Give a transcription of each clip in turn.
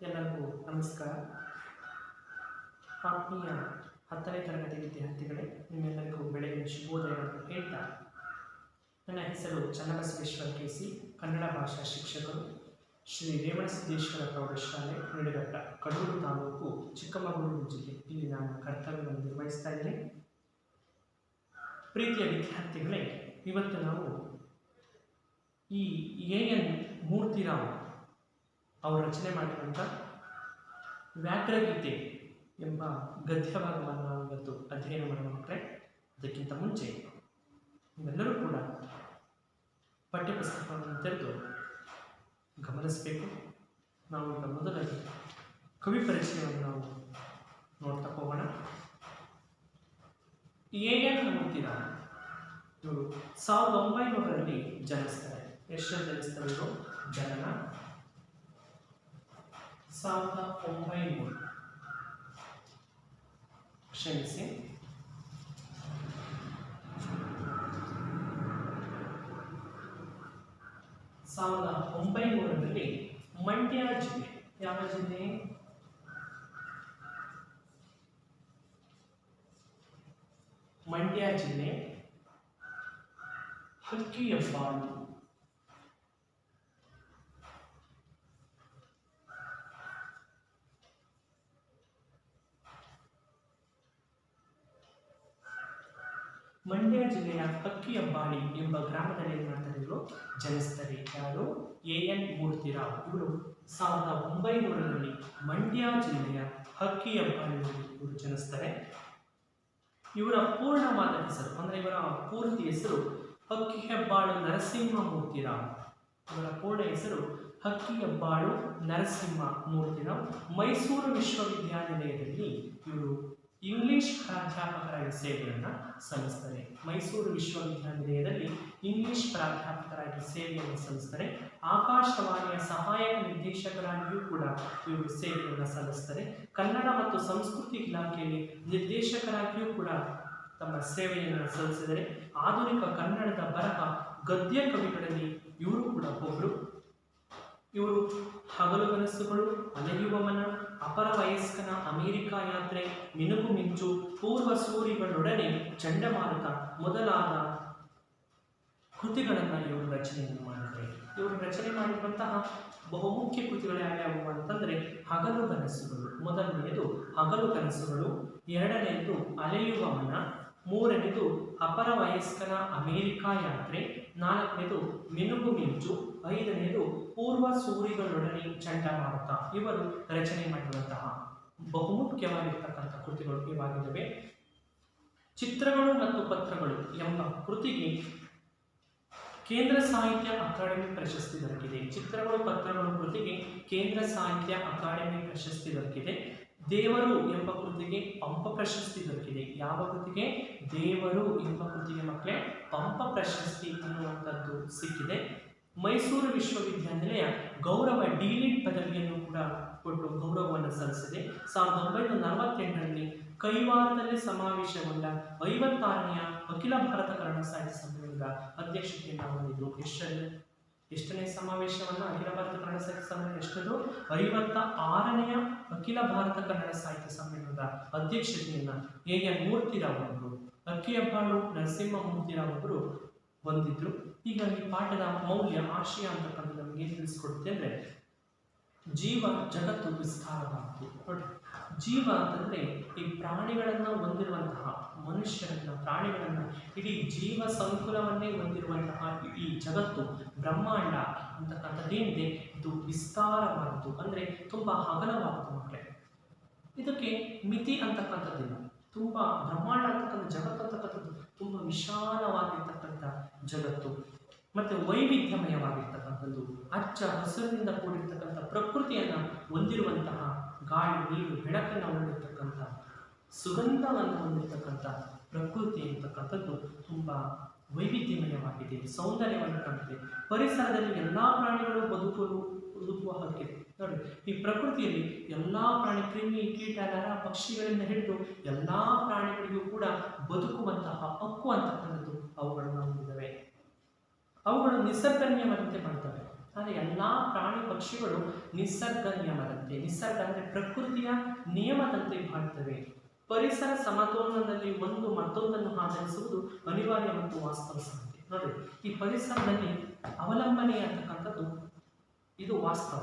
ಎಲ್ಲರಿಗೂ ನಮಸ್ಕಾರ. ಆತ್ಮೀಯ 10ನೇ ತರಗತಿ ವಿದ್ಯಾರ್ಥಿಗಳೇ, ನಿಮ್ಮೆಲ್ಲರಿಗೂ ಬೆಳಗಿನ ಶುಭೋದಯವನ್ನು ಹೇಳ್ತಾ, ನನ್ನ ಹೆಸರು ಚನ್ನಬಸವೇಶ್ವರ ಕೆಸಿ, ಕನ್ನಡ ಭಾಷಾ ಶಿಕ್ಷಕರು, ಶ್ರೀ ರೇವಣಸಿದ್ದೇಶ್ವರ ಪ್ರೌಢಶಾಲೆ, ನಿಡಘಟ್ಟ, ಕಡೂರು ತಾಲೂಕು, ಚಿಕ್ಕಮಗಳೂರು ಜಿಲ್ಲೆ. ಇಲ್ಲಿ ನಾನು ಕರ್ತವ್ಯವನ್ನು ನಿರ್ವಹಿಸ್ತಾ ಇದ್ದೇನೆ. ಪ್ರೀತಿಯ ವಿದ್ಯಾರ್ಥಿಗಳೇ, ಇವತ್ತು ನಾವು ಈ ಎ.ಎನ್. ಮೂರ್ತಿರಾವ್ ಅವರು ರಚನೆ ಮಾಡಿರುವಂಥ ವ್ಯಾಘ್ರಗೀತೆ ಎಂಬ ಗದ್ಯಭಾಗವನ್ನು ನಾವು ಇವತ್ತು ಅಧ್ಯಯನ ಮಾಡೋಣ. ಅದಕ್ಕಿಂತ ಮುಂಚೆ ನೀವೆಲ್ಲರೂ ಕೂಡ ಪಠ್ಯಪುಸ್ತಕವನ್ನು ತೆರೆದು ಗಮನಿಸಬೇಕು. ನಾವು ಈಗ ಮೊದಲಾಗಿ ಕವಿ ಪರಿಚಯವನ್ನು ನಾವು ನೋಡ್ತಾ ಹೋಗೋಣ. ಎ.ಎನ್. ಮೂರ್ತಿರಾವ್ ಇವರು 1900ರಲ್ಲಿ ಜನಿಸ್ತಾರೆ. ಎಷ್ಟು ಜನಿಸ್ತಾರೆ ಇವರು? ಜನನ 1900, ಕ್ಷಮಿಸಿ, 1900ರಲ್ಲಿ ಮಂಡ್ಯ ಜಿಲ್ಲೆ. ಯಾವ ಜಿಲ್ಲೆ? ಮಂಡ್ಯ ಜಿಲ್ಲೆ, ಹಕ್ಕಿಯಬ್ಬಾಳು ಮಂಡ್ಯ ಜಿಲ್ಲೆಯ ಹಕ್ಕಿಯಬ್ಬಾಳಿ ಎಂಬ ಗ್ರಾಮದಲ್ಲಿ ಏನು ಮಾಡ್ತಾರೆ ಇವರು? ಜನಿಸ್ತಾರೆ. ಯಾರು? ಎ.ಎನ್. ಮೂರ್ತಿರಾವ್. ಇವರು 1900ರಲ್ಲಿ ಮಂಡ್ಯ ಜಿಲ್ಲೆಯ ಹಕ್ಕಿಯಬ್ಬಾಳಿಯಲ್ಲಿ ಇವರು ಜನಿಸ್ತಾರೆ. ಇವರ ಪೂರ್ಣವಾದ ಹೆಸರು ಅಂದರೆ ಇವರ ಪೂರ್ತಿ ಹೆಸರು ಹಕ್ಕಿಯಬ್ಬಾಳು ನರಸಿಂಹ ಮೂರ್ತಿರಾವ್. ಇವರ ಪೂರ್ಣ ಹೆಸರು ಹಕ್ಕಿಯಬ್ಬಾಳು ನರಸಿಂಹ ಮೂರ್ತಿರಾವ್. ಮೈಸೂರು ವಿಶ್ವವಿದ್ಯಾನಿಲಯದಲ್ಲಿ ಇವರು ಇಂಗ್ಲಿಷ್ ಪ್ರಾಧ್ಯಾಪಕರಾಗಿ ಸೇವೆಯನ್ನು ಸಲ್ಲಿಸ್ತಾರೆ. ಮೈಸೂರು ವಿಶ್ವವಿದ್ಯಾನಿಲಯದಲ್ಲಿ ಇಂಗ್ಲಿಷ್ ಪ್ರಾಧ್ಯಾಪಕರಾಗಿ ಸೇವೆಯನ್ನು ಸಲ್ಲಿಸ್ತಾರೆ. ಆಕಾಶವಾಣಿಯ ಸಹಾಯಕ ನಿರ್ದೇಶಕರಾಗಿಯೂ ಕೂಡ ಇವರು ಸೇವೆಯನ್ನು ಸಲ್ಲಿಸ್ತಾರೆ. ಕನ್ನಡ ಮತ್ತು ಸಂಸ್ಕೃತಿ ಇಲಾಖೆಯಲ್ಲಿ ನಿರ್ದೇಶಕರಾಗಿಯೂ ಕೂಡ ತಮ್ಮ ಸೇವೆಯನ್ನು ಸಲ್ಲಿಸಿದರೆ. ಆಧುನಿಕ ಕನ್ನಡದ ಬರಹ ಗದ್ಯ ಕವಿಗಳಲ್ಲಿ ಇವರು ಕೂಡ ಒಬ್ಬರು. ಇವರು ಹಗಲುಗನಸುಗಳು, ಅಲೆಯುವ ಮನ, ಅಪರ ವಯಸ್ಕನ ಅಮೆರಿಕ ಯಾತ್ರೆ, ಮಿನುಗು ಮಿಂಚು, ಪೂರ್ವ ಸೂರಿಗಳೊಡನೆ ಚಂಡಮಾರುತ ಮೊದಲಾದ ಕೃತಿಗಳನ್ನು ಇವರು ರಚನೆಯನ್ನು ಮಾಡಿದ್ದಾರೆ. ಇವರು ರಚನೆ ಮಾಡಿರುವಂತಹ ಬಹುಮುಖ್ಯ ಕೃತಿಗಳು ಯಾವ್ಯಾವು ಅಂತಂದರೆ ಹಗಲುಗನಸುಗಳು. ಮೊದಲನೆಯದು ಹಗಲುಗನಸುಗಳು, ಎರಡನೆಯದು ಅಲೆಯುವ ಮನ, ಮೂರನೇದು ಅಪರ ವಯಸ್ಕನ ಅಮೆರಿಕ ಯಾತ್ರೆ, ನಾಲ್ಕನೇದು ಮಿನುಗು ಮಿಂಚು, ಐದನೇದು ಪೂರ್ವ ಸೂರಿಗಳೊಡನೆ ಚಂಡಮಾರುತ. ಇವರು ರಚನೆ ಮಾಡಿರುವಂತಹ ಬಹುಮುಖ್ಯವಾಗಿರ್ತಕ್ಕಂಥ ಕೃತಿಗಳು ಇವಾಗಿದ್ದಾವೆ. ಚಿತ್ರಗಳು ಮತ್ತು ಪತ್ರಗಳು ಎಂಬ ಕೃತಿಗೆ ಕೇಂದ್ರ ಸಾಹಿತ್ಯ ಅಕಾಡೆಮಿ ಪ್ರಶಸ್ತಿ ದೊರಕಿದೆ. ಚಿತ್ರಗಳು ಪತ್ರಗಳು ಕೃತಿಗೆ ಕೇಂದ್ರ ಸಾಹಿತ್ಯ ಅಕಾಡೆಮಿ ಪ್ರಶಸ್ತಿ ದೊರಕಿದೆ. ದೇವರು ಎಂಬ ಕೃತಿಗೆ ಪಂಪ ಪ್ರಶಸ್ತಿ ದೊರಕಿದೆ. ಯಾವ ಕೃತಿಗೆ? ದೇವರು ಎಂಬ ಕೃತಿಗೆ ಮಕ್ಕಳೇ ಪಂಪ ಪ್ರಶಸ್ತಿ ಅನ್ನುವಂಥದ್ದು ಸಿಕ್ಕಿದೆ. ಮೈಸೂರು ವಿಶ್ವವಿದ್ಯಾನಿಲಯ ಗೌರವ ಡಿ.ಲಿಟ್ ಪದವಿಯನ್ನು ಕೂಡ ಕೊಟ್ಟು ಗೌರವವನ್ನು ಸಲ್ಲಿಸಿದೆ. 1948ರಲ್ಲಿ ಕೈವಾರದಲ್ಲಿ ಸಮಾವೇಶಗೊಂಡ 56ನೇ ಅಖಿಲ ಭಾರತ ಕನ್ನಡ ಸಾಹಿತ್ಯ ಸಮ್ಮೇಳನದ ಅಧ್ಯಕ್ಷತೆಯನ್ನು ಹೊಂದಿದ್ರು. ಎಷ್ಟನೇ ಸಮಾವೇಶವನ್ನು? ಅಖಿಲ ಭಾರತ ಕನ್ನಡ ಸಾಹಿತ್ಯ ಸಮ್ಮೇಳನ ಎಷ್ಟದು? 56ನೇ ಅಖಿಲ ಭಾರತ ಕನ್ನಡ ಸಾಹಿತ್ಯ ಸಮ್ಮೇಳನದ ಅಧ್ಯಕ್ಷತೆಯನ್ನು ಎ.ಎನ್. ಮೂರ್ತಿರಾವ್ ಅವರು, ಹಕ್ಕಿಯಬ್ಬಾಳು ನರಸಿಂಹ ಮೂರ್ತಿರಾವ್ ಅವರು ಹೊಂದಿದ್ರು. ಈಗ ಈ ಪಾಠದ ಮೌಲ್ಯ, ಆಶಯ ಅಂತಕ್ಕಂಥ ನಮಗೆ ತಿಳಿಸ್ಕೊಡುತ್ತೆ ಅಂದರೆ ಜೀವ ಜಗತ್ತು ವಿಸ್ತಾರವಾಯಿತು. ನೋಡಿ, ಜೀವ ಅಂತಂದರೆ ಈ ಪ್ರಾಣಿಗಳನ್ನು ಹೊಂದಿರುವಂತಹ ಮನುಷ್ಯರನ್ನ, ಪ್ರಾಣಿಗಳನ್ನು, ಇಡೀ ಜೀವ ಸಂಕುಲವನ್ನೇ ಹೊಂದಿರುವಂತಹ ಈ ಜಗತ್ತು, ಬ್ರಹ್ಮಾಂಡ ಅಂತಕ್ಕಂಥದ್ದೇನಿದೆ ಇದು ವಿಸ್ತಾರವಾಯಿತು ಅಂದರೆ ತುಂಬ ಅಗಲವಾಯಿತು ಮಕ್ಕಳೇ. ಇದಕ್ಕೆ ಮಿತಿ ಅಂತಕ್ಕಂಥದ್ದಿಲ್ಲ. ತುಂಬ ಬ್ರಹ್ಮಾಂಡ ಅಂತಕ್ಕಂಥ ಜಗತ್ತು ಅಂತಕ್ಕಂಥದ್ದು ತುಂಬ ವಿಶಾಲವಾಗಿರ್ತಕ್ಕಂಥ ಜಗತ್ತು ಮತ್ತು ವೈವಿಧ್ಯಮಯವಾಗಿರ್ತಕ್ಕಂಥದ್ದು, ಹಚ್ಚ ಹಸಿರಿನಿಂದ ಕೂಡಿರ್ತಕ್ಕಂಥ ಪ್ರಕೃತಿಯನ್ನು ಹೊಂದಿರುವಂತಹ, ಗಾಳಿ ನೀರು ಬೆಳಕನ್ನು ಹೊಂದಿರತಕ್ಕಂಥ, ಸುಗಂಧವನ್ನು ಹೊಂದಿರತಕ್ಕಂಥ ಪ್ರಕೃತಿ ಅಂತಕ್ಕಂಥದ್ದು ತುಂಬ ವೈವಿಧ್ಯಮಯವಾಗಿದೆ, ಸೌಂದರ್ಯವನ್ನು ಕಾಣುತ್ತೆ. ಪರಿಸರದಲ್ಲಿ ಎಲ್ಲ ಪ್ರಾಣಿಗಳು ಬದುಕುವ ಹಕ್ಕಿದೆ. ನೋಡಿ, ಈ ಪ್ರಕೃತಿಯಲ್ಲಿ ಎಲ್ಲ ಪ್ರಾಣಿ, ಕ್ರಿಮಿ ಕೀಟ ನರ ಪಕ್ಷಿಗಳಿಂದ ಹಿಡಿದು ಎಲ್ಲ ಪ್ರಾಣಿಗಳಿಗೂ ಕೂಡ ಬದುಕುವಂತಹ ಹಕ್ಕು ಅಂತಕ್ಕಂಥದ್ದು ಅವುಗಳನ್ನು ಹೊಂದಿದ್ದಾವೆ. ಅವುಗಳು ನಿಸರ್ಗನ್ಯವಂತೆ ಮಾಡ್ತವೆ. ಆದರೆ ಎಲ್ಲ ಪ್ರಾಣಿ ಪಕ್ಷಿಗಳು ನಿಸರ್ಗ ನಿಯಮದಂತೆ, ನಿಸರ್ಗ ಅಂದರೆ ಪ್ರಕೃತಿಯ ನಿಯಮದಂತೆ ಬಾಳ್ತವೆ. ಪರಿಸರ ಸಮತೋಲನದಲ್ಲಿ ಒಂದು ಮತ್ತೊಂದನ್ನು ಆಧರಿಸುವುದು ಅನಿವಾರ್ಯ ಮತ್ತು ವಾಸ್ತವ ಸಂಗತಿ. ನೋಡಿ, ಈ ಪರಿಸರದಲ್ಲಿ ಅವಲಂಬನೆ ಅಂತಕ್ಕಂಥದ್ದು ಇದು ವಾಸ್ತವ.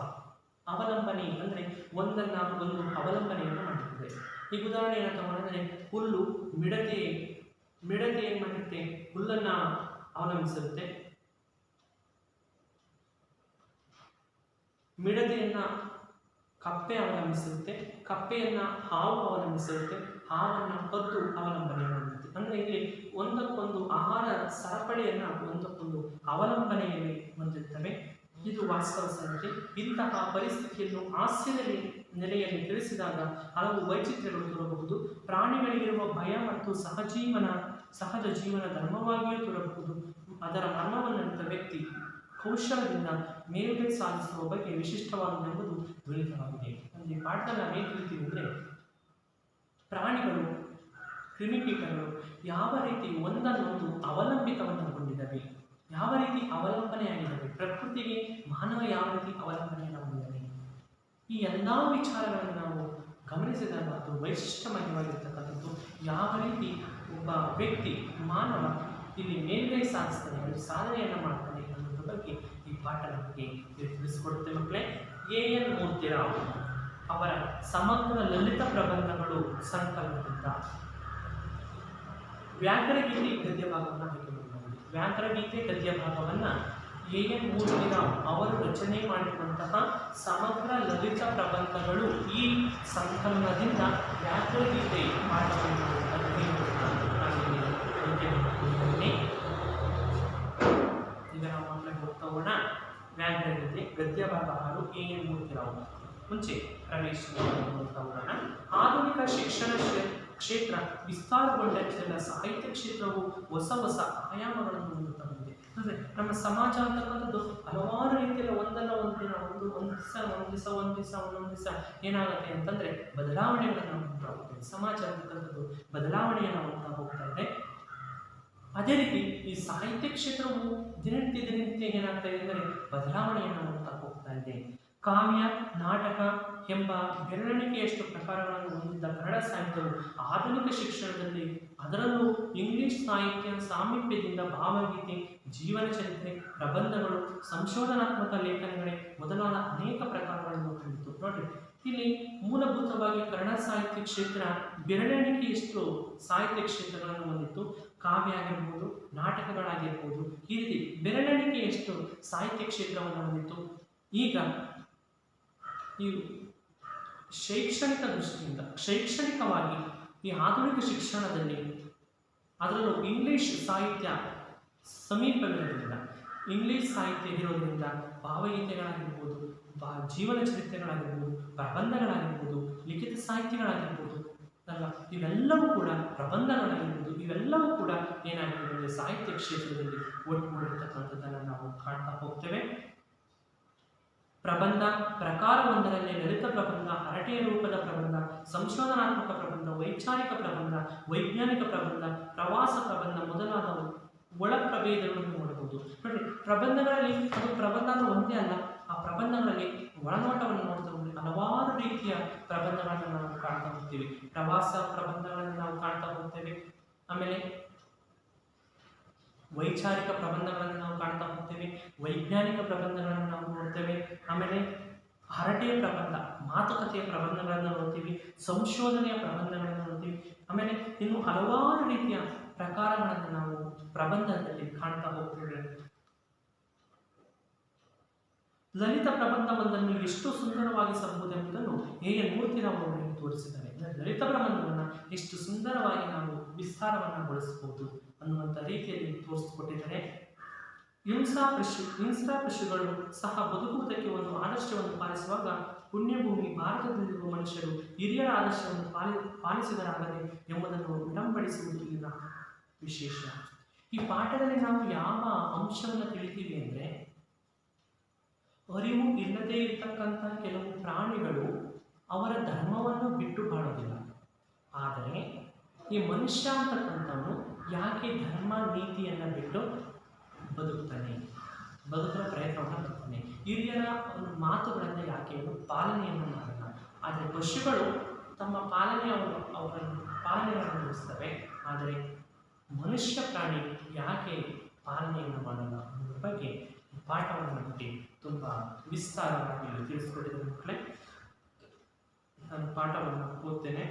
ಅವಲಂಬನೆ ಅಂದರೆ ಒಂದನ್ನ ಒಂದು ಅವಲಂಬನೆಯನ್ನು ಮಾಡುತ್ತದೆ. ಈಗ ಉದಾಹರಣೆಯನ್ನು ತಗೊಂಡ್ರೆ ಹುಲ್ಲು ಮಿಡತೆ ಏನು ಮಾಡುತ್ತೆ, ಹುಲ್ಲನ್ನು ಅವಲಂಬಿಸಿರುತ್ತೆ. ಮಿಡತೆಯನ್ನ ಕಪ್ಪೆ ಅವಲಂಬಿಸಿರುತ್ತೆ, ಕಪ್ಪೆಯನ್ನ ಹಾವು ಅವಲಂಬಿಸಿರುತ್ತೆ, ಹಾವನ್ನು ಹದ್ದು ಅವಲಂಬನೆಯನ್ನು ಹೊಂದಿರುತ್ತೆ. ಅಂದರೆ ಇಲ್ಲಿ ಒಂದಕ್ಕೊಂದು ಆಹಾರ ಸರಪಳಿಯನ್ನ ಒಂದಕ್ಕೊಂದು ಅವಲಂಬನೆಯಲ್ಲಿ ಹೊಂದಿರ್ತವೆ. ಇದು ವಾಸ್ತವ ಸಂಗತಿ. ಇಂತಹ ಪರಿಸ್ಥಿತಿಯನ್ನು ಹಾಸ್ಯದ ನೆಲೆಯಲ್ಲಿ ತಿಳಿಸಿದಾಗ ಹಲವು ವೈಚಿತ್ರ್ಯಗಳು ತೋರಬಹುದು. ಪ್ರಾಣಿಗಳಿಗಿರುವ ಭಯ ಮತ್ತು ಸಹಜ ಜೀವನ ಧರ್ಮವಾಗಿಯೂ ತೋರಬಹುದು. ಅದರ ಮರ್ಮವನ್ನಂತ ವ್ಯಕ್ತಿ ಕೌಶಲದಿಂದ ಮೇಲ್ಗೈ ಸಾಧಿಸುವ ಬಗ್ಗೆ ವಿಶಿಷ್ಟವಾದದೆಂಬುದು ಧ್ವನಿತವಾಗಿದೆ. ಅಂದರೆ ಪಾಠದಲ್ಲಿ ನಾವೇನು ತಿಳಿತೀವಿ ಅಂದರೆ, ಪ್ರಾಣಿಗಳು, ಕ್ರಿಮಿಕೀಟಗಳು ಯಾವ ರೀತಿ ಒಂದನ್ನೊಂದು ಅವಲಂಬಿತವನ್ನಗೊಂಡಿದ್ದಾವೆ, ಯಾವ ರೀತಿ ಅವಲಂಬನೆಯಾಗಿದ್ದಾವೆ, ಪ್ರಕೃತಿಗೆ ಮಾನವ ಯಾವ ರೀತಿ ಅವಲಂಬನೆಯನ್ನು ಹೊಂದಿದ್ದಾನೆ, ಈ ಎಲ್ಲ ವಿಚಾರಗಳನ್ನು ನಾವು ಗಮನಿಸಿದಾಗ ಅದು ವೈಶಿಷ್ಟ್ಯಮಯವಾಗಿರ್ತಕ್ಕಂಥದ್ದು. ಯಾವ ರೀತಿ ಒಬ್ಬ ವ್ಯಕ್ತಿ, ಮಾನವ ಇಲ್ಲಿ ಮೇಲ್ಗೈ ಸಾಧಿಸ್ತಾನೆ, ಸಾಧನೆಯನ್ನು ಮಾಡ್ತಾನೆ ಅನ್ನೋದ್ರ ಬಗ್ಗೆ ಈ ಪಾಠ ನಮಗೆ ತಿಳಿಸಿಕೊಡುತ್ತೆ. ಮಕ್ಕಳೇ, A.N. ಮೂರ್ತಿರಾವ್ ಅವರ ಸಮಗ್ರ ಲಲಿತ ಪ್ರಬಂಧಗಳು ಸಂಕಲನದಿಂದ ವ್ಯಾಕರಗೀತೆ ಗದ್ಯ ಭಾಗವನ್ನು ಆಯ್ಕೆ ಮಾಡಿದ್ದಾರೆ. ವ್ಯಾಕರಗೀತೆ ಗದ್ಯ ಭಾಗವನ್ನು A.N. ಮೂರ್ತಿರಾವ್ ಅವರು ರಚನೆ ಮಾಡಿರುವಂತಹ ಸಮಗ್ರ ಲಲಿತ ಪ್ರಬಂಧಗಳು ಈ ಸಂಕಲನದಿಂದ ವ್ಯಾಕರಗೀತೆ ಪಾಠವನ್ನು ಈಗ ನಾವು ಮಕ್ಕಳಿಗೆ ಹೋಗ್ತಾ ಹೋಗೋಣ. ವ್ಯಾಕರಗೀತೆ ಗದ್ಯ ಭಾಗ 6 A.N. ಮೂರ್ತಿರಾವ್. ಮುಂಚೆ ಪ್ರವೇಶ ನೋಡ್ತಾ ಹೋಗೋಣ. ಆಧುನಿಕ ಶಿಕ್ಷಣ ಕ್ಷೇತ್ರ ವಿಸ್ತಾರಗೊಂಡ ಸಾಹಿತ್ಯ ಕ್ಷೇತ್ರವು ಹೊಸ ಆಯಾಮಗಳನ್ನು ಹೊಂದುತ್ತಾ ಬಂದಿದೆ. ಅಂದರೆ ನಮ್ಮ ಸಮಾಜ ಅಂತಕ್ಕಂಥದ್ದು ಹಲವಾರು ರೀತಿಯಲ್ಲಿ ಒಂದಲ್ಲ ಒಂದೊಂದು ದಿವಸ ಏನಾಗುತ್ತೆ ಅಂತಂದರೆ ಬದಲಾವಣೆಗಳನ್ನು ಹೊಂದ್ತಾ ಹೋಗ್ತದೆ. ಸಮಾಜ ಅಂತಕ್ಕಂಥದ್ದು ಬದಲಾವಣೆಯನ್ನು ಹೊಂದ್ತಾ ಹೋಗ್ತಾ ಇದೆ. ಅದೇ ರೀತಿ ಈ ಸಾಹಿತ್ಯ ಕ್ಷೇತ್ರವು ದಿನನಿತ್ಯ ಏನಾಗ್ತಾ ಇದೆ ಅಂದರೆ ಬದಲಾವಣೆಯನ್ನು ಹೊಂದ್ತಾ ಹೋಗ್ತಾ ಇದೆ. ಕಾವ್ಯ, ನಾಟಕ ಎಂಬ ಬೆರಳಿಕೆಯಷ್ಟು ಪ್ರಕಾರಗಳನ್ನು ಹೊಂದಿದ್ದ ಕನ್ನಡ ಸಾಹಿತ್ಯವು ಆಧುನಿಕ ಶಿಕ್ಷಣದಲ್ಲಿ, ಅದರಲ್ಲೂ ಇಂಗ್ಲಿಷ್ ಸಾಹಿತ್ಯ ಸಾಮೀಪ್ಯದಿಂದ ಭಾವಗೀತೆ, ಜೀವನ ಚರಿತ್ರೆ, ಪ್ರಬಂಧಗಳು, ಸಂಶೋಧನಾತ್ಮಕ ಲೇಖನಗಳೇ ಮೊದಲಾದ ಅನೇಕ ಪ್ರಕಾರಗಳನ್ನು ಹೊಂದಿತು. ನೋಡಿ, ಇಲ್ಲಿ ಮೂಲಭೂತವಾಗಿ ಕನ್ನಡ ಸಾಹಿತ್ಯ ಕ್ಷೇತ್ರ ಬೆರಳೆಣಿಕೆಯಷ್ಟು ಸಾಹಿತ್ಯ ಕ್ಷೇತ್ರಗಳನ್ನು ಹೊಂದಿತ್ತು. ಕಾವ್ಯ ಆಗಿರ್ಬೋದು, ನಾಟಕಗಳಾಗಿರ್ಬೋದು, ಈ ರೀತಿ ಬೆರಳೆಣಿಕೆಯಷ್ಟು ಸಾಹಿತ್ಯ ಕ್ಷೇತ್ರವನ್ನು ಹೊಂದಿತ್ತು. ಈಗ ಈ ಶೈಕ್ಷಣಿಕ ದೃಷ್ಟಿಯಿಂದ, ಶೈಕ್ಷಣಿಕವಾಗಿ ಈ ಆಧುನಿಕ ಶಿಕ್ಷಣದಲ್ಲಿ ಅದರಲ್ಲೂ ಇಂಗ್ಲಿಷ್ ಸಾಹಿತ್ಯ ಸಮೀಪವಿರೋದ್ರಿಂದ, ಇಂಗ್ಲಿಷ್ ಸಾಹಿತ್ಯ ಇರೋದ್ರಿಂದ ಭಾವಗೀತೆಗಳಾಗಿರ್ಬೋದು, ಜೀವನ ಚರಿತ್ರೆಗಳಾಗಿರ್ಬೋದು, ಪ್ರಬಂಧಗಳಾಗಿರ್ಬೋದು, ಲಿಖಿತ ಸಾಹಿತ್ಯಗಳಾಗಿರ್ಬೋದು ಅಲ್ಲ, ಇವೆಲ್ಲವೂ ಕೂಡ ಪ್ರಬಂಧಗಳಾಗಿರ್ಬೋದು, ಇವೆಲ್ಲವೂ ಕೂಡ ಏನಾಗಿರ್ತದೆ ಸಾಹಿತ್ಯ ಕ್ಷೇತ್ರದಲ್ಲಿ ಒಟ್ಟುಗೂಡಿರ್ತಕ್ಕಂಥದ್ದನ್ನು ನಾವು ಕಾಣ್ತಾ ಹೋಗ್ತೇವೆ. ಪ್ರಬಂಧ ಪ್ರಕಾರವೊಂದರಲ್ಲಿ ಲಲಿತ ಪ್ರಬಂಧ, ಹರಟೆಯ ರೂಪದ ಪ್ರಬಂಧ, ಸಂಶೋಧನಾತ್ಮಕ ಪ್ರಬಂಧ, ವೈಚಾರಿಕ ಪ್ರಬಂಧ, ವೈಜ್ಞಾನಿಕ ಪ್ರಬಂಧ, ಪ್ರವಾಸ ಪ್ರಬಂಧ ಮೊದಲಾದವು ಒಳ ಪ್ರಭೇದಗಳನ್ನು ನೋಡಬಹುದು. ನೋಡಿ, ಪ್ರಬಂಧಗಳಲ್ಲಿ ಅದು ಪ್ರಬಂಧ ಒಂದೇ ಅಲ್ಲ, ಆ ಪ್ರಬಂಧಗಳಲ್ಲಿ ಒಳನೋಟವನ್ನು ನೋಡ್ತಾ ಹೋಗಿ ಹಲವಾರು ರೀತಿಯ ಪ್ರಬಂಧಗಳನ್ನು ನಾವು ಕಾಣ್ತಾ ಹೋಗ್ತೀವಿ. ಪ್ರವಾಸ ಪ್ರಬಂಧಗಳನ್ನು ನಾವು ಕಾಣ್ತಾ ಹೋಗ್ತೇವೆ. ಆಮೇಲೆ ವೈಚಾರಿಕ ಪ್ರಬಂಧಗಳನ್ನು ನಾವು ಕಾಣ್ತಾ ಹೋಗ್ತೇವೆ, ವೈಜ್ಞಾನಿಕ ಪ್ರಬಂಧಗಳನ್ನು ನಾವು ನೋಡ್ತೇವೆ. ಆಮೇಲೆ ಹರಟೆಯ ಪ್ರಬಂಧ, ಮಾತುಕತೆಯ ಪ್ರಬಂಧಗಳನ್ನು ನೋಡ್ತೀವಿ, ಸಂಶೋಧನೆಯ ಪ್ರಬಂಧಗಳನ್ನು ನೋಡ್ತೀವಿ. ಆಮೇಲೆ ಇನ್ನು ಹಲವಾರು ರೀತಿಯ ಪ್ರಕಾರಗಳನ್ನು ನಾವು ಪ್ರಬಂಧದಲ್ಲಿ ಕಾಣ್ತಾ ಹೋಗ್ತೇವೆ. ಲಲಿತ ಪ್ರಬಂಧವೊಂದನ್ನು ಎಷ್ಟು ಸುಂದರವಾಗಿಸಬಹುದೆಂಬುದನ್ನು A.N. ಮೂರ್ತಿರಾವ್ ಅವರು ತೋರಿಸಿದ್ದಾರೆ. ಲಲಿತ ಪ್ರಬಂಧವನ್ನು ಎಷ್ಟು ಸುಂದರವಾಗಿ ನಾವು ವಿಸ್ತಾರವನ್ನು ಗೊಳಿಸಬಹುದು ಅನ್ನುವಂಥ ರೀತಿಯಲ್ಲಿ ತೋರಿಸಿಕೊಟ್ಟಿದ್ದಾರೆ. ಹಿಂಸಾ ಪಶುಗಳು ಸಹ ಬದುಕುವುದಕ್ಕೆ ಒಂದು ಆದರ್ಶವನ್ನು ಪಾಲಿಸುವಾಗ ಪುಣ್ಯಭೂಮಿ ಭಾರತದಲ್ಲಿರುವ ಮನುಷ್ಯರು ಹಿರಿಯರ ಆದರ್ಶವನ್ನು ಪಾಲಿಸಿದರಾಗದೆ ಎಂಬುದನ್ನು ವಿಡಂಬಡಿಸುವುದು ಇಲ್ಲಿನ ವಿಶೇಷ. ಈ ಪಾಠದಲ್ಲಿ ನಾವು ಯಾವ ಅಂಶವನ್ನು ತಿಳಿತೀವಿ ಅಂದರೆ, ಅರಿವು ಇಲ್ಲದೇ ಇರತಕ್ಕಂಥ ಕೆಲವು ಪ್ರಾಣಿಗಳು ಅವರ ಧರ್ಮವನ್ನು ಬಿಟ್ಟು ಬಾಳೋದಿಲ್ಲ. ಆದರೆ ಈ ಮನುಷ್ಯ ಅಂತಕ್ಕಂಥವನು ಯಾಕೆ ಧರ್ಮ ನೀತಿಯನ್ನು ಬಿಟ್ಟು ಬದುಕುವ ಪ್ರಯತ್ನವನ್ನು ಮಾಡ್ತಾನೆ. ಹಿರಿಯರ ಒಂದು ಮಾತುಗಳನ್ನು ಯಾಕೆ ಇವರು ಪಾಲನೆಯನ್ನು ಮಾಡಲ್ಲ. ಆದರೆ ಪಶುಗಳು ತಮ್ಮ ಅವರನ್ನು ಪಾಲನೆಯನ್ನು ನಡೆಸ್ತವೆ. ಆದರೆ ಮನುಷ್ಯ ಪ್ರಾಣಿ ಯಾಕೆ ಪಾಲನೆಯನ್ನು ಮಾಡಲ್ಲ ಅನ್ನೋದ್ರ ಬಗ್ಗೆ ಪಾಠವನ್ನು ನೋಡಿ ತುಂಬ ವಿಸ್ತಾರವಾಗಿ ತಿಳಿಸ್ಕೊಟ್ಟಿದ್ದಾರೆ ಮಕ್ಕಳೇ. ನಾನು ಪಾಠವನ್ನು ಓದ್ತೇನೆ.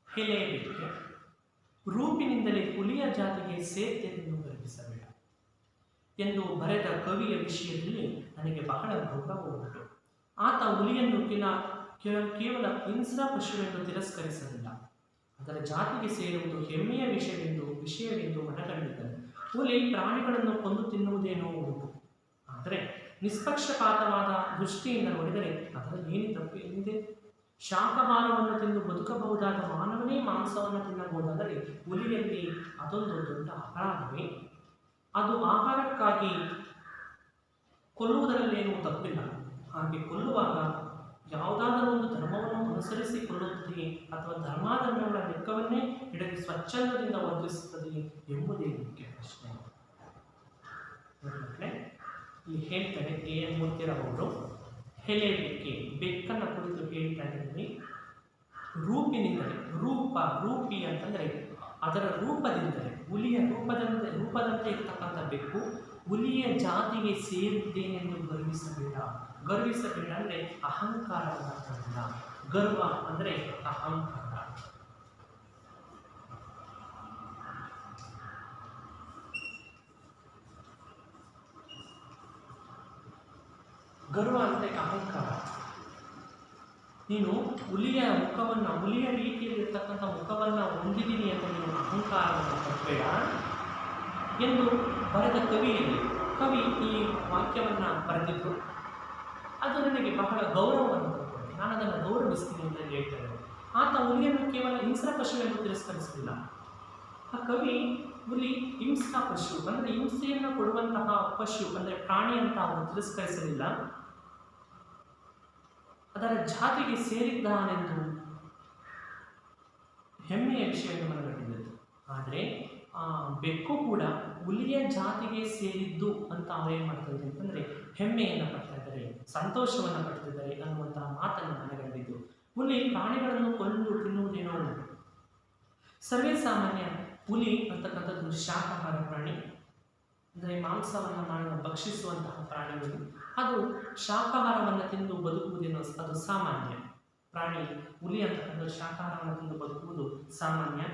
ಹೆಲೆಯಬೇಕೆ ರೂಪಿನಿಂದಲೇ ಹುಲಿಯ ಜಾತಿಗೆ ಸೇರ್ತೆಯನ್ನು ಗರ್ಭಿಸಬೇಡ ಎಂದು ಬರೆದ ಕವಿಯ ವಿಷಯದಲ್ಲಿ ನನಗೆ ಬಹಳ ಗೌರವ ಉಂಟು. ಆತ ಹುಲಿಯನ್ನು ಕೇವಲ ಹಿಂಸ್ರ ಪಶುವೆಂದು ತಿರಸ್ಕರಿಸಲಿಲ್ಲ. ಅದರ ಜಾತಿಗೆ ಸೇರುವುದು ಹೆಮ್ಮೆಯ ವಿಷಯವೆಂದು ಮನಗಂಡಿದ್ದನು. ಹುಲಿ ಪ್ರಾಣಿಗಳನ್ನು ಕೊಂದು ತಿನ್ನುವುದೇನೋ ಉಂಟು, ಆದರೆ ನಿಷ್ಪಕ್ಷಪಾತವಾದ ದೃಷ್ಟಿಯಿಂದ ನೋಡಿದರೆ ಅದರಲ್ಲಿ ಏನು ತಪ್ಪು ಏನಿದೆ? ಶಾಕಾಹಾರವನ್ನು ತಿಂದು ಬದುಕಬಹುದಾದ ಮಾನವನೇ ಮಾಂಸವನ್ನು ತಿನ್ನಬಹುದಾದರೆ ಹುಲಿಯಲ್ಲಿ ಅದೊಂದು ದೊಡ್ಡ ಅಪರಾಧವೇ? ಅದು ಆಹಾರಕ್ಕಾಗಿ ಕೊಲ್ಲುವುದರಲ್ಲೇನೂ ತಪ್ಪಿಲ್ಲ. ಹಾಗೆ ಕೊಲ್ಲುವಾಗ ಯಾವುದಾದರೂ ಒಂದು ಧರ್ಮವನ್ನು ಅನುಸರಿಸಿ ಕೊಲ್ಲುತ್ತದೆ ಅಥವಾ ಧರ್ಮಾಧರ್ಮಗಳ ಲೆಕ್ಕವನ್ನೇ ಹಿಡಿದು ಸ್ವಚ್ಛಂದದಿಂದ ವರ್ತಿಸುತ್ತದೆ ಎಂಬುದೇ ಮುಖ್ಯ ಪ್ರಶ್ನೆ. ಇಲ್ಲಿ ಹೇಳ್ತಾರೆ ಎನ್ ಮೂರ್ತಿರವರು ಹೆಲೆಬೇಕೆ ಬೆಕ್ಕನ್ನು ಕುರಿತು ಹೇಳ್ತಾ ಇದ್ದೀನಿ. ರೂಪಿನಿಂದಲೇ ರೂಪಿ ಅಂತಂದರೆ ಅದರ ರೂಪದಿಂದಲೇ ಹುಲಿಯ ರೂಪದಂತೆ ಇರ್ತಕ್ಕಂಥ ಬೆಕ್ಕು ಹುಲಿಯ ಜಾತಿಗೆ ಸೇರಿದ್ದೇನೆಂದು ಗರ್ವಿಸಬೇಡ ಅಂದರೆ ಅಹಂಕಾರವಲ್ಲ. ಗರ್ವ ಅಂದರೆ ಅಹಂಕಾರ. ಗರ್ವ ಅಂದರೆ ಅಹಂಕಾರ. ನೀನು ಹುಲಿಯ ರೀತಿಯಲ್ಲಿರ್ತಕ್ಕಂಥ ಮುಖವನ್ನು ಹೊಂದಿದ್ದೀನಿ ಅಂತ ನೀನು ಅಹಂಕಾರವನ್ನು ತಪ್ಪಬೇಡ ಎಂದು ಬರೆದ ಕವಿ ಈ ವಾಕ್ಯವನ್ನು ಬರೆದಿದ್ದು ಅದು ನನಗೆ ಬಹಳ ಗೌರವವನ್ನು ತರುತ್ತದೆ. ನಾನು ಅದನ್ನು ಗೌರವಿಸ್ತೀನಿ ಅಂತ ಹೇಳ್ತೇನೆ. ಆತ ಹುಲಿಯನ್ನು ಕೇವಲ ಹಿಂಸ್ರ ಪಶುವೆಂದು ತಿರಸ್ಕರಿಸಲಿಲ್ಲ. ಆ ಕವಿ ಹುಲಿ ಹಿಂಸ್ರ ಪಶು ಅಂದರೆ ಹಿಂಸೆಯನ್ನು ಕೊಡುವಂತಹ ಪಶು ಅಂದರೆ ಪ್ರಾಣಿ ಅಂತ ಅವನು ತಿರಸ್ಕರಿಸಲಿಲ್ಲ. ಅದರ ಜಾತಿಗೆ ಸೇರಿದ್ದಾನೆಂದು ಹೆಮ್ಮೆಯ ವಿಷಯವನ್ನು ಮನಗಂಡಿದ್ದದ್ದು. ಆದರೆ ಬೆಕ್ಕು ಕೂಡ ಹುಲಿಯ ಜಾತಿಗೆ ಸೇರಿದ್ದು ಅಂತ ಅವರೇನು ಮಾಡ್ತಾ ಇದ್ದಾರೆ ಅಂತಂದರೆ ಹೆಮ್ಮೆಯನ್ನು ಪಡ್ತಾ ಇದ್ದಾರೆ, ಸಂತೋಷವನ್ನು ಪಡ್ತಿದ್ದಾರೆ ಅನ್ನುವಂತಹ ಮಾತನ್ನು ಮನಗಂಡಿದ್ದು. ಹುಲಿ ಪ್ರಾಣಿಗಳನ್ನು ಕೊಂದು ತಿನ್ನುವುದೇನೋ ಉಂಟು. ಸರ್ವೇ ಸಾಮಾನ್ಯ ಹುಲಿ ಅಂತಕ್ಕಂಥದ್ದು ಶಾಕಾಹಾರ ಪ್ರಾಣಿ, ಅಂದರೆ ಮಾಂಸವನ್ನು ಭಕ್ಷಿಸುವಂತಹ ಪ್ರಾಣಿಗಳು. ಅದು ಶಾಕಾಹಾರವನ್ನು ತಿಂದು ಬದುಕುವುದೇನೋ ಅದು ಸಾಮಾನ್ಯ. ಪ್ರಾಣಿ ಹುಲಿ ಅಂತಕ್ಕಂಥ ಶಾಕಾಹಾರವನ್ನು ತಿಂದು ಬದುಕುವುದು ಸಾಮಾನ್ಯ.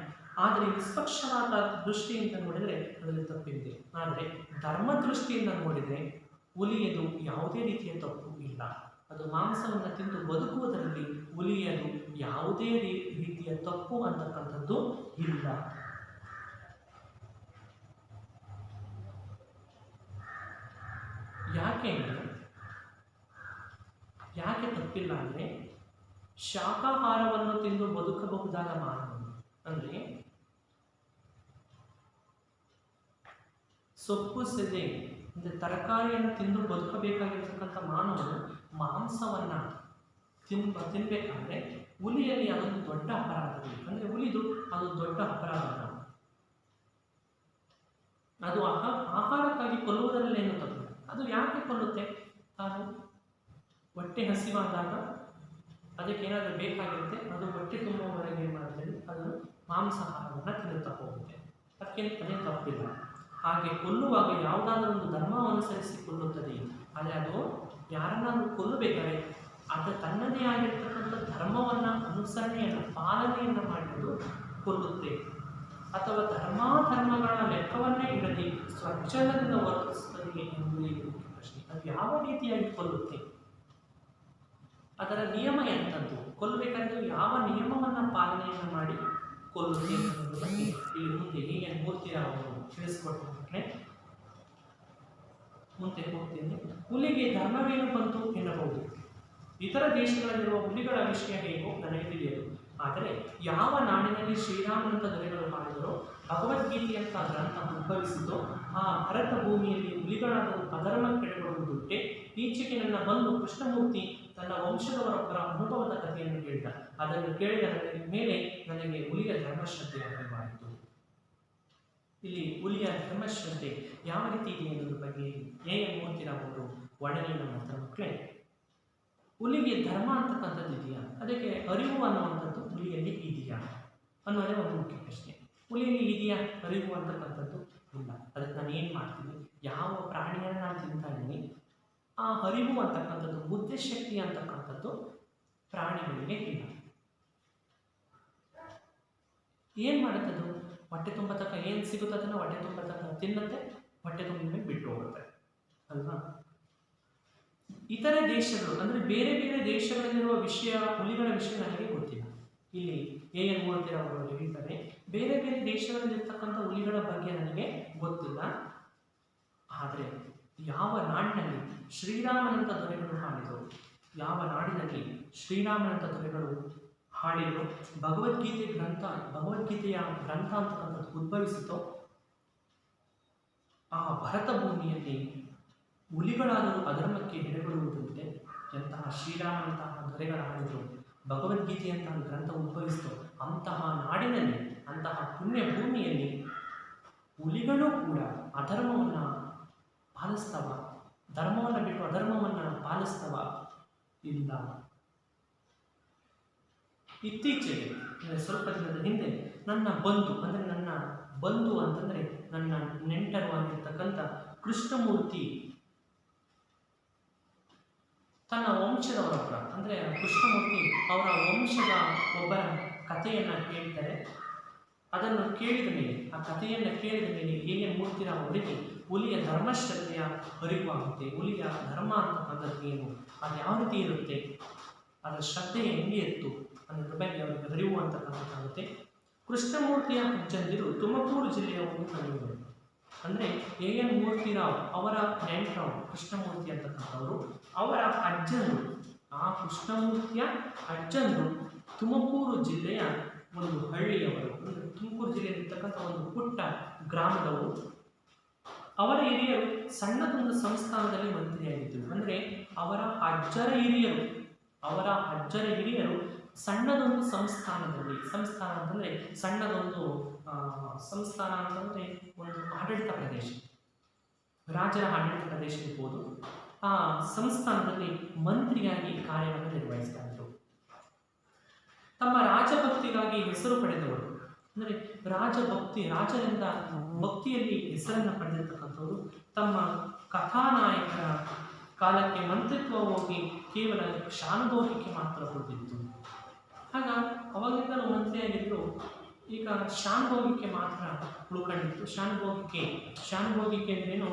ಆದರೆ ನಿಷ್ಪಕ್ಷವಾದ ದೃಷ್ಟಿಯಿಂದ ನೋಡಿದರೆ ಅದರಲ್ಲಿ ತಪ್ಪಿದೆ. ಆದರೆ ಧರ್ಮ ದೃಷ್ಟಿಯಿಂದ ನೋಡಿದರೆ ಹುಲಿಯದು ಯಾವುದೇ ರೀತಿಯ ತಪ್ಪು ಇಲ್ಲ. ಅದು ಮಾಂಸವನ್ನು ತಿಂದು ಬದುಕುವುದರಲ್ಲಿ ಹುಲಿಯದು ಯಾವುದೇ ರೀತಿಯ ತಪ್ಪು ಅಂತಕ್ಕಂಥದ್ದು ಇಲ್ಲ. ಯಾಕೆ ತಪ್ಪಿಲ್ಲ ಅಂದರೆ ಶಾಕಾಹಾರವನ್ನು ತಿಂದು ಬದುಕಬಹುದಾದ ಮಾನವನು ಅಂದರೆ ಸೊಪ್ಪು ಸೆದೆ ಅಂದರೆ ತರಕಾರಿಯನ್ನು ತಿಂದು ಬದುಕಬೇಕಾಗಿರ್ತಕ್ಕಂಥ ಮಾನವನು ಮಾಂಸವನ್ನು ತಿನ್ನಬೇಕಾದ್ರೆ ಹುಲಿಯಲ್ಲಿ ಅದೊಂದು ದೊಡ್ಡ ಅಪರಾಧ. ಅಂದರೆ ಹುಲಿದು ಅದು ದೊಡ್ಡ ಅಪರಾಧ. ಅದು ಆಹಾರಕ್ಕಾಗಿ ಕೊಲ್ಲುವುದರಲ್ಲೇನು ತಪ್ಪು. ಅದು ಯಾಕೆ ಕೊಲ್ಲುತ್ತೆ? ತಾನು ಹೊಟ್ಟೆ ಹಸಿವಾದಾಗ ಅದಕ್ಕೇನಾದರೂ ಬೇಕಾಗಿರುತ್ತೆ, ಅದು ಹೊಟ್ಟೆ ತುಂಬುವವರೆಗೆ ಏನು ಮಾಡ್ತೇವೆ, ಅದು ಮಾಂಸಾಹಾರವನ್ನು ತಿನ್ನುತ್ತಾ ಹೋಗುತ್ತೆ. ಅದೇ ತಪ್ಪಿಲ್ಲ. ಹಾಗೆ ಕೊಲ್ಲುವಾಗ ಯಾವುದಾದ್ರೂ ಒಂದು ಧರ್ಮ ಅನುಸರಿಸಿ ಕೊಲ್ಲುತ್ತದೆ. ಆದರೆ ಅದು ಯಾರನ್ನಾದರೂ ಕೊಲ್ಲಬೇಕಾದ್ರೆ ಅದು ತನ್ನದೇ ಆಗಿರ್ತಕ್ಕಂಥ ಧರ್ಮವನ್ನು ಪಾಲನೆಯನ್ನು ಮಾಡಿದ್ದು ಕೊಲ್ಲುತ್ತೆ. ಅಥವಾ ಧರ್ಮಗಳ ಲೆಕ್ಕವನ್ನೇ ಇಡದೆ ಸ್ವಚ್ಛಂದದಿಂದ ವರ್ತಿಸುತ್ತದೆ ಎಂಬುದೇ ಪ್ರಶ್ನೆ. ಅದು ಯಾವ ರೀತಿಯಾಗಿ ಕೊಲ್ಲುತ್ತೆ? ಅದರ ನಿಯಮ ಎಂಥದ್ದು? ಕೊಲ್ಲಬೇಕಾದ್ರೆ ಯಾವ ನಿಯಮವನ್ನು ಪಾಲನೆಯನ್ನು ಮಾಡಿ ಕೊಲ್ಲುತ್ತೆ ಅನ್ನೋದ್ರ ಬಗ್ಗೆ ಇಲ್ಲಿ ಮುಂದೆ ಹೀಗೆ ಮೂರ್ತಿರಾವರು ತಿಳಿಸ್ಕೊಡ್ತಾರೆ. ಮುಂದೆ ಹೋಗ್ತೀನಿ. ಹುಲಿಗೆ ಧರ್ಮವೇನು ಬಂತು ಎನ್ನಬಹುದು. ಇತರ ದೇಶಗಳಲ್ಲಿರುವ ಹುಲಿಗಳ ವಿಷಯ ಹೇಗೋ ನನಗೆ ತಿಳಿಯದು. ಆದರೆ ಯಾವ ನಾಡಿನಲ್ಲಿ ಶ್ರೀರಾಮನಂತ ದೊರೆಗಳು ಮಾಡಿದರೋ, ಭಗವದ್ಗೀತೆಯಂಥ ಗ್ರಂಥ ಉದ್ಭವಿಸಿತೋ ಆ ಭರತ ಭೂಮಿಯಲ್ಲಿ ಹುಲಿಗಳಾದರೂ ಅಧರ್ಮ ಕೆಳಗೊಳ್ಳುವುದುಂಟೆ. ಈಚೆಗೆ ನನ್ನ ಬಂದು ಕೃಷ್ಣಮೂರ್ತಿ ತನ್ನ ವಂಶದವರೊಬ್ಬರ ಅನುಭವದ ಕಥೆಯನ್ನು ಹೇಳಿದ. ಅದನ್ನು ಕೇಳಿದ ಮೇಲೆ ನನಗೆ ಹುಲಿಯ ಧರ್ಮಶ್ರದ್ಧೆ ಅರಿವಾಯಿತು. ಇಲ್ಲಿ ಹುಲಿಯ ಧರ್ಮಶ್ರದ್ಧೆ ಯಾವ ರೀತಿ ಇದೆ ಎನ್ನುವುದರ ಬಗ್ಗೆ ಎನ್ ಮೂರ್ತಿರಾವ್ ಅವರು ಒಡನೆ ನಮ್ಮ ಮಕ್ಕಳೇ, ಹುಲಿಗೆ ಧರ್ಮ ಅಂತಕ್ಕಂಥದ್ದು ಇದೆಯಾ? ಅದಕ್ಕೆ ಅರಿವು ಅನ್ನುವಂಥದ್ದು ಹುಲಿಯಲ್ಲಿ ಇದೆಯಾ ಅನ್ನೋದೇ ಒಂದು ಮುಖ್ಯ ಪ್ರಶ್ನೆ. ಹುಲಿಯಲ್ಲಿ ಇದೆಯಾ ಅರಿವು ಅಂತಕ್ಕಂಥದ್ದು? ಇಲ್ಲ. ಅದಕ್ಕೆ ನಾನು ಏನು ಮಾಡ್ತೀನಿ, ಯಾವ ಪ್ರಾಣಿಯನ್ನು ನಾನು ತಿಂತಾ ಇದ್ದೀನಿ, ಆ ಅರಿವು ಅಂತಕ್ಕಂಥದ್ದು, ಬುದ್ಧಿಶಕ್ತಿ ಅಂತಕ್ಕಂಥದ್ದು ಪ್ರಾಣಿಗಳಿಗೆ ಇಲ್ಲ. ಏನು ಮಾಡುತ್ತದು? ಹೊಟ್ಟೆ ತುಂಬ ತಕ್ಕ ಏನು ಸಿಗುತ್ತೆ ಅದನ್ನು ಹೊಟ್ಟೆ ತುಂಬ ತಕ್ಕ ತಿನ್ನುತ್ತೆ, ಹೊಟ್ಟೆ ತುಂಬ ಮೇಲೆ ಬಿಟ್ಟು ಹೋಗುತ್ತೆ ಅಲ್ವಾ? ಇತರೆ ದೇಶಗಳು ಅಂದರೆ ಬೇರೆ ಬೇರೆ ದೇಶಗಳಲ್ಲಿರುವ ವಿಷಯ, ಹುಲಿಗಳ ವಿಷಯ ನನಗೆ ಗೊತ್ತಿಲ್ಲ. ಇಲ್ಲಿ ಎನ್ ಮೂರ್ತಿರಾವ್ ಅವರು ಹೇಳ್ತಾರೆ, ಬೇರೆ ಬೇರೆ ದೇಶಗಳಲ್ಲಿರ್ತಕ್ಕಂಥ ಹುಲಿಗಳ ಬಗ್ಗೆ ನನಗೆ ಗೊತ್ತಿಲ್ಲ. ಆದರೆ ಯಾವ ನಾಡಿನಲ್ಲಿ ಶ್ರೀರಾಮನಂತ ದೊರೆಗಳು ಹಾಡಿದರು, ಯಾವ ನಾಡಿನಲ್ಲಿ ಶ್ರೀರಾಮನಂತ ದೊರೆಗಳು ಹಾಡಿದರು, ಭಗವದ್ಗೀತೆಯ ಗ್ರಂಥ ಅಂತಕ್ಕಂಥದ್ದು ಉದ್ಭವಿಸಿತೋ ಆ ಭರತ ಭೂಮಿಯಲ್ಲಿ ಹುಲಿಗಳಾದರೂ ಅಧರ್ಮಕ್ಕೆ ಎಡೆಗೊಡುವುದಂತೆ ಎಂತಹ ಶ್ರೀರಾಮನಂತಹ ದೊರೆಗಳ ಹಾಡಿದರು, ಭಗವದ್ಗೀತೆಯಂತಹ ಗ್ರಂಥ ಉದ್ಭವಿಸಿತು, ಅಂತಹ ನಾಡಿನಲ್ಲಿ, ಅಂತಹ ಪುಣ್ಯ ಭೂಮಿಯಲ್ಲಿ ಹುಲಿಗಳು ಕೂಡ ಅಧರ್ಮವನ್ನು ಪಾಲಿಸ್ತವ, ಧರ್ಮವನ್ನು ಬಿಟ್ಟು ಅಧರ್ಮವನ್ನು ಪಾಲಿಸ್ತವ? ಇಲ್ಲ. ಇತ್ತೀಚೆಗೆ ಸ್ವಲ್ಪ ದಿನದ ಹಿಂದೆ ನನ್ನ ಬಂಧು ಅಂತಂದರೆ ನನ್ನ ನೆಂಟರು ಆಗಿರ್ತಕ್ಕಂಥ ಕೃಷ್ಣಮೂರ್ತಿ ತನ್ನ ವಂಶದವರ ಹತ್ರ, ಅಂದರೆ ಕೃಷ್ಣಮೂರ್ತಿ ಅವರ ವಂಶದ ಒಬ್ಬರ ಕಥೆಯನ್ನು ಕೇಳ್ತಾರೆ. ಅದನ್ನು ಕೇಳಿದ ಮೇಲೆ, ಆ ಕಥೆಯನ್ನು ಕೇಳಿದ ಮೇಲೆ ಎನ್ ಮೂರ್ತಿರಾವ್ ಅವರಿಗೆ ಹುಲಿಯ ಧರ್ಮಶ್ರದ್ಧೆಯ ಅರಿವಾಗುತ್ತೆ. ಹುಲಿಯ ಧರ್ಮ ಅಂತಕ್ಕಂಥದ್ದು ಏನು, ಅದು ಯಾವ ರೀತಿ ಇರುತ್ತೆ, ಅದರ ಶ್ರದ್ಧೆ ಹೆಂಗೆ ಇತ್ತು ಅನ್ನೋದ್ರ ಬಗ್ಗೆ ಅವರಿಗೆ ಅರಿವು ಅಂತಕ್ಕಂಥದ್ದಾಗುತ್ತೆ. ಕೃಷ್ಣಮೂರ್ತಿಯ ಅಜ್ಜಂದಿರು ತುಮಕೂರು ಜಿಲ್ಲೆಯ ಒಂದು ಹಳ್ಳಿಗಳು. ಅಂದರೆ ಎನ್ ಮೂರ್ತಿರಾವ್ ಅವರ ನೆಂಟರಾವ್ ಕೃಷ್ಣಮೂರ್ತಿ ಅಂತಕ್ಕಂಥವರು, ಅವರ ಅಜ್ಜಂದು, ಆ ಕೃಷ್ಣಮೂರ್ತಿಯ ಅಜ್ಜಂದು ತುಮಕೂರು ಜಿಲ್ಲೆಯ ಒಂದು ಹಳ್ಳಿಯವರು, ಅಂದರೆ ತುಮಕೂರು ಜಿಲ್ಲೆಯಲ್ಲಿರ್ತಕ್ಕಂಥ ಒಂದು ಪುಟ್ಟ ಗ್ರಾಮದವರು. ಅವರ ಹಿರಿಯರು ಸಣ್ಣದೊಂದು ಸಂಸ್ಥಾನದಲ್ಲಿ ಮಂತ್ರಿಯಾಗಿದ್ದರು. ಅಂದರೆ ಅವರ ಅಜ್ಜರ ಹಿರಿಯರು ಸಣ್ಣದೊಂದು ಸಂಸ್ಥಾನದಲ್ಲಿ, ಸಂಸ್ಥಾನ ಅಂತಂದರೆ ಸಣ್ಣದೊಂದು ಸಂಸ್ಥಾನ ಅಂತಂದರೆ ಒಂದು ಆಡಳಿತ ಪ್ರದೇಶ, ರಾಜರ ಆಡಳಿತ ಪ್ರದೇಶ ಇರ್ಬೋದು. ಆ ಸಂಸ್ಥಾನದಲ್ಲಿ ಮಂತ್ರಿಯಾಗಿ ಕಾರ್ಯವನ್ನು ನಿರ್ವಹಿಸ್ತಾ ಇದ್ದರು. ತಮ್ಮ ರಾಜಭಕ್ತಿಗಾಗಿ ಹೆಸರು ಪಡೆದವರು, ಅಂದರೆ ರಾಜರಿಂದ ಭಕ್ತಿಯಲ್ಲಿ ಹೆಸರನ್ನು ಪಡೆದಿರ್ತಕ್ಕಂಥವರು ತಮ್ಮ ಕಥಾನಾಯಕರ ಕಾಲಕ್ಕೆ ಮಂತ್ರಿತ್ವ ಹೋಗಿ ಕೇವಲ ಶಾನುಭೋಗಕ್ಕೆ ಮಾತ್ರ ಉಳಿದಿತ್ತು. ಆಗ ಅವಾಗಿಂದಲೂ ಮಂತ್ರಿಯಾಗಿದ್ದರು, ಈಗ ಶಾನುಭೋಗಕ್ಕೆ ಮಾತ್ರ ಉಳ್ಕೊಂಡಿತ್ತು. ಶಾನುಭೋಗಿಕೆ ಅಂದ್ರೇನು?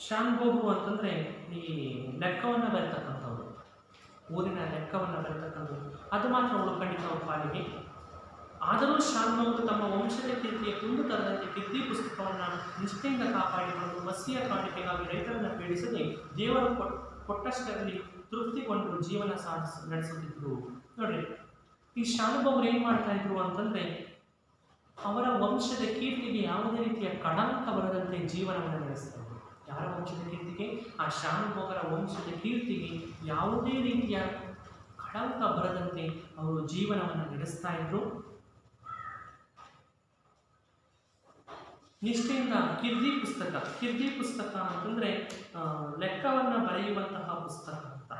ಶಾನುಭೋಗು ಅಂತಂದರೆ ಈ ಲೆಕ್ಕವನ್ನು ಬರ್ತಕ್ಕಂಥವ್ರು, ಊರಿನ ಲೆಕ್ಕವನ್ನು ಬರ್ತಕ್ಕಂಥವ್ರು, ಅದು ಮಾತ್ರ ಉಳ್ಕೊಂಡಿತ್ತು ಅವ್ರ ಪಾಲಿಗೆ. ಆದರೂ ಶಾನುಭೋಗರು ತಮ್ಮ ವಂಶದ ಕೀರ್ತಿಯ ಕುಂದು ತರದಂತೆ ಕೀರ್ತಿ ಪುಸ್ತಕವನ್ನು ನಿಷ್ಠೆಯಿಂದ ಕಾಪಾಡಿಕೊಂಡು ಮಸಿಯ ಕಾಣಿಕೆಗಾಗಿ ರೈತರನ್ನು ಪೀಡಿಸದೆ ದೇವರು ಕೊಟ್ಟಷ್ಟರಲ್ಲಿ ತೃಪ್ತಿಗೊಂಡು ಜೀವನ ನಡೆಸುತ್ತಿದ್ದರು. ನೋಡ್ರಿ, ಈ ಶಾನುಭೋಗರು ಏನು ಮಾಡ್ತಾ ಇದ್ರು ಅಂತಂದರೆ, ಅವರ ವಂಶದ ಕೀರ್ತಿಗೆ ಯಾವುದೇ ರೀತಿಯ ಕಳಂಕ ಬರದಂತೆ ಜೀವನವನ್ನು ನಡೆಸ್ತಾ ಇದ್ರು. ಯಾರ ವಂಶದ ಕೀರ್ತಿಗೆ? ಆ ಶಾನುಭೋಗರ ವಂಶದ ಕೀರ್ತಿಗೆ ಯಾವುದೇ ರೀತಿಯ ಕಳಂಕ ಬರದಂತೆ ಅವರು ಜೀವನವನ್ನು ನಡೆಸ್ತಾ ಇದ್ರು. ನಿಷ್ಠೆಯಿಂದ ಕೀರ್ತಿ ಪುಸ್ತಕ ಅಂತಂದರೆ ಲೆಕ್ಕವನ್ನು ಬರೆಯುವಂತಹ ಪುಸ್ತಕ ಅಂತ.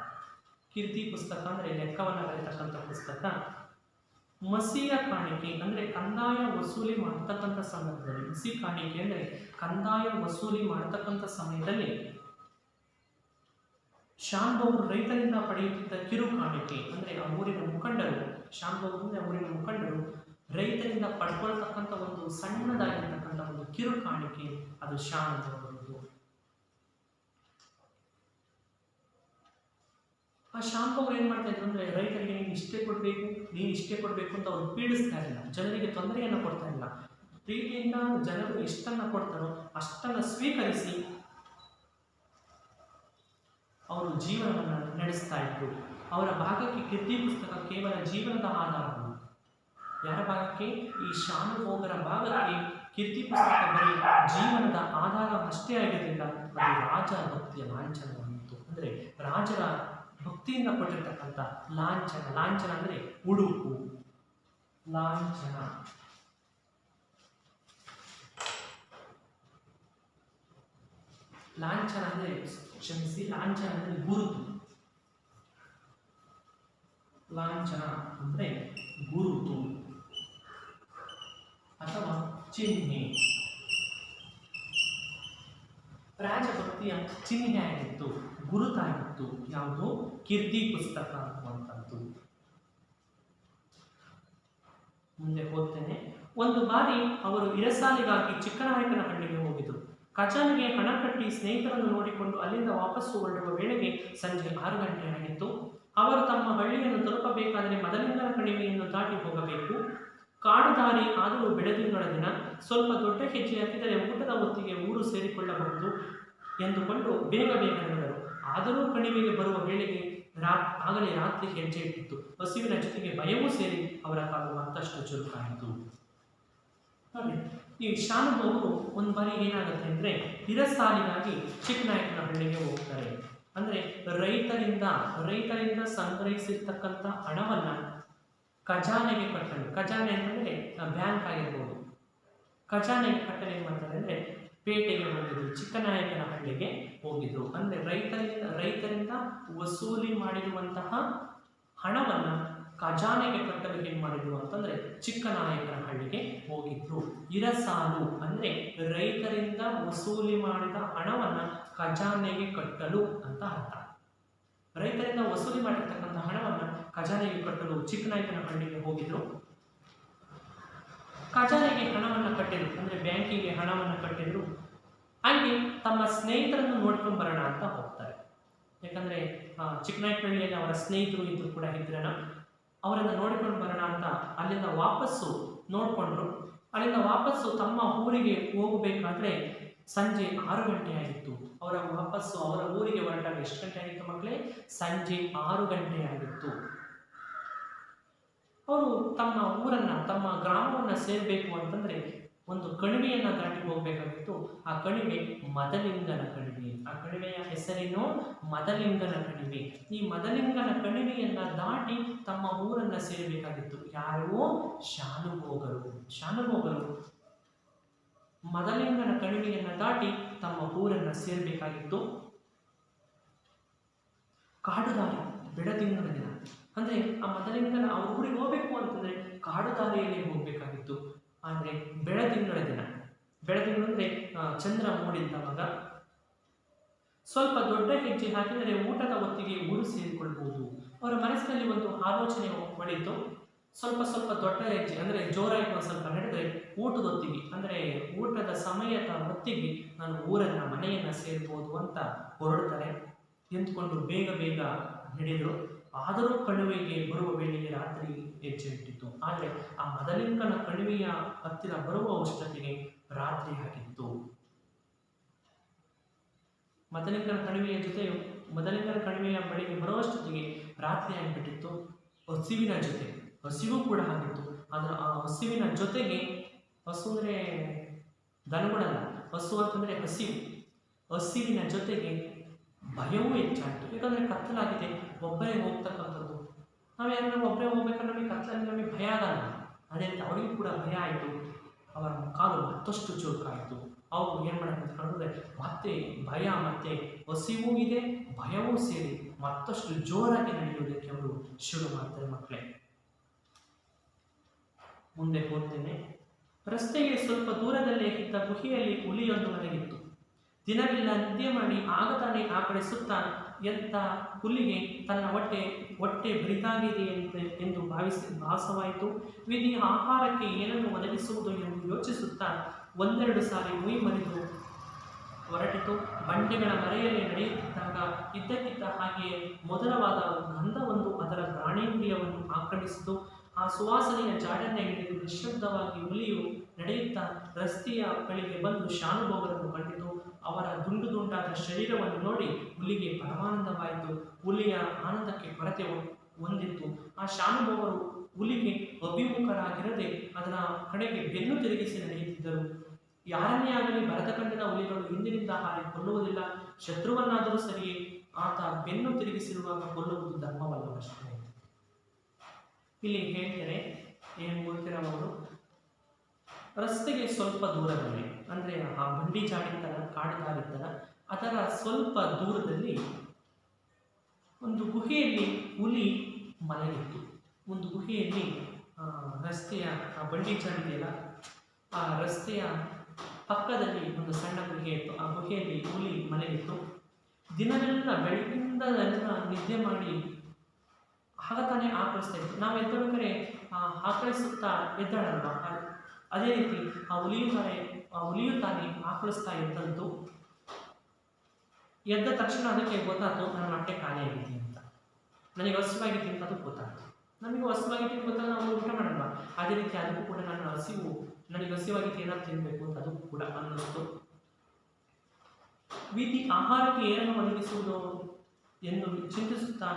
ಕೀರ್ತಿ ಪುಸ್ತಕ ಅಂದರೆ ಲೆಕ್ಕವನ್ನು ಬರೆಯತಕ್ಕಂಥ ಪುಸ್ತಕ. ಮಸಿಯ ಕಾಣಿಕೆ ಅಂದರೆ ಕಂದಾಯ ವಸೂಲಿ ಮಾಡತಕ್ಕಂಥ ಸಂದರ್ಭದಲ್ಲಿ, ಮಸಿ ಕಾಣಿಕೆ ಅಂದರೆ ಕಂದಾಯ ವಸೂಲಿ ಮಾಡತಕ್ಕಂಥ ಸಮಯದಲ್ಲಿ ಶಾನುಭೋಗರು ರೈತರಿಂದ ಪಡೆಯುತ್ತಿದ್ದ ಕಿರು ಕಾಣಿಕೆ, ಅಂದರೆ ಆ ಊರಿನ ಮುಖಂಡರು, ಶಾನುಭೋಗರು ಅಂದರೆ ಊರಿನ ಮುಖಂಡರು ರೈತರಿಂದ ಪಡ್ಕೊಳ್ತಕ್ಕಂಥ ಒಂದು ಸಣ್ಣದಾಗಿರ್ತಕ್ಕಂಥ ಒಂದು ಕಿರು ಕಾಣಿಕೆ, ಅದು ಶಾನುಭೋಗರದ್ದು. ಆ ಶಾನುಭೋಗರು ಏನು ಮಾಡ್ತಾ ಇದ್ರು ಅಂದರೆ, ರೈತರಿಗೆ ನೀನು ಇಷ್ಟೇ ಕೊಡಬೇಕು ಅಂತ ಅವರು ಪೀಡಿಸ್ತಾ ಇಲ್ಲ, ಜನರಿಗೆ ತೊಂದರೆಯನ್ನು ಕೊಡ್ತಾ ಇಲ್ಲ. ಪ್ರೀತಿಯಿಂದ ಜನರು ಎಷ್ಟನ್ನು ಕೊಡ್ತಾರೋ ಅಷ್ಟನ್ನು ಸ್ವೀಕರಿಸಿ ಅವರು ಜೀವನವನ್ನು ನಡೆಸ್ತಾ ಇದ್ರು. ಅವರ ಭಾಗಕ್ಕೆ ಕೀರ್ತಿ ಪುಸ್ತಕ ಕೇವಲ ಜೀವನದ ಆಧಾರವನ್ನು, ಯಾರ ಭಾಗಕ್ಕೆ? ಈ ಶಾನುಭೋಗರ ಭಾಗಕ್ಕೆ ಕೀರ್ತಿ ಪುಸ್ತಕ ಬರೀ ಜೀವನದ ಆಧಾರ ಅಷ್ಟೇ ಆಗಿರಲಿಲ್ಲ, ಅದು ರಾಜ ಭಕ್ತಿಯ ಲಾಂಛನವಾಗಿತ್ತು. ಅಂದರೆ ರಾಜರ ಭಕ್ತಿಯಿಂದ ಕೊಟ್ಟಿರ್ತಕ್ಕಂಥ ಲಾಂಛನ ಅಂದರೆ ಉಡುಪು, ಲಾಂಛನ. ಲಾಂಛನ ಅಂದರೆ ಕ್ಷಮಿಸಿ, ಲಾಂಛನ ಅಂದರೆ ಗುರುತು. ಲಾಂಛನ ಅಂದರೆ ಗುರುತು ಅಥವಾ ಚಿಹ್ನೆ. ರಾಜಭಕ್ತಿಯ ಚಿಹ್ನೆ ಆಗಿತ್ತು, ಗುರುತಾಗಿತ್ತು ಯಾವುದು? ಕೀರ್ತಿ ಪುಸ್ತಕ ಅನ್ನುವಂಥದ್ದು. ಮುಂದೆ ಹೋಗ್ತೇನೆ. ಒಂದು ಬಾರಿ ಅವರು ಇರಸಾಲಿಗಾಗಿ ಚಿಕ್ಕನಾಯಕನಹಳ್ಳಿಗೆ ಹೋಗಿದ್ರು. ಖಜಾನೆಗೆ ಹಣ ಕಟ್ಟಿ ಸ್ನೇಹಿತರನ್ನು ನೋಡಿಕೊಂಡು ಅಲ್ಲಿಂದ ವಾಪಸ್ಸು ಹೊರಡುವ ವೇಳೆಗೆ ಸಂಜೆ 6 ಗಂಟೆ ಆಗಿತ್ತು. ಅವರು ತಮ್ಮ ಹಳ್ಳಿಯನ್ನು ತಲುಪಬೇಕಾದರೆ ಮದಲಿಂಗನ ಕಣಿವೆಯನ್ನು ದಾಟಿ ಹೋಗಬೇಕು. ಕಾಡು ದಾರಿ ಆದರೂ ಬೆಳದಿಂಗಳ ದಿನ. ಸ್ವಲ್ಪ ದೊಡ್ಡ ಹೆಜ್ಜೆ ಹಾಕಿದರೆ ಊಟದ ಹೊತ್ತಿಗೆ ಊರು ಸೇರಿಕೊಳ್ಳಬಹುದು ಎಂದುಕೊಂಡು ಬೇಗ ಬೇಗ ನಡೆದರು. ಆದರೂ ಕಣಿವೆಗೆ ಬರುವ ವೇಳೆಗೆ ಆಗಲೇ ರಾತ್ರಿ ಹೆಜ್ಜೆ ಇಟ್ಟಿತ್ತು. ಹಸಿವಿನ ಜೊತೆಗೆ ಭಯವೂ ಸೇರಿ ಅವರ ಕಾಲು ಮತ್ತಷ್ಟು ಚುರುಕಾಯಿತು. ನೋಡಿ, ಈ ಶಾನುಭೋಗರು ಒಂದು ಬಾರಿ ಏನಾಗುತ್ತೆ ಅಂದರೆ ಇರಸಾಲಿಗಾಗಿ ಚಿಕ್ಕನಾಯಕನಹಳ್ಳಿಗೆ ಹೋಗ್ತಾರೆ. ಅಂದರೆ ರೈತರಿಂದ ಸಂಗ್ರಹಿಸಿರ್ತಕ್ಕಂಥ ಹಣವನ್ನು ಖಜಾನೆಗೆ ಕಟ್ಟಲು, ಖಜಾನೆ ಅಂತಂದರೆ ಬ್ಯಾಂಕ್ ಆಗಿರ್ಬೋದು, ಖಜಾನೆಗೆ ಕಟ್ಟಲು ಏನು ಮಾಡ್ತಾರೆ ಅಂದರೆ ಪೇಟೆಗೆ ಹೋಗಿದ್ರು, ಚಿಕ್ಕನಾಯಕನಹಳ್ಳಿಗೆ ಹೋಗಿದ್ರು. ಅಂದರೆ ರೈತರಿಂದ ವಸೂಲಿ ಮಾಡಿರುವಂತಹ ಹಣವನ್ನು ಖಜಾನೆಗೆ ಕಟ್ಟಲು ಏನು ಮಾಡಿದ್ರು ಅಂತಂದರೆ ಚಿಕ್ಕನಾಯಕನಹಳ್ಳಿಗೆ ಹೋಗಿದ್ರು. ಇರಸಾಲು ಅಂದರೆ ರೈತರಿಂದ ವಸೂಲಿ ಮಾಡಿದ ಹಣವನ್ನು ಖಜಾನೆಗೆ ಕಟ್ಟಲು ಅಂತ ಅರ್ಥ. ರೈತರಿಂದ ವಸೂಲಿ ಮಾಡಿರ್ತಕ್ಕಂಥ ಹಣವನ್ನು ಖಜಾನೆಗೆ ಕಟ್ಟಲು ಚಿಕ್ಕನಾಯಕನಹಳ್ಳಿಗೆ ಹೋಗಿದ್ರು. ಖಜಾನೆಗೆ ಹಣವನ್ನು ಕಟ್ಟಿದ್ರು, ಅಂದರೆ ಬ್ಯಾಂಕಿಗೆ ಹಣವನ್ನು ಕಟ್ಟಿದ್ರು. ಹಾಗೆ ತಮ್ಮ ಸ್ನೇಹಿತರನ್ನು ನೋಡ್ಕೊಂಡು ಬರೋಣ ಅಂತ ಹೋಗ್ತಾರೆ. ಯಾಕಂದರೆ ಚಿಕ್ಕನಾಯಕನಹಳ್ಳಿಯಲ್ಲಿ ಅವರ ಸ್ನೇಹಿತರು ಇದ್ರು ಕೂಡ ಇದ್ರನ, ಅವರನ್ನು ನೋಡಿಕೊಂಡು ಬರೋಣ ಅಂತ ಅಲ್ಲಿಂದ ವಾಪಸ್ಸು ನೋಡಿಕೊಂಡ್ರು. ಅಲ್ಲಿಂದ ವಾಪಸ್ಸು ತಮ್ಮ ಊರಿಗೆ ಹೋಗಬೇಕಾದ್ರೆ ಸಂಜೆ 6 ಗಂಟೆ ಆಗಿತ್ತು. ಅವರ ಊರಿಗೆ ಹೊರಟಾಗ ಎಷ್ಟು ಗಂಟೆ ಆಗಿತ್ತು ಮಕ್ಕಳೇ? ಸಂಜೆ 6 ಗಂಟೆ ಆಗಿತ್ತು. ಅವರು ತಮ್ಮ ಊರನ್ನು, ತಮ್ಮ ಗ್ರಾಮವನ್ನು ಸೇರಬೇಕು ಅಂತಂದರೆ ಒಂದು ಕಣಿವೆಯನ್ನು ದಾಟಿ ಹೋಗಬೇಕಾಗಿತ್ತು. ಆ ಕಣಿವೆ ಮದಲಿಂಗನ ಕಣಿವೆ. ಆ ಕಣಿವೆಯ ಹೆಸರೇನು? ಮದಲಿಂಗನ ಕಣಿವೆ. ಈ ಮದಲಿಂಗನ ಕಣಿವೆಯನ್ನು ದಾಟಿ ತಮ್ಮ ಊರನ್ನು ಸೇರಬೇಕಾಗಿತ್ತು. ಯಾರು? ಶಾನುಭೋಗರು ಮದಲಿಂಗನ ಕಣಿವೆಯನ್ನು ದಾಟಿ ತಮ್ಮ ಊರನ್ನು ಸೇರಬೇಕಾಗಿತ್ತು. ಕಾಡುದಾರಿ, ಬೆಳದಿಂಗಳ ದಿನ. ಅಂದರೆ ಆ ಮದಲಿಂಗನ ಅವ್ರ ಊರಿಗೆ ಹೋಗಬೇಕು ಅಂತಂದರೆ ಕಾಡು ದಾರಿಯಲ್ಲಿ ಹೋಗಬೇಕಾಗಿತ್ತು. ಆದರೆ ಬೆಳದಿಂಗಳ ದಿನ, ಬೆಳದಿಂಗಳು ಅಂದರೆ ಚಂದ್ರ ಮೂಡಿದ್ದವಾಗ. ಸ್ವಲ್ಪ ದೊಡ್ಡ ಹೆಜ್ಜೆ ಹಾಕಿದರೆ ಊಟದ ಹೊತ್ತಿಗೆ ಊರು ಸೇರಿಕೊಳ್ಬಹುದು. ಅವರ ಮನಸ್ಸಿನಲ್ಲಿ ಒಂದು ಆಲೋಚನೆ ಮಾಡಿದ್ದು, ಸ್ವಲ್ಪ ದೊಡ್ಡ ಹೆಜ್ಜೆ ಅಂದರೆ ಜೋರಾಗಿ ಒಂದು ಸ್ವಲ್ಪ ನಡೆದರೆ ಊಟದ ಹೊತ್ತಿಗೆ, ಅಂದರೆ ಊಟದ ಸಮಯದ ಹೊತ್ತಿಗೆ ನಾನು ಊರನ್ನು, ಮನೆಯನ್ನು ಸೇರ್ಬೋದು ಅಂತ ಹೊರಡ್ತಾರೆ. ನಿಂತ್ಕೊಂಡು ಬೇಗ ಬೇಗ ನಡೆದರು. ಆದರೂ ಕಣಿವೆಗೆ ಬರುವ ವೇಳೆಗೆ ರಾತ್ರಿ ಹೆಜ್ಜೆ ಇಟ್ಟಿತ್ತು. ಆದರೆ ಆ ಮದಲಿಂಗನ ಕಣಿವೆಯ ಹತ್ತಿರ ಬರುವ ಅಷ್ಟೊತ್ತಿಗೆ ರಾತ್ರಿ ಆಗಿತ್ತು. ಮದಲಿಂಗನ ಕಣಿವೆಯ ಬಳಿಗೆ ಬರುವಷ್ಟೊತ್ತಿಗೆ ರಾತ್ರಿ ಆಗಿಬಿಟ್ಟಿತ್ತು. ಹಸಿವು ಕೂಡ ಆಗಿತ್ತು. ಆದರೆ ಆ ಹಸಿವಿನ ಜೊತೆಗೆ, ಹಸು ಅಂದರೆ ದನಗಳಲ್ಲ, ಹಸು ಅಂತಂದರೆ ಹಸಿವಿನ ಜೊತೆಗೆ ಭಯವೂ ಹೆಚ್ಚಾಯಿತು. ಯಾಕಂದರೆ ಕತ್ತಲಾಗಿದೆ, ಒಬ್ಬರೇ ಹೋಗ್ತಕ್ಕಂಥದ್ದು. ನಾವೇನಾದ್ರೂ ಒಬ್ಬರೇ ಹೋಗ್ಬೇಕಾದ್ರೆ ನಮಗೆ ಕತ್ತಲಲ್ಲಿ ನಮಗೆ ಭಯ ಆಗಲ್ಲ. ಅದೇ ರೀತಿ ಅವರಿಗೂ ಕೂಡ ಭಯ ಆಯಿತು. ಅವರ ಕಾಲು ಮತ್ತಷ್ಟು ಚುರುಕಾಯಿತು. ಅವರು ಏನು ಮಾಡಬೇಕಂತ ಹೇಳಿದ್ರೆ ಮತ್ತೆ ಭಯ, ಮತ್ತೆ ಹಸಿವೂ ಇದೆ, ಭಯವೂ ಸೇರಿ ಮತ್ತಷ್ಟು ಜೋರಾಗಿ ನಡೆಯುವುದಕ್ಕೆ ಅವರು ಶುರು ಮಾಡ್ತಾರೆ ಮಕ್ಕಳೇ. ಮುಂದೆ ಹೋಗ್ತೇನೆ. ರಸ್ತೆಗೆ ಸ್ವಲ್ಪ ದೂರದಲ್ಲೇ ಇದ್ದ ಗುಹೆಯಲ್ಲಿ ಹುಲಿಯೊಂದು ಮಲಗಿತ್ತು. ದಿನವೆಲ್ಲ ನಿದ್ದೆ ಮಾಡಿ ಆಗ ತಾನೇ ಆ ಕಡೆ ಸುತ್ತ ಎದ್ದ ಹುಲಿಗೆ ತನ್ನ ಹೊಟ್ಟೆ ಬರಿದಾಗಿದೆ ಎಂದು ಭಾಸವಾಯಿತು. ವಿಧಿಯ ಆಹಾರಕ್ಕೆ ಏನನ್ನು ಒದಗಿಸುವುದು ಎಂದು ಯೋಚಿಸುತ್ತಾ ಒಂದೆರಡು ಸಾರಿ ಮುಯಿ ಮರಿದು ಹೊರಟಿತು. ಬಂಡೆಗಳ ಮರೆಯಲ್ಲಿ ನಡೆಯುತ್ತಿದ್ದಾಗ ಇದ್ದಕ್ಕಿದ್ದ ಹಾಗೆಯೇ ಮಧುರವಾದ ಗಂಧವೊಂದು ಅದರ ಘ್ರಾಣೇಂದ್ರಿಯವನ್ನು ಆಕ್ರಮಿಸಿತು. ಆ ಸುವಾಸನೆಯ ಜಾಡನ್ನೇ ಹಿಡಿದು ನಿಶ್ಶಬ್ದವಾಗಿ ಹುಲಿಯು ನಡೆಯುತ್ತಾ ರಸ್ತೆಯ ಬಳಿಗೆ ಬಂದು ಶಾನುಭೋಗರನ್ನು ಕಂಡಿತು. ಅವರ ದುಂಡಾದ ಶರೀರವನ್ನು ನೋಡಿ ಹುಲಿಗೆ ಪರಮಾನಂದವಾಯಿತು. ಹುಲಿಯ ಆನಂದಕ್ಕೆ ಕೊರತೆ ಹೊಂದಿತ್ತು. ಆ ಶಾನುಭೋಗರು ಹುಲಿಗೆ ಅಭಿಮುಖರಾಗಿರದೆ ಅದರ ಕಡೆಗೆ ಬೆನ್ನು ತಿರುಗಿಸಿ ನಡೆಯುತ್ತಿದ್ದರು. ಯಾರನ್ನೇ ಆಗಲಿ ಭರತಖಂಡದ ಹುಲಿಗಳು ಹಿಂದಿನಿಂದ ಹಾರಿ ಕೊಲ್ಲುವುದಿಲ್ಲ. ಶತ್ರುವನ್ನಾದರೂ ಸರಿಯೇ ಆತ ಬೆನ್ನು ತಿರುಗಿಸಿರುವಾಗ ಕೊಲ್ಲುವುದು ಧರ್ಮವಲ್ಲವಷ್ಟೇ. ಇಲ್ಲಿ ಹೇಳ್ತಾರೆ, ಏನು ಗೊತ್ತಿರೋವರು, ರಸ್ತೆಗೆ ಸ್ವಲ್ಪ ದೂರದಲ್ಲಿ, ಅಂದರೆ ಆ ಬಂಡಿ ಜಾಡಿತ್ತಲ್ಲ, ಕಾಡು ದಾರಿತ್ತಲ್ಲ, ಅದರ ಸ್ವಲ್ಪ ದೂರದಲ್ಲಿ ಒಂದು ಗುಹೆಯಲ್ಲಿ ಹುಲಿ ಮಲಗಿತ್ತು. ಒಂದು ಗುಹೆಯಲ್ಲಿ ರಸ್ತೆಯ ಬಂಡಿ ಚಾಡಿದೆಯಲ್ಲ, ಆ ರಸ್ತೆಯ ಪಕ್ಕದಲ್ಲಿ ಒಂದು ಸಣ್ಣ ಗುಹೆ ಇತ್ತು. ಆ ಗುಹೆಯಲ್ಲಿ ಹುಲಿ ಮಲಗಿತ್ತು. ದಿನವೆಲ್ಲ ಬೆಳಗಿನಿಂದ ಎಲ್ಲ ನಿದ್ದೆ ಮಾಡಿ ಆಗ ತಾನೇ ಆಕಳಿಸ್ತಾ ಇತ್ತು. ನಾವು ಎದ್ದಬೇಕಾದ್ರೆ ಆಕಳಿಸುತ್ತಾ ಎದ್ದಾಳಲ್ವ, ಅದೇ ರೀತಿ ಆ ಹುಲಿಯು ತಾನೇ ಆಕಳಿಸ್ತಾ ಇದ್ದಂತು. ಎದ್ದ ತಕ್ಷಣ ಅದಕ್ಕೆ ಗೊತ್ತಾಯ್ತು ನನ್ನ ಹೊಟ್ಟೆ ಖಾಲಿ ಆಗಿದೆ ಅಂತ, ನನಗೆ ಹಸಿವಾಗಿದೆ ಅಂತ ಅದು ಗೊತ್ತಾಯ್ತು. ನಮಗೆ ಹಸಿವಾಗಿದೆ ಗೊತ್ತಾಗ ನಾವು ಊಟ ಮಾಡಲ್ವ, ಅದೇ ರೀತಿ ಅದಕ್ಕೂ ಕೂಡ ನನಗೆ ಹಸಿವಾಗಿದೆ ಏನಾದ್ರು ತಿನ್ನಬೇಕು ಅಂತ ಅದು ಕೂಡ ಅನ್ನಿಸ್ತು. ಆಹಾರಕ್ಕೆ ಏನನ್ನು ಒದಗಿಸುವುದು ಎಂದು ಚಿಂತಿಸುತ್ತಾ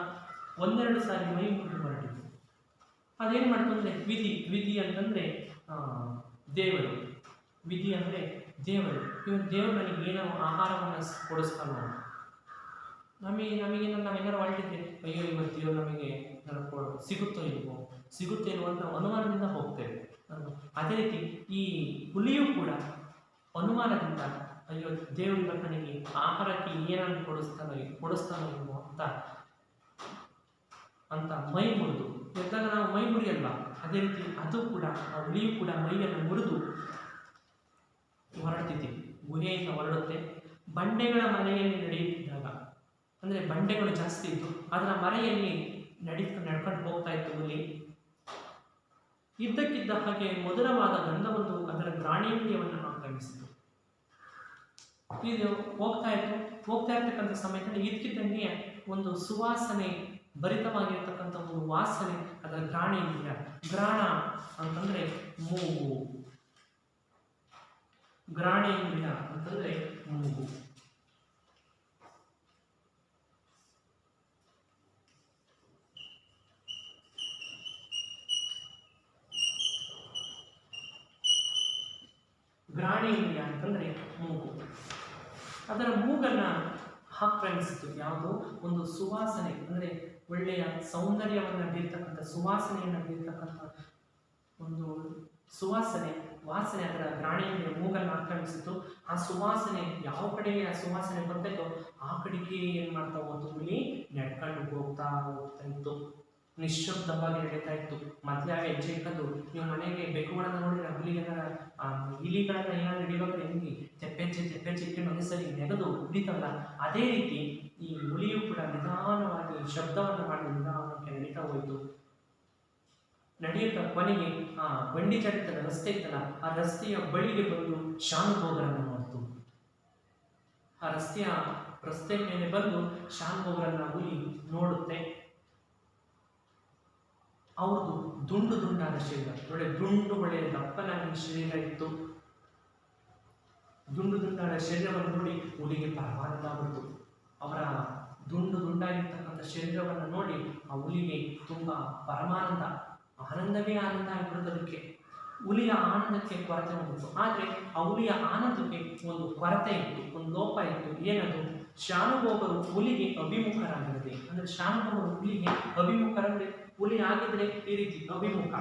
ಒಂದೆರಡು ಸಾರಿ ಮೈ ಮುರಿದು ಹೊರಟಿತು. ಅದೇನು ಮಾಡ್ತು ಅಂದರೆ ವಿಧಿ ಅಂತಂದರೆ ದೇವರು, ವಿಧಿ ಅಂದರೆ ದೇವರು. ಇವನು ದೇವರು ನನಗೆ ಏನೋ ಆಹಾರವನ್ನು ಕೊಡಿಸ್ತಾನೋ, ನಾವೇನಾರು ಹೊರಟಿದ್ರೆ ಅಯ್ಯೋ ಇವತ್ತು ದೇವರು ನಮಗೆ ಸಿಗುತ್ತೋ ಇಲ್ವೋ ಅಂತ ಅನುಮಾನದಿಂದ ಹೋಗ್ತೇವೆ. ಅದೇ ರೀತಿ ಈ ಹುಲಿಯೂ ಕೂಡ ಅನುಮಾನದಿಂದ ಅಯ್ಯೋ ದೇವರು ಇವತ್ತು ನನಗೆ ಆಹಾರಕ್ಕೆ ಏನನ್ನು ಕೊಡಿಸ್ತಾನೋ ಇಲ್ವೋ ಅಂತ ಮೈ ಮುರಿದು ಎದ್ದಾಗ ನಾವು ಮೈ ಮುರಿಯಲ್ವ, ಅದೇ ರೀತಿ ಅದು ಕೂಡ ಆ ಹುಲಿಯೂ ಕೂಡ ಮೈಯನ್ನು ಮುರಿದು ಹೊರಡ್ತಿದ್ದೀವಿ. ಗುಹೆಯಿಂದ ಹೊರಡುತ್ತೆ. ಬಂಡೆಗಳ ಮನೆಯಲ್ಲಿ ನಡೆಯುತ್ತಿದ್ದಾಗ, ಅಂದರೆ ಬಂಡೆಗಳು ಜಾಸ್ತಿ ಇತ್ತು, ಅದರ ಮರೆಯಲ್ಲಿ ನಡ್ಕೊಂಡು ಹೋಗ್ತಾ ಇತ್ತು ಹುಲಿ. ಇದ್ದಕ್ಕಿದ್ದ ಹಾಗೆ ಮಧುರವಾದ ಗಂಧವೊಂದು ಅದರ ಗ್ರಾಣೇಂದ್ರಿಯವನ್ನು ಆಕ್ರಮಿಸಿತು. ಇದು ಹೋಗ್ತಾ ಇರ್ತಕ್ಕಂಥ ಸಮಯದಲ್ಲಿ ಇದ್ದಕ್ಕಿದ್ದಂಗೆ ಒಂದು ಸುವಾಸನೆ ಭರಿತವಾಗಿರ್ತಕ್ಕಂಥ ಒಂದು ವಾಸನೆ ಅದರ ಗ್ರಾಣೇಂದ್ರಿಯ. ಗ್ರಾಣ ಅಂತಂದ್ರೆ ಮೂಗು, ಗ್ರಾಣೇಂದ್ರಿಯ ಅಂತಂದ್ರೆ ಮೂಗು. ಗ್ರಾಣೇಂದ್ರಿಯ ಅಂತಂದ್ರೆ ಮೂಗು. ಅದರ ಮೂಗನ್ನ ಆಕ್ರಮಿಸಿತು ಯಾವುದು? ಒಂದು ಸುವಾಸನೆ, ಅಂದರೆ ಒಳ್ಳೆಯ ಸೌಂದರ್ಯವನ್ನು ಬೀರ್ತಕ್ಕಂಥ ಸುವಾಸನೆಯನ್ನು ಬೀರ್ತಕ್ಕಂಥ ಒಂದು ವಾಸನೆ ಅದರ ಗ್ರಾಣೇಂದ್ರಿಯ ಮೂಗನ್ನು ಆಕ್ರಮಿಸಿತು. ಆ ಸುವಾಸನೆ ಯಾವ ಕಡೆಗೆ ಆ ಸುವಾಸನೆ ಬರ್ತೈತೋ ಆ ಕಡೆಗೆ ಏನು ಮಾಡ್ತಾ ಹೋಯ್ತು, ಹುಲಿ ನಡ್ಕೊಂಡು ಹೋಗ್ತಾ ಇತ್ತು. ನಿಶ್ಶಬ್ದವಾಗಿ ನಡೀತಾ ಇತ್ತು. ಮೊದಲಾಗ ಹೆಜ್ಜೆ ಇಕ್ಕದು. ನೀವು ಮನೆಗೆ ಬೆಕ್ಕುಗಳನ್ನ ನೋಡಿದ್ರೆ ಹುಲಿಗೆಲ್ಲ ಇಲಿಗಳನ್ನ ಏನಾದ್ರು ಹಿಡಿಬೇಕಾದ್ರೆ ಹೆಂಗೆ ತೆಪ್ಪೆಚ್ಚೆ ಇಟ್ಕೊಂಡು ಒಂದೇ ಸರಿ ನೆಗೆದು ಹಿಡಿತವಲ್ಲ, ಅದೇ ರೀತಿ ಈ ಹುಲಿಯು ಕೂಡ ನಿಧಾನವಾಗಿ ಶಬ್ದವನ್ನು ಮಾಡಿ ನಿಧಾನಕ್ಕೆ ನಡೀತಾ ಹೋಯಿತು. ನಡೆಯುತ್ತಾ ಕೊನೆಗೆ ಆ ಬಂಡಿ ಚಾಡಿತಲ್ಲ, ರಸ್ತೆ ಇತ್ತಲ್ಲ, ಆ ರಸ್ತೆಯ ಬಳಿಗೆ ಬಂದು ಶಾನುಭೋಗರನ್ನು ನೋಡ್ತು. ಆ ರಸ್ತೆ ಮೇಲೆ ಬಂದು ಶಾನುಭೋಗರನ್ನ ಹುಲಿ ನೋಡುತ್ತೆ. ಅವ್ರದ್ದು ದುಂಡಾದ ಶರೀರ, ಒಳ್ಳೆಯ ದಪ್ಪನಾಗಿ ಶರೀರ ಇತ್ತು. ದುಂಡಾದ ಶರೀರವನ್ನು ನೋಡಿ ಹುಲಿಗೆ ಪರಮಾನಂದ ಆಗಿತ್ತು. ಅವರ ದುಂಡಾಗಿರ್ತಕ್ಕಂಥ ಶರೀರವನ್ನು ನೋಡಿ ಆ ಹುಲಿಗೆ ತುಂಬಾ ಪರಮಾನಂದ, ಆನಂದವೇ ಆನಂದ ಆಗಿಬಿಡೋದಕ್ಕೆ. ಹುಲಿಯ ಆನಂದಕ್ಕೆ ಕೊರತೆ ಬಂದಿತ್ತು. ಆದರೆ ಆ ಹುಲಿಯ ಆನಂದಕ್ಕೆ ಒಂದು ಕೊರತೆ ಇತ್ತು, ಒಂದು ಲೋಪ ಇತ್ತು. ಏನದು? ಶಾನುಭೋಗರು ಹುಲಿಗೆ ಅಭಿಮುಖರಾಗಿರದೆ. ಅಂದ್ರೆ ಶಾನುಭೋಗರು ಹುಲಿಗೆ ಅಭಿಮುಖರಂದ್ರೆ ಹುಲಿ ಆಗಿದ್ರೆ ಈ ರೀತಿ ಅಭಿಮುಖ,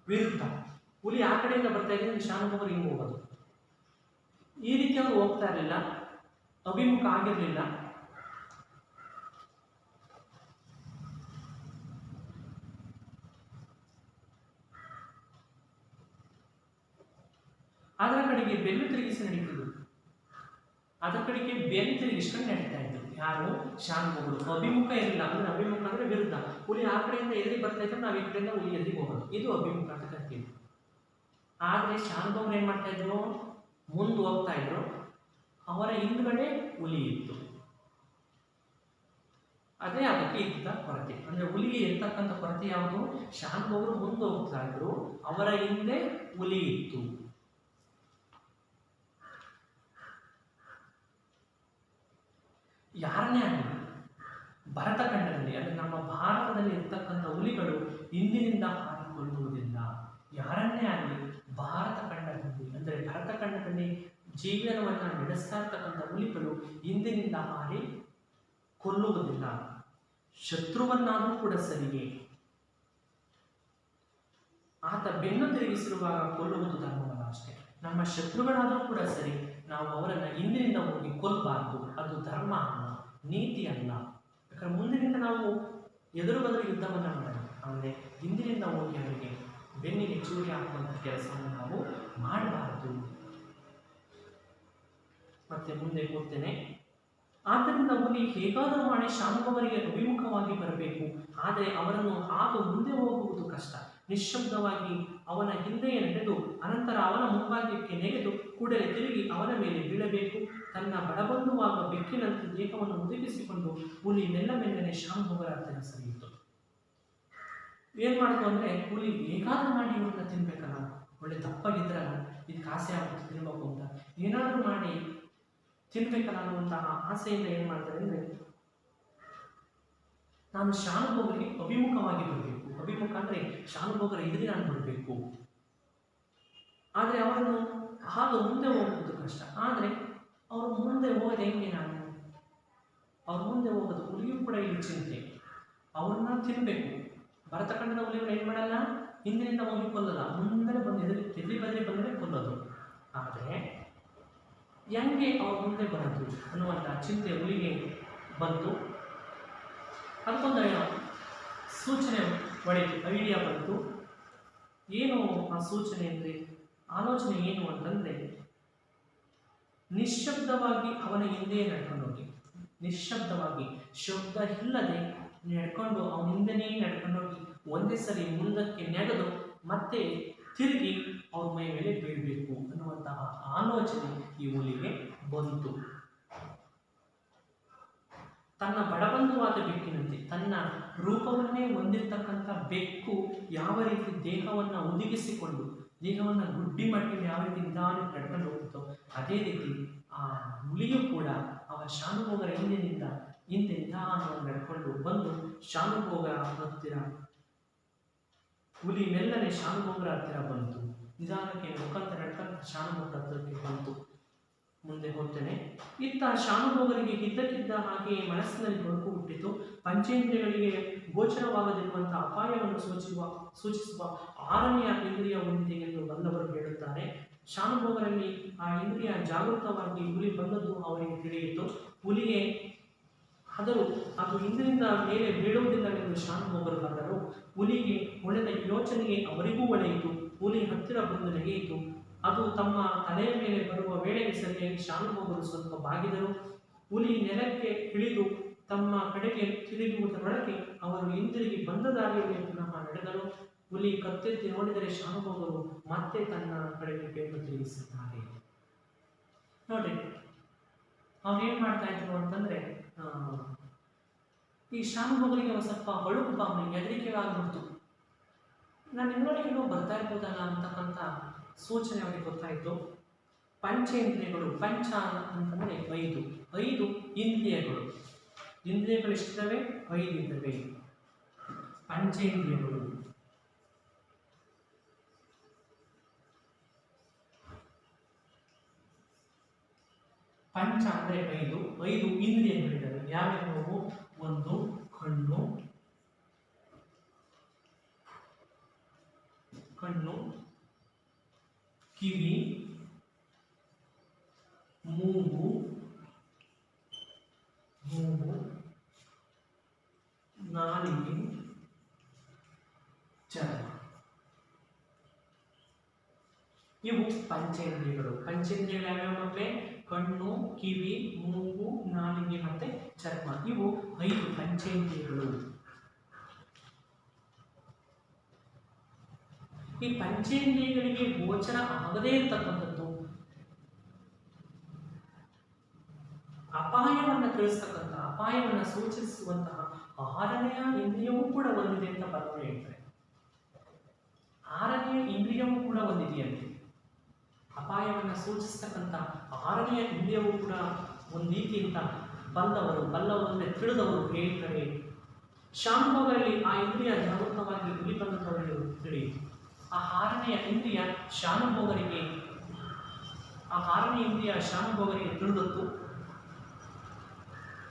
ವಿರುದ್ಧ. ಹುಲಿ ಆ ಕಡೆಯಿಂದ ಬರ್ತಾ ಇದ್ರೆ ಶಾನುಭೋಗರು ಹಿಂಗೆ ಹೋಗೋದು. ಈ ರೀತಿ ಅವರು ಹೋಗ್ತಾ ಇರಲಿಲ್ಲ, ಅಭಿಮುಖ ಆಗಿರಲಿಲ್ಲ. ಅದರ ಕಡೆಗೆ ಬೆನ್ನು ತಿರುಗಿಸಿ ನಡೀತಿದ್ರು. ಅದರ ಕಡೆಗೆ ಬೆನ್ನು ತಿರುಗಿಸ್ಕೊಂಡು ನಡೀತಾ ಇದ್ರು. ಯಾರು? ಶಾನುಭೋಗರು. ಅಭಿಮುಖ ಇರಲಿಲ್ಲ. ಅಂದ್ರೆ ಅಭಿಮುಖ ಅಂದ್ರೆ ವಿರುದ್ಧ. ಹುಲಿ ಆ ಕಡೆಯಿಂದ ಎದುರಿಗೆ ಬರ್ತಾ ಇದ್ರು, ನಾವು ಈ ಕಡೆಯಿಂದ ಹುಲಿ ಎದುರಿಗೆ ಹೋಗೋದು. ಇದು ಅಭಿಮುಖ ಅಂತ ಕರಿತೀವಿ. ಆದ್ರೆ ಶಾನುಭೋಗರು ಏನ್ ಮಾಡ್ತಾ ಇದ್ರು? ಮುಂದೆ ಹೋಗ್ತಾ ಇದ್ರು. ಅವರ ಹಿಂದ್ಗಡೆ ಹುಲಿ ಇತ್ತು. ಅದೇ ಅದಕ್ಕೆ ಇದ್ದ ಕೊರತೆ. ಅಂದ್ರೆ ಹುಲಿಗೆ ಇರ್ತಕ್ಕಂಥ ಕೊರತೆ ಯಾವುದು? ಶಾನುಭೋಗರು ಮುಂದೆ ಹೋಗ್ತಾ ಇದ್ರು, ಅವರ ಹಿಂದೆ ಹುಲಿ ಇತ್ತು. ಯಾರನ್ನೇ ಆಗಲಿ ಭರತಖಂಡದಲ್ಲಿ, ಅಂದರೆ ನಮ್ಮ ಭಾರತದಲ್ಲಿ ಇರ್ತಕ್ಕಂಥ ಹುಲಿಗಳು ಹಿಂದಿನಿಂದ ಹಾರಿಕೊಳ್ಳುವುದಿಲ್ಲ. ಯಾರನ್ನೇ ಆಗಲಿ ಭಾರತಖಂಡದಲ್ಲಿ, ಅಂದರೆ ಭರತಖಂಡದಲ್ಲಿ ಜೀವನವನ್ನು ನಡೆಸ್ತಾ ಇರ್ತಕ್ಕಂಥ ಹುಲಿಗಳು ಹಿಂದಿನಿಂದ ಹಾರಿ ಕೊಲ್ಲುವುದಿಲ್ಲ. ಶತ್ರುವನ್ನಾದರೂ ಕೂಡ ಸರಿಗೆ. ಆತ ಬೆನ್ನು ತಿರುಗಿಸಿರುವಾಗ ಕೊಲ್ಲುವುದು ಧರ್ಮವಲ್ಲ ಅಷ್ಟೇ. ನಮ್ಮ ಶತ್ರುಗಳಾದರೂ ಕೂಡ ಸರಿ, ನಾವು ಅವರನ್ನು ಹಿಂದಿನಿಂದ ಹೋಗಿ ಕೊಲ್ಲಬಾರ್ದು. ಅದು ಧರ್ಮ ಅಲ್ಲ, ನೀತಿ ಅಲ್ಲ. ಯಾಕಂದ್ರೆ ಮುಂದಿನಿಂದ ನಾವು ಎದುರು ಬದಲು ಯುದ್ಧವನ್ನು ಮಾಡೋಣ, ಆದರೆ ಹಿಂದಿನಿಂದ ಹೋಗಿ ಅವರಿಗೆ ಬೆನ್ನಿಗೆ ಚೂರಿ ಹಾಕುವಂಥ ಕೆಲಸವನ್ನು ನಾವು ಮಾಡಬಾರದು. ಮತ್ತೆ ಮುಂದೆ ಹೋಗ್ತೇನೆ. ಆದ್ದರಿಂದ ಹುಲಿ ಹೇಗಾದರೂ ಮಾಡಿ ಶಾನುಭೋಗರಿಗೆ ಅಭಿಮುಖವಾಗಿ ಬರಬೇಕು. ಆದರೆ ಅವರನ್ನು ಹಾಗೂ ಮುಂದೆ ಹೋಗುವುದು ಕಷ್ಟ. ನಿಶ್ಶಬ್ದವಾಗಿ ಅವನ ಹಿಂದೆಯೇ ನಡೆದು ಅನಂತರ ಅವನ ಮುಂಭಾಗಕ್ಕೆ ನೆಗೆದು ಕೂಡಲೇ ತಿರುಗಿ ಅವನ ಮೇಲೆ ಬೀಳಬೇಕು. ತನ್ನ ಬಡಬಂಧುವಾಗ ಬೆಕ್ಕಿನಂತೆ ದೇಹವನ್ನು ಒದಗಿಸಿಕೊಂಡು ಹುಲಿ ಮೆಲ್ಲನೆ ಶಾನುಭೋಗರ ಹತ್ತಿರ ಸರಿಯಿತು. ಏನ್ ಮಾಡ್ತು ಅಂದ್ರೆ, ಹುಲಿ ಹೇಗಾದ್ರೂ ಮಾಡಿ ಇವ್ರನ್ನ ತಿನ್ಬೇಕಲ್ಲ, ಒಳ್ಳೆ ದಪ್ಪಾಗಿದ್ರಲ್ಲ, ಇದಕ್ಕೆ ಆಸೆ ಆಗುತ್ತೆ ತಿನ್ಬೇಕು ಅಂತ, ಏನಾದ್ರೂ ಮಾಡಿ ತಿನ್ಬೇಕಲ್ಲ ಅನ್ನುವಂತಹ ಆಸೆಯಿಂದ ಏನ್ ಮಾಡ್ತಾರೆ ಅಂದ್ರೆ, ನಾನು ಶಾನುಭೋಗರಿಗೆ ಅಭಿಮುಖವಾಗಿ ಬರಬೇಕು. ಅಭಿಮುಖ ಅಂದ್ರೆ ಶಾನುಭೋಗರ ಎದುರಿಗೆ ನಾನು ಬರಬೇಕು. ಆದ್ರೆ ಅವರನ್ನು ಹಾಗೆ ಮುಂದೆ ಹೋಗುವುದು ಕಷ್ಟ. ಆದ್ರೆ ಅವರು ಮುಂದೆ ಹೋಗೋದು ಹೆಂಗೆ? ಅವ್ರ ಮುಂದೆ ಹೋಗೋದು ಹುಲಿಯೂ ಕೂಡ ಇಲ್ಲಿ ಚಿಂತೆ. ಅವ್ರನ್ನ ತಿನ್ಬೇಕು. ಭರತಖಂಡದ ಹುಲಿಗಳು ಏನ್ ಮಾಡಲ್ಲ, ಹಿಂದಿನಿಂದ ಹೋಗಿ ಕೊಲ್ಲಲ್ಲ, ಮುಂದೆ ಬಂದು ಎದುರಿ ಬದಲಿ ಬಂದರೆ ಕೊಲ್ಲೋದು. ಆದರೆ ಹೆಂಗೆ ಅವ್ರ ಮುಂದೆ ಬರೋದು ಅನ್ನುವಂಥ ಚಿಂತೆ ಹುಲಿಗೆ ಬಂತು. ಅದಕ್ಕೊಂದು ಸೂಚನೆ ಒಳಗೆ ಐಡಿಯಾ ಬಂತು. ಏನು ಆ ಸೂಚನೆ ಅಂದರೆ, ಆಲೋಚನೆ ಏನು ಅಂತಂದರೆ, ನಿಶ್ಶಬ್ದವಾಗಿ ಅವನ ಹಿಂದೆ ನಡ್ಕೊಂಡು ಹೋಗಿ, ನಿಶ್ಶಬ್ದವಾಗಿ ಶಬ್ದ ಇಲ್ಲದೆ ನಡ್ಕೊಂಡು ಅವನ ಹಿಂದೆನೇ ನಡ್ಕೊಂಡು ಹೋಗಿ ಒಂದೇ ಸರಿ ಮುಂದಕ್ಕೆ ನೆಗೆದು ಮತ್ತೆ ತಿರುಗಿ ಅವ್ರ ಮೈ ಮೇಲೆ ಬೀಳಬೇಕು ಅನ್ನುವಂತಹ ಆಲೋಚನೆ ಈ ಹುಲಿಗೆ ಬಂತು. ತನ್ನ ಬಡಬಂಧುವಾದ ಬೆಕ್ಕಿನಂತೆ, ತನ್ನ ರೂಪವನ್ನೇ ಹೊಂದಿರತಕ್ಕಂಥ ಬೆಕ್ಕು ಯಾವ ರೀತಿ ದೇಹವನ್ನು ಒದಗಿಸಿಕೊಂಡು ದೇಹವನ್ನು ಗುಡ್ಡಿ ಮಟ್ಟಿಗೆ ಯಾವ ರೀತಿ ನಿಧಾನಕ್ಕೆ ನಡ್ಕೊಂಡು ಹೋಗುತ್ತೋ, ಅದೇ ರೀತಿ ಆ ಹುಲಿಯೂ ಕೂಡ ಅವರ ಶಾನುಭೋಗರ ಹಿಂದೆ ನಿಧಾನವಾಗಿ ನಡ್ಕೊಂಡು ಬಂದು ಶಾನುಭೋಗರ ಹತ್ತಿರ, ಹುಲಿ ಮೆಲ್ಲನೆ ಶಾನುಭೋಗರ ಹತ್ತಿರ ಬಂತು. ನಿಧಾನಕ್ಕೆ ನಡ್ಕೊಂತ ಶಾನುಭೋಗರ ಹತ್ತಿರಕ್ಕೆ ಬಂತು. ಮುಂದೆ ಹೋಗ್ತೇನೆ. ಇತ್ತ ಶಾನುಭೋಗರಿಗೆ ಇದ್ದಕ್ಕಿದ್ದ ಹಾಗೆ ಮನಸ್ಸಿನಲ್ಲಿ ಹೊರಕು ಹುಟ್ಟಿತು. ಪಂಚೇಂದ್ರಿಯಗಳಿಗೆ ಗೋಚರವಾಗದಿರುವಂತಹ ಅಪಾಯವನ್ನು ಸೂಚಿಸುವ 6ನೆಯ ಇಂದ್ರಿಯ ಹೊಂದಿದೆ ಎಂದು ಬಲ್ಲವರು ಹೇಳುತ್ತಾರೆ. ಶಾನುಭೋಗರಲ್ಲಿ ಆ ಇಂದ್ರಿಯ ಜಾಗೃತವಾಗಿ ಹುಲಿ ಬಂದದ್ದು ಅವರಿಗೆ ತಿಳಿಯಿತು. ಹುಲಿಗೆ ಆದರೂ ಅದು ಹಿಂದಿನಿಂದ ಮೇಲೆ ಬೀಳುವುದಿಲ್ಲವೆಂದು ಶಾನುಭೋಗರು ಬಂದರು. ಹುಲಿಗೆ ಒಳ್ಳೆದ ಯೋಚನೆಗೆ ಅವರಿಗೂ ಒಳೆಯಿತು. ಹುಲಿ ಹತ್ತಿರ ಬಂದು ನೆಗೆಯಿತು. ಅದು ತಮ್ಮ ತಲೆಯ ಮೇಲೆ ಬರುವ ವೇಳೆಗೆ ಸರಿಯಾಗಿ ಶಾನುಭೋಗರು ಸ್ವಲ್ಪ ಬಾಗಿದರು. ಹುಲಿ ನೆಲಕ್ಕೆ ಇಳಿದು ತಮ್ಮ ಕಡೆಗೆ ತಿರುಗುವುದರೊಳಗೆ ಅವರು ಹಿಂದಿರುಗಿ ಬಂದ ದಾರಿಯಲ್ಲಿ ಪುನಃ ನಡೆದರು. ಹುಲಿ ಕತ್ತೆತ್ತಿ ನೋಡಿದರೆ ಶಾನುಭೋಗರು ಮತ್ತೆ ತನ್ನ ಕಡೆಗೆ ಬೆನ್ನು ತಿರುಗಿಸುತ್ತಾರೆ. ನೋಡಿ, ಅವ್ರೇನ್ ಮಾಡ್ತಾ ಇದ್ರು ಅಂತಂದ್ರೆ, ಈ ಶಾನುಭೋಗರಿಗೆ ಒಂದು ಸ್ವಲ್ಪ ಹೊಳಪು ಭಾವನೆ, ಹೆದರಿಕೆ ಆಗ್ಬಿಡ್ತು. ನಾನು ಇನ್ನೊಳಗೇನೋ ಬರ್ತಾ ಇರ್ಬೋದಲ್ಲ ಅಂತಕ್ಕಂಥ ಸೂಚನೆ ಅವರಿಗೆ ಗೊತ್ತಾಯಿತು. ಪಂಚೇಂದ್ರಿಯಗಳು, ಪಂಚ ಅಂತಂದರೆ 5 ಇಂದ್ರಿಯಗಳು. ಇಂದ್ರಿಯಗಳು ಎಷ್ಟಿದ್ದಾವೆ? 5 ಇದ್ದಾವೆ. ಪಂಚೇಂದ್ರಿಯಗಳು. ಪಂಚ ಅಂದರೆ 5 ಇಂದ್ರಿಯಗಳಿದ್ದಾವೆ. ಯಾವ್ಯಾವು? 1 ಕಣ್ಣು, ಕಿವಿ, ಮೂಗು, ನಾಲಿಗೆ, ಚರ್ಮ. ಇವು ಪಂಚೇಂದ್ರಿಯಗಳು. ಪಂಚೇಂದ್ರಿಯಗಳು ಯಾವ್ಯಾವ ಮಕ್ಕಳೇ? ಕಣ್ಣು, ಕಿವಿ, ಮೂಗು, ನಾಲಿಗೆ ಮತ್ತೆ ಚರ್ಮ. ಇವು 5 ಪಂಚೇಂದ್ರಿಯಗಳು. ಈ ಪಂಚೇಂದ್ರಿಯಗಳಿಗೆ ಗೋಚರ ಆಗದೇ ಇರತಕ್ಕಂಥದ್ದು, ಅಪಾಯವನ್ನು ತಿಳಿಸ್ತಕ್ಕಂಥ, ಅಪಾಯವನ್ನು ಸೂಚಿಸುವಂತಹ 6ನೆಯ ಇಂದ್ರಿಯವೂ ಕೂಡ ಒಂದಿದೆ ಅಂತ ಬರವಣಿಗೆ ಹೇಳ್ತಾರೆ. 6ನೆಯ ಇಂದ್ರಿಯವೂ ಕೂಡ ಒಂದಿದೆಯಂತೆ. ಅಪಾಯವನ್ನು ಸೂಚಿಸ್ತಕ್ಕಂಥ 6ನೆಯ ಇಂದ್ರಿಯವೂ ಕೂಡ ಒಂದು ರೀತಿ ಅಂತ ಬಲ್ಲವರು ಅಂದರೆ ತಿಳಿದವರು ಹೇಳ್ತಾರೆ. ಶಾನುಭೋಗರಲ್ಲಿ ಆ ಇಂದ್ರಿಯ ಜಾಗೃತವಾಗಿ ಹುಲಿ ಬಂದವರಿಗೆ ತಿಳಿಯಿತು. ಆ 6ನೆಯ ಇಂದ್ರಿಯ ಶಾನುಭೋಗರಿಗೆ ತಿಳಿದತ್ತು.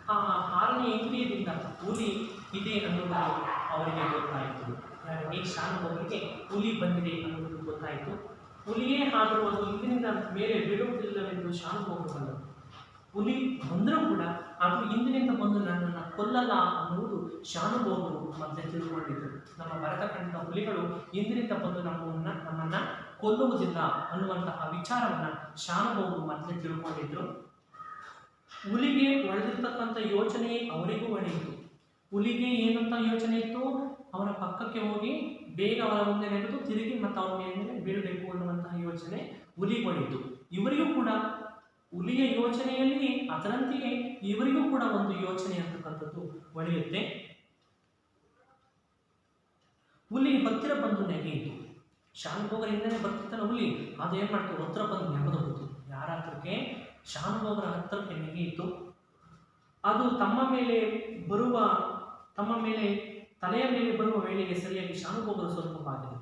ಆ 6ನೇ ಇಂದ್ರಿಯದಿಂದ ಹುಲಿ ಇದೆ ಅನ್ನೋದು ಅವರಿಗೆ ಗೊತ್ತಾಯಿತು. ಈ ಶಾನುಭೋಗರಿಗೆ ಹುಲಿ ಬಂದಿದೆ ಅನ್ನೋದು ಗೊತ್ತಾಯಿತು. ಹುಲಿಯೇ ಆದರೂ ಅದು ಇಂದಿನಿಂದ ಮೇಲೆ ಬೀಳುವುದಿಲ್ಲವೆಂದು ಶಾನುಭೋಗರು ಬಂದರು. ಹುಲಿ ಬಂದರೂ ಕೂಡ ಅದು ಇಂದಿನಿಂದ ಬಂದು ನನ್ನನ್ನು ಕೊಲ್ಲಲ್ಲ ಅನ್ನುವುದು ಶಾನುಭೋಗರು ಮತ್ತೆ ತಿಳ್ಕೊಂಡಿದ್ದರು. ನಮ್ಮ ಭರತಖಂಡದ ಹುಲಿಗಳು ಇಂದಿನಿಂದ ಬಂದು ನಮ್ಮನ್ನು ಕೊಲ್ಲುವುದಿಲ್ಲ ಅನ್ನುವಂತಹ ವಿಚಾರವನ್ನು ಶಾನುಭೋಗರು ಮತ್ತೆ ತಿಳ್ಕೊಂಡಿದ್ರು. ಹುಲಿಗೆ ಒಳೆದಿರ್ತಕ್ಕಂಥ ಯೋಚನೆ ಅವರಿಗೂ ಒಡೆಯಿತು. ಹುಲಿಗೆ ಏನಂತ ಯೋಚನೆ ಇತ್ತು? ಅವರ ಪಕ್ಕಕ್ಕೆ ಹೋಗಿ ಬೇಗ ಅವರ ಮುಂದೆ ನೆಗೆದು ತಿರುಗಿ ಮತ್ತು ಅವರ ಮೇಲೆ ಬೀಳಬೇಕು ಅನ್ನುವಂತಹ ಯೋಚನೆ ಹುಲಿಗೆ ಒಡೆಯಿತು. ಇವರಿಗೂ ಕೂಡ ಹುಲಿಯ ಯೋಚನೆಯಲ್ಲಿ ಅದರಂತೆಯೇ ಇವರಿಗೂ ಕೂಡ ಒಂದು ಯೋಚನೆ ಅಂತಕ್ಕಂಥದ್ದು ಒಳೆಯುತ್ತೆ. ಹುಲಿ ಹತ್ತಿರ ಬಂದು ನೆಗೆಯಿತು. ಶಾನುಭೋಗರಿಂದಲೇ ಬರ್ತಿತ್ತಲ್ಲ ಹುಲಿ, ಅದೇನು ಮಾಡ್ತು? ಹತ್ತಿರ ಬಂದು ನೆಗೆದೋಗಿತು. ಯಾರ ಹತ್ರಕ್ಕೆ? ಶಾನುಭೋಗರ ಹತ್ತಿರಕ್ಕೆ ನೆಗೆಯಿತು. ಅದು ತಮ್ಮ ಮೇಲೆ ತಲೆಯ ಮೇಲೆ ಬರುವ ವೇಳೆಗೆ ಸರಿಯಾಗಿ ಶಾನುಭೋಗರು ಸ್ವಲ್ಪ ಬಾಗಿದರು.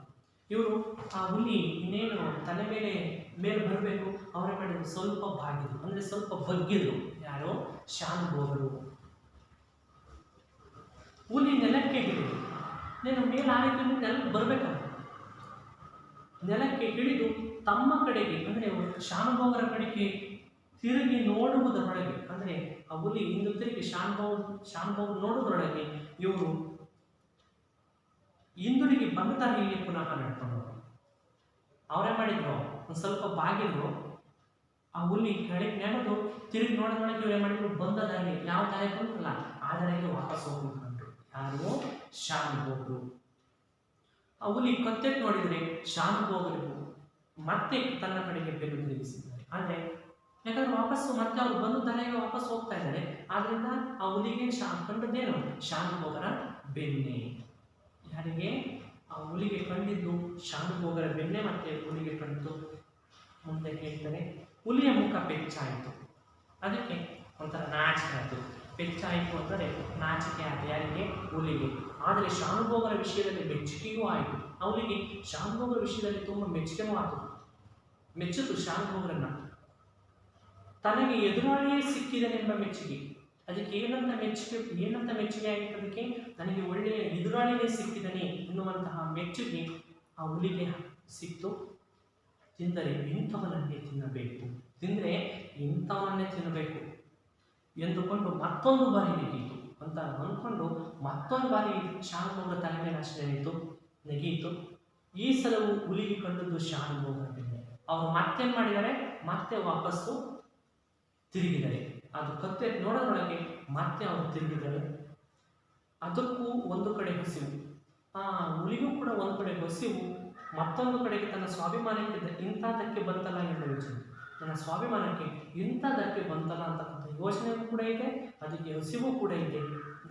ಇವರು ಆ ಹುಲಿ ಇನ್ನೇನು ತಲೆ ಮೇಲೆ ಬರಬೇಕು, ಅವರ ಕಡೆ ಸ್ವಲ್ಪ ಬಾಗಿದ್ರು, ಅಂದರೆ ಸ್ವಲ್ಪ ಬಗ್ಗಿದ್ರು. ಯಾರೋ? ಶಾನುಭೋಗರು. ಹುಲಿ ನೆಲಕ್ಕೆ ಹಿಡಿದು, ನೀನು ಮೇಲೆ ಆರಿದ್ದು ನೆಲಕ್ಕೆ ಬರಬೇಕಲ್ಲ, ನೆಲಕ್ಕೆ ಹಿಡಿದು ತಮ್ಮ ಕಡೆಗೆ ಅಂದರೆ ಶಾನುಭೋಗರ ಕಡೆಗೆ ತಿರುಗಿ ನೋಡುವುದರೊಳಗೆ, ಅಂದರೆ ಆ ಹುಲಿ ಇಂದು ತಿರುಗಿ ಶಾನುಭೋಗರು ನೋಡುವುದರೊಳಗೆ ಇವರು ಹಿಂದುಳಿಗೆ ಬಂದ ದಾರಿಯಲ್ಲಿ ಪುನಃ ನಡ್ಕೊಂಡು ಅವರೇ ಮಾಡಿದ್ರು. ಒಂದು ಸ್ವಲ್ಪ ಬಾಗಿದ್ರು. ಆ ಹುಲಿ ಕೆಳಗೆ ನೆನೆದು ತಿರುಗಿ ನೋಡೋದೊಳಗೆ ಇವ್ರು ಏನು ಮಾಡಿದ್ರು? ಬಂದ ದಾರಿ, ಯಾವ ದಾರಿ ಬಂತಲ್ಲ ಆ ದಾರಿಗೆ ವಾಪಸ್ ಹೋಗ್ಬಿಟ್ರು. ಯಾರು? ಶಾನುಭೋಗರು. ಆ ಹುಲಿ ಕತ್ತೆಟ್ಟು ನೋಡಿದರೆ ಶಾನುಭೋಗರಿಗೂ ಮತ್ತೆ ತನ್ನ ಕಡೆಗೆ ಬೆನ್ನು ತಿರುಗಿಸಿದ್ದಾರೆ. ಆದರೆ ಯಾಕಂದ್ರೆ ವಾಪಸ್ಸು ಮತ್ತೆ ಅವರು ಬಂದ ದಾರಿಗೆ ವಾಪಸ್ ಹೋಗ್ತಾ ಇದ್ದಾರೆ. ಆದ್ರಿಂದ ಆ ಹುಲಿಗೆ ಕಂಡದ್ದೇನು? ಶಾನುಭೋಗರ ಬೆನ್ನೆ. ಯಾರಿಗೆ? ಆ ಹುಲಿಗೆ ಕಂಡಿದ್ದು ಶಾನುಭೋಗರ ಬೆನ್ನೆ ಮತ್ತೆ ಹುಲಿಗೆ ಕಂಡಿದ್ದು. ಮುಂದೆ ಹೇಳ್ತಾರೆ, ಹುಲಿಯ ಮುಖ ಪೆಚ್ಚಾಯಿತು. ಅದಕ್ಕೆ ಒಂಥರ ನಾಚಿಕೆ ಆಯಿತು. ಪೆಚ್ಚಾಯಿತು ಅಂದರೆ ನಾಚಿಕೆ ಆಯಿತು. ಯಾರಿಗೆ? ಹುಲಿಗೆ. ಆದರೆ ಶಾನುಭೋಗರ ವಿಷಯದಲ್ಲಿ ಮೆಚ್ಚುಗೆಯೂ ಆಯಿತು. ಅವನಿಗೆ ಶಾನುಭೋಗರ ವಿಷಯದಲ್ಲಿ ತುಂಬ ಮೆಚ್ಚುಗೆಯೂ ಆಯಿತು. ಮೆಚ್ಚಿತು ಶಾನುಭೋಗರನ್ನ. ತನಗೆ ಎದುರಾಳಿಯೇ ಸಿಕ್ಕಿದನೆಂಬ ಮೆಚ್ಚುಗೆ. ಅದಕ್ಕೆ ಏನಂತ ಮೆಚ್ಚುಗೆ ಆಗಿತ್ತು? ಅದಕ್ಕೆ ನನಗೆ ಒಳ್ಳೆಯ ಎದುರಾಳಿಯೇ ಸಿಕ್ಕಿದನೆ ಎನ್ನುವಂತಹ ಮೆಚ್ಚುಗೆ ಆ ಹುಲಿಗೆ ಸಿಕ್ತು. ತಿಂದರೆ ಇಂಥವನನ್ನೇ ತಿನ್ನಬೇಕು ಎಂದುಕೊಂಡು ಮತ್ತೊಂದು ಬಾರಿ ನೆಗೆಯಿತು ಅಂತ ಅಂದ್ಕೊಂಡು ಮತ್ತೊಂದು ಬಾರಿ ಶಾನುಭೋಗರ ತಲೆ ಮೇಲೆ ಅಷ್ಟೇ ನೆಗೆಯಿತು. ಈ ಸಲವು ಹುಲಿಗೆ ಕಂಡದ್ದು ಶಾನುಭೋಗರ ಬೆನ್ನೆ. ಅವರು ಮತ್ತೇನು ಮಾಡಿದ್ದಾರೆ? ಮತ್ತೆ ವಾಪಸ್ಸು ತಿರುಗಿದ್ದಾರೆ. ಅದು ಕತ್ತೆ ನೋಡೋದ್ರೊಳಗೆ ಮತ್ತೆ ಅವರು ತಿರುಗಿದ್ದಾರೆ. ಅದಕ್ಕೂ ಒಂದು ಕಡೆ ಹಸಿವು, ಆ ಹುಲಿಗೂ ಕೂಡ ಒಂದು ಕಡೆ ಹಸಿವು, ಮತ್ತೊಂದು ಕಡೆಗೆ ತನ್ನ ಸ್ವಾಭಿಮಾನಕ್ಕೆ ಇಂಥದಕ್ಕೆ ಬಂತಲ್ಲ ಎಂಬ ಯೋಚನೆ. ನನ್ನ ಸ್ವಾಭಿಮಾನಕ್ಕೆ ಇಂಥದಕ್ಕೆ ಬಂತಲ್ಲ ಅಂತಕ್ಕಂಥ ಯೋಚನೆಯೂ ಕೂಡ ಇದೆ. ಅದಕ್ಕೆ ಹಸಿವು ಕೂಡ ಇದೆ.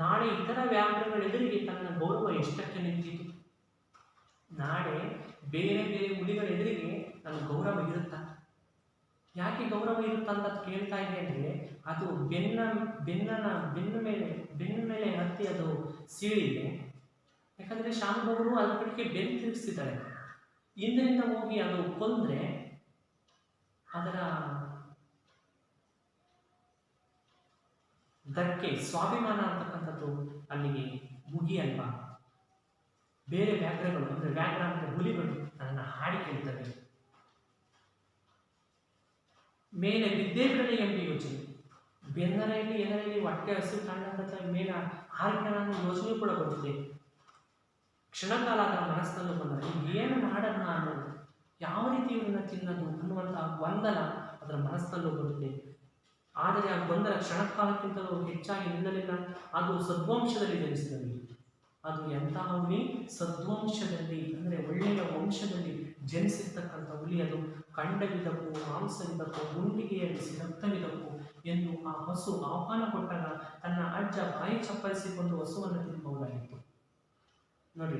ನಾಳೆ ಇತರ ವ್ಯಾಪಾರಗಳೆದುರಿಗೆ ತನ್ನ ಗೌರವ ಎಷ್ಟಕ್ಕೆ ನಿಂತಿತು? ನಾಳೆ ಬೇರೆ ಬೇರೆ ಹುಲಿಗಳ ಎದುರಿಗೆ ನನ್ನ ಗೌರವ ಇರುತ್ತಾ? ಯಾಕೆ ಗೌರವ ಇರುತ್ತಾ ಅಂತ ಕೇಳ್ತಾ ಇದೆ ಅಂದರೆ, ಅದು ಬೆನ್ನ ಮೇಲೆ ಹತ್ತಿ ಅದು ಸೀಳಿದೆ. ಯಾಕಂದರೆ ಶಾನುಭೋಗರು ಅದ್ರ ಕಡೆಗೆ ಬೆನ್ನು ತಿರುಗಿಸ್ತಿದ್ದಾರೆ. ಹಿಂದಿನಿಂದ ಹೋಗಿ ಅದು ಕೊಂದರೆ ಅದರ ಧಕ್ಕೆ ಸ್ವಾಭಿಮಾನ ಅಂತಕ್ಕಂಥದ್ದು ಅಲ್ಲಿಗೆ ಮುಗಿಯಲ್ವಾ? ಬೇರೆ ವ್ಯಾಘ್ರಗಳು ಅಂದರೆ ವ್ಯಾಘ್ರ ಅಂದರೆ ಹುಲಿಗಳು ನನ್ನನ್ನು ಹಾಡಿ ಕೇಳ್ತವೆ. ಮೇಲೆ ಬಿದ್ದೇ ಬಿಡಲಿ ಎಂಬ ಯೋಚನೆ. ಬೆನ್ನರಲ್ಲಿ ಎದರಲ್ಲಿ ಹೊಟ್ಟೆ ಹಸಿವು ಕಾಣಂತ ಮೇಲೆ ಹಾರಿನ ಯೋಚನೆ ಕೂಡ ಬರುತ್ತೆ. ಕ್ಷಣಕಾಲ ಅದರ ಮನಸ್ಸಿನಲ್ಲೂ ಬಂದರೆ ಏನು ಮಾಡೋಣ ನಾನು, ಯಾವ ರೀತಿ ಇವನ್ನ ತಿನ್ನೋದು ಅನ್ನುವಂತಹ ಗೊಂದಲ ಅದರ ಮನಸ್ಸಿನಲ್ಲೂ ಬರುತ್ತೆ. ಆದರೆ ಆ ಗೊಂದಲ ಕ್ಷಣಕಾಲಕ್ಕಿಂತಲೂ ಹೆಚ್ಚಾಗಿ ನಿಲ್ಲಲಿಲ್ಲ. ಅದು ಸದ್ವಂಶದಲ್ಲಿ ಜನಿಸಿದಲ್ಲಿ, ಅದು ಎಂತಹ ಹುಲಿ? ಸದ್ವಂಶದಲ್ಲಿ ಅಂದರೆ ಒಳ್ಳೆಯ ವಂಶದಲ್ಲಿ ಜನಿಸಿರ್ತಕ್ಕಂಥ ಹುಲಿ. ಅದು ಕಂಡವಿದಕ್ಕೂ ಮಾಂಸವಿದಕ್ಕೂ ಗುಂಡಿಗೆಯ ಬಿಸಿ ರಕ್ತವಿದಕ್ಕೂ ಎಂದು ಆ ಹಸು ಆಹ್ವಾನ ಕೊಟ್ಟಾಗ ತನ್ನ ಅಜ್ಜ ಬಾಯಿ ಚಪ್ಪಲಿಸಿಕೊಂಡು ಹಸುವನ್ನು ತಿನ್ನಬಹುದಾಗಿತ್ತು. ನೋಡಿ,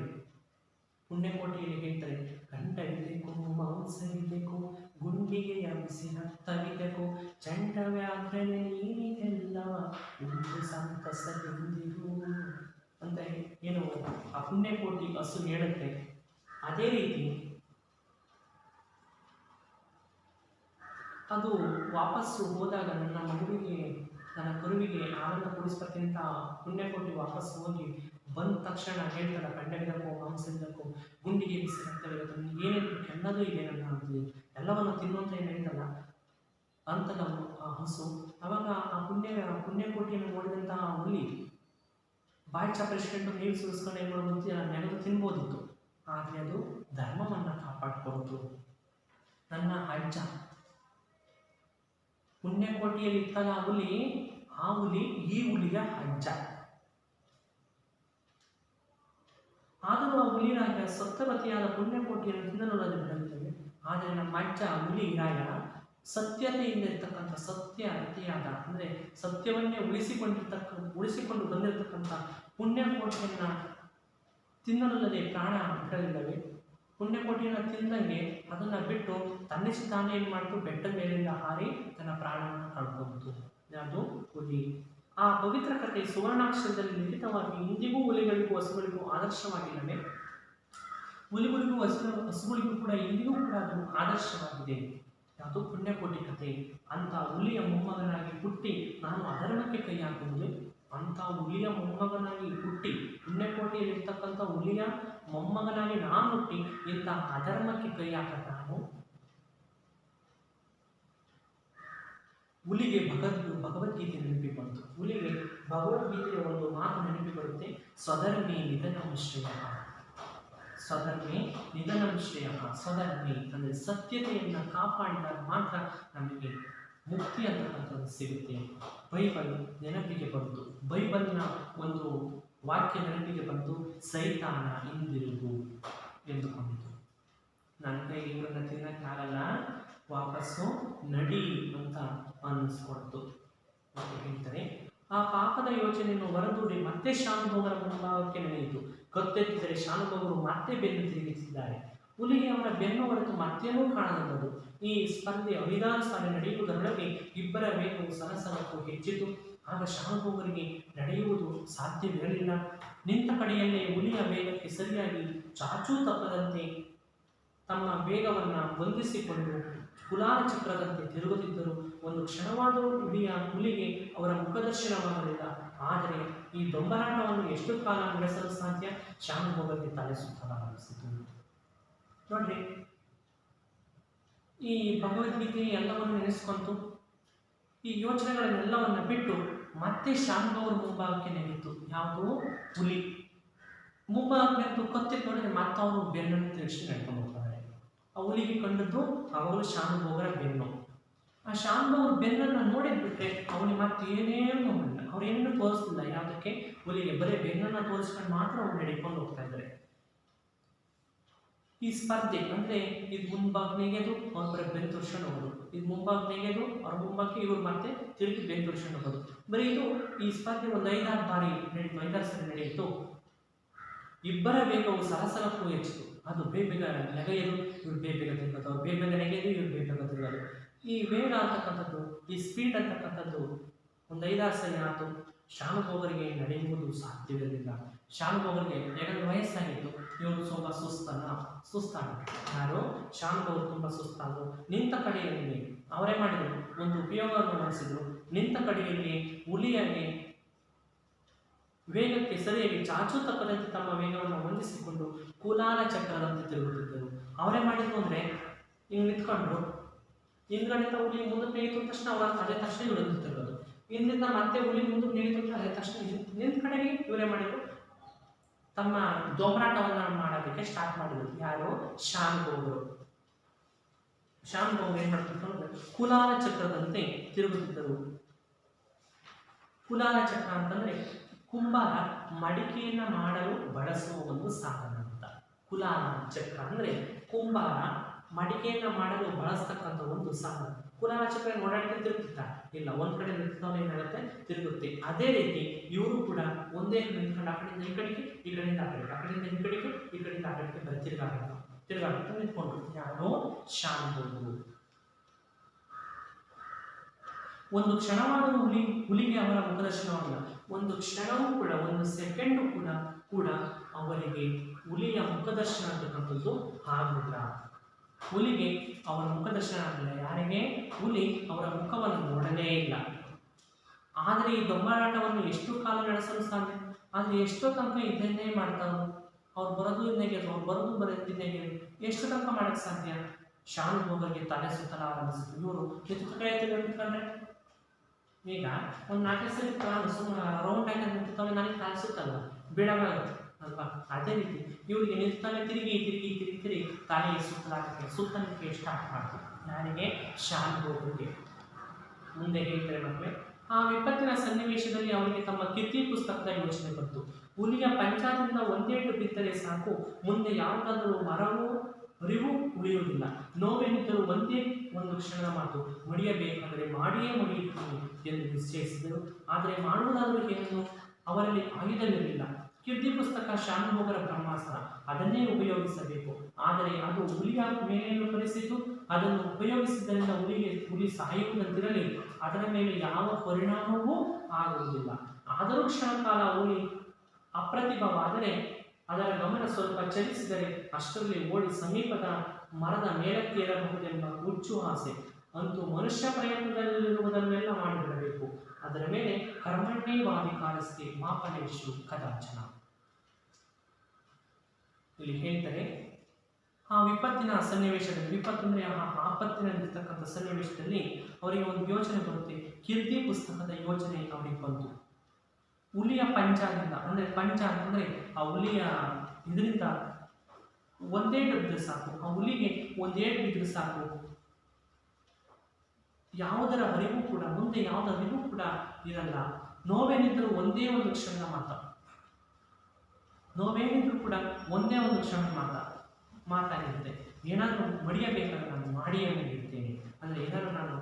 ಪುಣ್ಯಕೋಟಿಯಲ್ಲಿ ಹೇಳ್ತಾರೆ, ಕಂಡವಿದಕ್ಕೂ ಮಾಂಸವಿದಕ್ಕೂ ಗುಂಡಿಗೆಯ ಬಿಸಿ ರಕ್ತವಿದಕ್ಕೂ ಚಂಡ ವ್ಯಾಘ್ರನೆ ನೀನೆಲ್ಲ ಒಂದು ಸಂತಸದಿಂದಿರು ಅಂತ ಏನು ಆ ಪುಣ್ಯಕೋಟಿ ಹಸು ಹೇಳುತ್ತೆ. ಅದೇ ರೀತಿ ಅದು ವಾಪಸ್ಸು ಹೋದಾಗ ನನ್ನ ಕರುವಿಗೆ ಆನಂದ ಕೊಡಿಸ್ಬೇಕಂತ ಪುಣ್ಯಕೋಟಿ ವಾಪಸ್ಸು ಹೋಗಿ ಬಂದ ತಕ್ಷಣ ಹೇಳ್ತಾರ, ಖಂಡವಿದಕ್ಕೂ ಮಾಂಸವಿದಕ್ಕೂ ಗುಂಡಿಗೆ ಬಿಸಿ ರಕ್ತವಿದಕ್ಕೂ ಏನೇನು ಎಲ್ಲದೂ ಇದೆ ನನ್ನ ಅಂತೀವಿ, ಎಲ್ಲವನ್ನು ತಿನ್ನುವಂತ ಏನು ಹೇಳ್ತಲ್ಲ ಅಂತಲ್ಲ ಆ ಹಸು. ಅವಾಗ ಆ ಪುಣ್ಯಕೋಟಿಯನ್ನು ನೋಡಿದಂತಹ ಹುಲಿ ಬಾಯಿ ಚಾಪರಿಸ್ಕೊಂಡು ನೀರು ಸುರಿಸ್ಕೊಂಡು ಏನು ಮಾಡೋದು, ನೆನೆದು ತಿನ್ಬೋದಿತ್ತು. ಆದರೆ ಅದು ಧರ್ಮವನ್ನು ಕಾಪಾಡಿಕೊಡ್ತು. ನನ್ನ ಅಜ್ಜ ಪುಣ್ಯಕೋಟಿಯಲ್ಲಿ ಇತ್ತಲ್ಲ ಆ ಹುಲಿ ಈ ಹುಲಿಯ ಅಜ್ಜ. ಆದರೂ ಆ ಹುಲಿರಾಯ ಸತ್ಯವತಿಯಾದ ಪುಣ್ಯಕೋಟಿಯನ್ನು ತಿನ್ನಲು ಬಿಡುತ್ತವೆ. ಆದರೆ ನಮ್ಮ ಅಜ್ಜ ಹುಲಿ ರಾಯ ಸತ್ಯತೆಯಿಂದ ಇರ್ತಕ್ಕಂಥ ಸತ್ಯವತಿಯಾದ ಅಂದರೆ ಸತ್ಯವನ್ನೇ ಉಳಿಸಿಕೊಂಡು ಬಂದಿರತಕ್ಕಂಥ ಪುಣ್ಯಕೋಟಿಯನ್ನು ತಿನ್ನಲಲ್ಲದೆ ಪ್ರಾಣ ಬಿಡಲಿಲ್ಲವೇ. ಪುಣ್ಯಕೋಟಿಯನ್ನು ತಿಂದಂಗೆ ಅದನ್ನು ಬಿಟ್ಟು ತನ್ನಿಸಿ ತಾನೇ ಏನು ಮಾಡ್ತು, ಬೆಟ್ಟದ ಮೇಲಿಂದ ಹಾರಿ ತನ್ನ ಪ್ರಾಣವನ್ನು ಕಳ್ಕೊಳ್ತು. ಅದು ಹುಲಿ. ಆ ಪವಿತ್ರ ಕಥೆ ಸುವರ್ಣಾಕ್ಷರದಲ್ಲಿ ಲಿಖಿತವಾಗಿ ಇಂದಿಗೂ ಹುಲಿಗಳಿಗೂ ಹಸುಗಳಿಗೂ ಆದರ್ಶವಾಗಿಲ್ಲವೇ? ಹುಲಿಗಳಿಗೂ ಹಸುಗಳಿಗೂ ಕೂಡ ಇಂದಿಗೂ ಕೂಡ ಅದು ಆದರ್ಶವಾಗಿದೆ. ಅದು ಪುಣ್ಯಕೋಟಿ ಕಥೆ. ಅಂತ ಹುಲಿಯ ಮೊಮ್ಮಗನಾಗಿ ಹುಟ್ಟಿ ನಾನು ಅಧರ್ಮಕ್ಕೆ ಕೈ ಹಾಕುವುದು, ಅಂತ ಹುಲಿಯ ಮೊಮ್ಮಗನಾಗಿ ಹುಟ್ಟಿ ಪುಣ್ಯಕೋಟಿಯಲ್ಲಿರ್ತಕ್ಕಂಥ ಹುಲಿಯ ಮೊಮ್ಮಗನಾಗಿ ನಾನು ಹುಟ್ಟಿ ಇಂಥ ಅಧರ್ಮಕ್ಕೆ ಕೈ ಹಾಕ ನಾನು. ಹುಲಿಗೆ ಭಗವದ್ಗೀತೆ ನೆನಪಿಗೆ ಬಂತು. ಹುಲಿಗೆ ಭಗವದ್ಗೀತೆಯ ಒಂದು ಮಾತು ನೆನಪಿ ಬರುತ್ತೆ, ಸ್ವಧರ್ಮಿ ನಿಧನಂ ಶ್ರೇಯ. ಸ್ವಧರ್ಮಿ ನಿಧನಂ ಶ್ರೇಯ. ಸ್ವಧರ್ಮಿ ಅಂದರೆ ಸತ್ಯತೆಯನ್ನು ಕಾಪಾಡಿದಾಗ ಮಾತ್ರ ನಮಗೆ ಮುಕ್ತಿ ಅಂತಕ್ಕಂಥದ್ದು ಸಿಗುತ್ತೆ. ಬೈಬಲ್ ನೆನಪಿಗೆ ಬಂತು. ಬೈಬಲ್ನ ಒಂದು ವಾಕ್ಯ ನೆನಪಿಗೆ ಬಂತು, ಸೈತಾನ ಹಿಂದಿರುಗು ಎಂದುಕೊಂಡಿತು. ನನ್ನ ಕೈಗೆ ಇವರನ್ನ ತಿನ್ನಕ್ಕಾಗಲ್ಲ, ವಾಪಸ್ಸು ನಡಿ ಅಂತ ಅನ್ನಿಸ್ಕೊಡ್ತು ಅಂತ ಹೇಳ್ತಾರೆ. ಆ ಪಾಪದ ಯೋಚನೆಯನ್ನು ಹೊರದೂಡಿ ಮತ್ತೆ ಶಾನುಭೋಗರ ಮುಂಭಾಗಕ್ಕೆ ನಡೆಯಿತು. ಕತ್ತೆತ್ತಿದರೆ ಶಾನುಭೋಗರು ಮತ್ತೆ ಬೆನ್ನು ತಿರುಗಿಸಿದ್ದಾರೆ. ಹುಲಿಗೆ ಅವರ ಬೆನ್ನು ಹೊರತು ಮತ್ತೇನೂ ಕಾಣದಲ್ಲದು. ಈ ಸ್ಪರ್ಧೆ 5 ಸಾರಿ ನಡೆಯುವುದರೊಳಗೆ ಇಬ್ಬರ ವೇಗವು ಸರಸರಕ್ಕೂ ಹೆಚ್ಚಿತು. ಆಗ ಶಾನುಭೋಗರಿಗೆ ನಡೆಯುವುದು ಸಾಧ್ಯವಿರಲಿಲ್ಲ. ನಿಂತ ಕಡೆಯಲ್ಲೇ ಹುಲಿಯ ವೇಗಕ್ಕೆ ಸರಿಯಾಗಿ ಚಾಚೂ ತಪ್ಪದಂತೆ ತಮ್ಮ ವೇಗವನ್ನು ಹೊಂದಿಸಿಕೊಂಡು ಕುಲಾಲ ಚಕ್ರದಂತೆ ತಿರುಗುತ್ತಿದ್ದರು. ಒಂದು ಕ್ಷಣವಾದರೂ ಹುಲಿಗೆ ಅವರ ಮುಖದರ್ಶನವಾಗಲಿಲ್ಲ. ಆದರೆ ಈ ದೊಂಬರಾಟವನ್ನು ಎಷ್ಟು ಕಾಲ ನಡೆಸಲು ಸಾಧ್ಯ? ಶಾನುಭೋಗಕ್ಕೆ ತಲೆ ಸುತ್ತಲಾರಂಭಿಸಿತು. ನೋಡ್ರಿ, ಈ ಭಗವದ್ಗೀತೆ ಎಲ್ಲವನ್ನು ನೆನೆಸ್ಕೊಂತು. ಈ ಯೋಚನೆಗಳನ್ನೆಲ್ಲವನ್ನ ಬಿಟ್ಟು ಮತ್ತೆ ಶಾನುಭೋಗರ ಮುಂಭಾಗಕ್ಕೆ ನೆನೆಯಿತು. ಯಾವುದು? ಹುಲಿ ಮುಂಭಾಗಕ್ಕೆ ನೆನೆದು ಕತ್ತಿಟ್ಟು ನೋಡಿದ್ರೆ ಮತ್ತೆ ಅವರು ಬೆನ್ನನ್ನು ತಿರುಗಿಸಿ ನಡ್ಕೊಂಡು ಹೋಗ್ತಾರೆ. ಆ ಹುಲಿಗೆ ಕಂಡದ್ದು ಅವಳು ಶಾನುಭೋಗರ ಬೆನ್ನು. ಆ ಶಾನುಭೋಗರ ಬೆನ್ನನ್ನು ನೋಡಿದ್ಬಿಟ್ರೆ ಅವನಿಗೆ ಮತ್ತೆ ಏನೇನು ಇಲ್ಲ, ಅವ್ರೇನು ತೋರಿಸ್ತಿಲ್ಲ. ಯಾವುದಕ್ಕೆ? ಹುಲಿಗೆ ಬರೀ ಬೆನ್ನನ್ನು ತೋರಿಸ್ಕೊಂಡು ಮಾತ್ರ ಅವ್ರು ನಡ್ಕೊಂಡು ಹೋಗ್ತಾ ಇದ್ದಾರೆ. ಈ ಸ್ಪರ್ಧೆ ಅಂದರೆ ಇದು ಮುಂಭಾಗ ನೆಗೆದು ಅವ್ರ ಬರೀ ಬೆನ್ನು ತೋರಿಸ್ಕೊಂಡು ಹೋಗೋದು, ಇದು ಮುಂಭಾಗ ನೆಗೆದು ಅವ್ರ ಮುಂಭಾಗಕ್ಕೆ ಇವ್ರು ಮತ್ತೆ ತಿರುಗಿ ಬೆನ್ನು ತೋರಿಸ್ಕೊಂಡು ಹೋಗೋದು. ಬರೀ ಇದು ಈ ಸ್ಪರ್ಧೆ ಒಂದು 5-6 ಬಾರಿ ನಡೀತು, 5-6 ಸರಿ ನಡೆಯಿತು. ಇಬ್ಬರ ವೇಗವು ಸರಸರಕ್ಕೂ ಹೆಚ್ಚಿತು. ಅದು ಬೇಗ ನೆಗೆಯೋದು, ಇವ್ರು ಬೇಗ ತಿರುಗೋದು, ಅವ್ರು ಬೇಗ ನೆಗೆಯೋದು, ಇವ್ರು ಬೇಗ ತಿರುಗೋದು. ಈ ವೇಗ ಅಂತಕ್ಕಂಥದ್ದು, ಈ ಸ್ಪೀಡ್ ಅಂತಕ್ಕಂಥದ್ದು ಒಂದು 5-6 ಸರಿ ಆಯಿತು. ಶಾನುಭೋಗರಿಗೆ ನಡೆಯುವುದು ಸಾಧ್ಯವಿರಲಿಲ್ಲ. ಶಾನುಭೋಗರಿಗೆ ಯಾಕಂದ್ರೆ ವಯಸ್ಸಾಗಿತ್ತು, ಇವರು ಸ್ವಲ್ಪ ಸುಸ್ತಾಗಿತ್ತು. ಯಾರು? ಶಾನುಭೋಗರು ತುಂಬ ಸುಸ್ತಾದರು. ನಿಂತ ಕಡೆಯಲ್ಲಿ ಅವರೇ ಮಾಡಿದರು, ಒಂದು ಉಪಯೋಗವನ್ನು ಮಾಡಿಸಿದ್ರು. ನಿಂತ ಕಡೆಯಲ್ಲಿ ಹುಲಿಯಾಗಿ ವೇಗಕ್ಕೆ ಸರಿಯಾಗಿ ಚಾಚೂ ತಪ್ಪದಂತೆ ತಮ್ಮ ವೇಗವನ್ನು ಹೊಂದಿಸಿಕೊಂಡು ಕುಲಾಲ ಚಕ್ರದಂತೆ ತಿರುಗುತ್ತಿದ್ದರು. ಅವರೇ ಮಾಡಿದ್ರು ಅಂದರೆ ಹಿಂಗೆ ನಿಂತ್ಕೊಂಡ್ರು, ಹಿಂದ್ಗಡೆಯಿಂದ ಹುಲಿ ಮುಂದಕ್ಕೆ ನೆಗೆದು ತಕ್ಷಣ ಅವರ ಅದೇ ತಕ್ಷಣ ಇವರು ತಿರುಗೋದು, ಹಿಂದಿಂದ ಮತ್ತೆ ಹುಲಿ ಮುಂದಕ್ಕೆ ನೆಗೆದು ಅದೇ ತಕ್ಷಣ ನಿಂತ ಕಡೆಗೆ ಇವರೇ ಮಾಡಿದ್ರು. ತಮ್ಮ ದೊಂಬರಾಟವನ್ನು ಮಾಡೋದಕ್ಕೆ ಸ್ಟಾರ್ಟ್ ಮಾಡಿದ್ರು. ಯಾರು? ಶಾನುಭೋಗರು. ಶಾನುಭೋಗರು ಏನು ಮಾಡ್ತಿದ್ರು ಅಂದರೆ ಕುಲಾಲ ಚಕ್ರದಂತೆ ತಿರುಗುತ್ತಿದ್ದರು. ಕುಲಾಲ ಚಕ್ರ ಅಂತಂದರೆ ಕುಂಬಾರ ಮಡಿಕೆಯನ್ನು ಮಾಡಲು ಬಳಸುವ ಒಂದು ಸಾಧನ ಅಂತ. ಕುಲಾಲ ಚಕ್ರ ಅಂದರೆ ಕುಂಬಾರ ಮಡಿಕೆಯನ್ನು ಮಾಡಲು ಬಳಸ್ತಕ್ಕಂಥ ಒಂದು ಸಾಧನ. ಕುಲಾಲ ಚಕ್ರ ಓಡಾಡಿಕೆ ತಿರುಗುತ್ತ ಇಲ್ಲ, ಒಂದ್ ಕಡೆ ನಿಂತ್ಕೊಂಡು ಏನಾಗುತ್ತೆ, ತಿರುಗುತ್ತೆ. ಅದೇ ರೀತಿ ಇವರು ಕೂಡ ಒಂದೇ ನಿಂತ್ಕೊಂಡು ಆ ಕಡೆಯಿಂದ ಈ ಕಡೆಗೆ, ಈ ಕಡೆಯಿಂದ ಆ ಕಡೆಗೆ, ಆ ಕಡೆಯಿಂದ ಈ ಕಡೆಗೆ, ಈ ಕಡೆಯಿಂದ ಆ ಕಡೆಗೆ ಬರೀ ತಿರುಗಾಡುತ್ತಾ ನಿಂತ್ಕೊಂಡ್ರು. ಯಾರೋ? ಶಾನುಭೋಗರು. ಒಂದು ಕ್ಷಣವಾದರೂ ಹುಲಿಗೆ ಅವರ ಮುಖದರ್ಶನವಾಗಿಲ್ಲ. ಒಂದು ಕ್ಷಣವೂ ಕೂಡ, ಒಂದು ಸೆಕೆಂಡು ಕೂಡ ಅವರಿಗೆ ಹುಲಿಯ ಮುಖದರ್ಶನ ಅಂತಕ್ಕಂಥದ್ದು ಆಗಲಿಲ್ಲ. ಹುಲಿಗೆ ಅವರ ಮುಖದರ್ಶನ ಆಗಲಿಲ್ಲ. ಯಾರಿಗೆ? ಹುಲಿ ಅವರ ಮುಖವನ್ನು ನೋಡಲೇ ಇಲ್ಲ. ಆದರೆ ಈ ದೊಂಬರಾಟವನ್ನು ಎಷ್ಟು ಕಾಲ ನಡೆಸಲು ಸಾಧ್ಯ? ಆದರೆ ಎಷ್ಟೋ ತನಕ ಇದನ್ನೇ ಮಾಡ್ತಾರೋ, ಅವ್ರು ಬರೋದು ಇನ್ನೇಗೆ, ಅವ್ರು ಬರೋದು ಬರೋದಿನ್ನೇಗೆ, ಎಷ್ಟು ತನಕ ಮಾಡೋಕ್ಕೆ ಸಾಧ್ಯ? ಶಾನುಭೋಗರಿಗೆ ತಲೆ ಸುತ್ತಲ ಆರಂಭಿಸಿತು. ಇವರು ನಿಂತ್ಕೊಂಡ್ರೆ ಈಗ ಒಂದು 4 ಸರಿ ರೌಂಡ್ ಆಗಿ ನಿಂತ್ಕೊಂಡ್ರೆ ನನಗೆ ತಲೆ ಸುತ್ತಲ್ಲ, ಬಿಡೋಕ್ಕಾಗುತ್ತೆ ಅಲ್ವಾ? ಅದೇ ರೀತಿ ಇವರಿಗೆ ನಿಂತ್ಕೊಂಡ್ರೆ ತಿರುಗಿ ತಿರುಗಿ ತಿರುಗಿ ತಿರುಗಿ ತಲೆ ಸುತ್ತಲಾಗಕ್ಕೆ ಸುತ್ತಲಿಕ್ಕೆ ಸ್ಟಾರ್ಟ್ ಮಾಡ್ತಾರೆ. ಯಾರಿಗೆ? ಶಾನುಭೋಗರಿಗೆ. ಮುಂದೆ ಹೇಳ್ತಾರೆ ಮಕ್ಕಳೇ, ಆ ವಿಪತ್ತಿನ ಸನ್ನಿವೇಶದಲ್ಲಿ ಅವರಿಗೆ ತಮ್ಮ ಕೀರ್ತಿ ಪುಸ್ತಕದ ಯೋಚನೆ ಬಂತು. ಹುಲಿಯ ಪಂಚಾದಿಂದ ಒಂದೇಟು ಬಿದ್ದರೆ ಸಾಕು, ಮುಂದೆ ಯಾವುದಾದರೂ ಮರವೂ ಅರಿವು ಉಳಿಯುವುದಿಲ್ಲ. ನೋವೇನಿದ್ದರೂ ಒಂದೇ ಒಂದು ಕ್ಷಣದ ಮಾತು, ಮಡಿಯಬೇಕಾದರೆ ಮಾಡಿಯೇ ಮಡಿಯುತ್ತೀನಿ ಎಂದು ನಿಶ್ಚಯಿಸಿದರು. ಆದರೆ ಮಾಡುವುದಾದರೂ ಏನನ್ನು? ಅವರಲ್ಲಿ ಆಯುಧವಿರಲಿಲ್ಲ. ಕೀರ್ತಿ ಪುಸ್ತಕ ಶಾನುಭೋಗರ ಬ್ರಹ್ಮಾಸ್ತ್ರ, ಅದನ್ನೇ ಉಪಯೋಗಿಸಬೇಕು. ಆದರೆ ಅದು ಹುಲಿಯ ಮೇಲೇನು ಕಲಿಸಿತು? ಅದನ್ನು ಉಪಯೋಗಿಸಿದ್ದರಿಂದ ಹುಲಿ ಸಾಯುವುದಂತಿರಲಿ, ಅದರ ಮೇಲೆ ಯಾವ ಪರಿಣಾಮವೂ ಆಗುವುದಿಲ್ಲ. ಆದರೂ ಕ್ಷಣಕಾಲ ಹುಲಿ ಅಪ್ರತಿಭವಾದರೆ ಅದರ ಗಮನ ಸ್ವಲ್ಪ ಚಲಿಸಿದರೆ ಅಷ್ಟರಲ್ಲಿ ಓಡಿ ಸಮೀಪದ ಮರದ ಮೇಲಕ್ಕೆ ಏರಬಹುದೆಂಬ ಹುಚ್ಚು ಆಸೆ. ಅಂತೂ ಮನುಷ್ಯ ಪ್ರಯತ್ನದಲ್ಲಿರುವುದನ್ನೆಲ್ಲ ಮಾಡಿಬಿಡಬೇಕು. ಅದರ ಮೇಲೆ ಕರ್ಮಣ್ಯೇವಾಧಿಕಾರಸ್ಥೆ ಮಾಪನೇಶು ಕದಾಚನ. ಇಲ್ಲಿ ಹೇಳ್ತಾರೆ, ಆ ವಿಪತ್ತಿನ ಸನ್ನಿವೇಶದಲ್ಲಿ, ವಿಪತ್ತು ಅಂದರೆ ಆ ಆಪತ್ತಿನಲ್ಲಿರ್ತಕ್ಕಂಥ ಸನ್ನಿವೇಶದಲ್ಲಿ ಅವರಿಗೆ ಒಂದು ಯೋಚನೆ ಬರುತ್ತೆ. ಕೀರ್ತಿ ಪುಸ್ತಕದ ಯೋಚನೆ ಅವರಿಗೆ ಬಂತು. ಹುಲಿಯ ಪಂಚಾದಿಂದ, ಅಂದರೆ ಪಂಚ ಅಂತಂದರೆ ಆ ಹುಲಿಯ ಇದರಿಂದ ಒಂದೇಟು ಬಿದ್ದರೆ ಸಾಕು, ಆ ಹುಲಿಗೆ ಒಂದೇಟು ಬಿದ್ದರೆ ಸಾಕು, ಯಾವುದರ ಅರಿವು ಕೂಡ, ಮುಂದೆ ಯಾವುದರ ಅರಿವು ಕೂಡ ಇರಲ್ಲ. ನೋವೇನಿದ್ದರೂ ಒಂದೇ ಒಂದು ಕ್ಷಣದ ಮಾತು, ನೋವೇನಿದ್ರೂ ಕೂಡ ಒಂದೇ ಒಂದು ಕ್ಷಣದ ಮಾತಾಗಿರುತ್ತೆ. ಏನಾದರೂ ಮಡಿಯಬೇಕಾದ್ರೆ ನಾನು ಮಾಡಿಯೇ ಮಡಿಯುತ್ತೇನೆ, ಅಂದರೆ ಏನಾದರೂ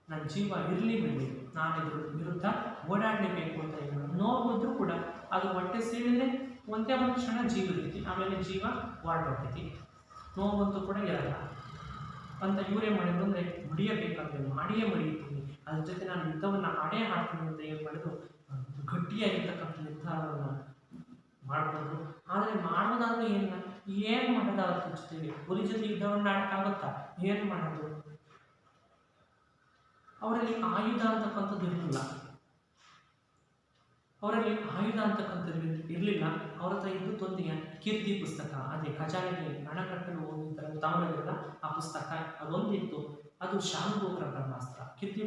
ನನ್ನ ಜೀವ ಇರಲಿ ಬಿಡಲಿ, ನಾನು ಇದ್ರ ವಿರುದ್ಧ ಓಡಾಡಲೇಬೇಕು ಅಂತ ಹೇಳೋದು. ನೋವಿದ್ರೂ ಕೂಡ ಅದು ಹೊಟ್ಟೆ ಸೇರಿದರೆ ಒಂದೇ ಒಂದು ಕ್ಷಣ ಜೀವ ಇರ್ತಿ, ಆಮೇಲೆ ಜೀವ ಹೊರಟೋಗ್ತೈತಿ, ನೋವಂತೂ ಕೂಡ ಇರಲ್ಲ ಅಂತ ಇವರೇ ಮಾಡಿದ್ರು. ಅಂದರೆ ಮಡಿಯಬೇಕಾದ್ರೆ ಮಾಡಿಯೇ ಮಡಿಯುತ್ತೀನಿ, ಅದ್ರ ಜೊತೆ ನಾನು ಯುದ್ಧವನ್ನು ಆಡ್ತೀನಿ ಅಂತ ಏನು ಮಾಡಿದ್ರು, ಗಟ್ಟಿಯಾಗಿರ್ತಕ್ಕಂಥ ನಿರ್ಧಾರವನ್ನು ಮಾಡ್ಬೋದು. ಆದರೆ ಮಾಡೋದಾದ್ರೂ ಏನು ಮಾಡೋದಾದ್ರು ಜೊತೆಗೆ ಹುಲಿ ಜೊತೆ ಯುದ್ಧವನ್ನು ಆಡೋಕ್ಕಾಗುತ್ತಾ? ಏನು ಮಾಡೋದು? ಅವರಲ್ಲಿ ಆಯುಧ ಅಂತಕ್ಕಂಥದ್ದು ಇರಲಿಲ್ಲ, ಇರಲಿಲ್ಲ. ಅವ್ರ ಹತ್ರ ಇದ್ದು ತೊಂದಿಗೆ ಕೀರ್ತಿ ಪುಸ್ತಕ, ಅದೇ ಖಜಾನೆಗೆ ಹಣ ಕಟ್ಟಲು ಹೋಗಿರ್ತಾರೆ ತವರಲ್ಲ, ಆ ಪುಸ್ತಕ ಅದೊಂದಿತ್ತು. ಅದು ಶಾನುಭೋಗರ ಬ್ರಹ್ಮಾಸ್ತ್ರ. ಕೀರ್ತಿ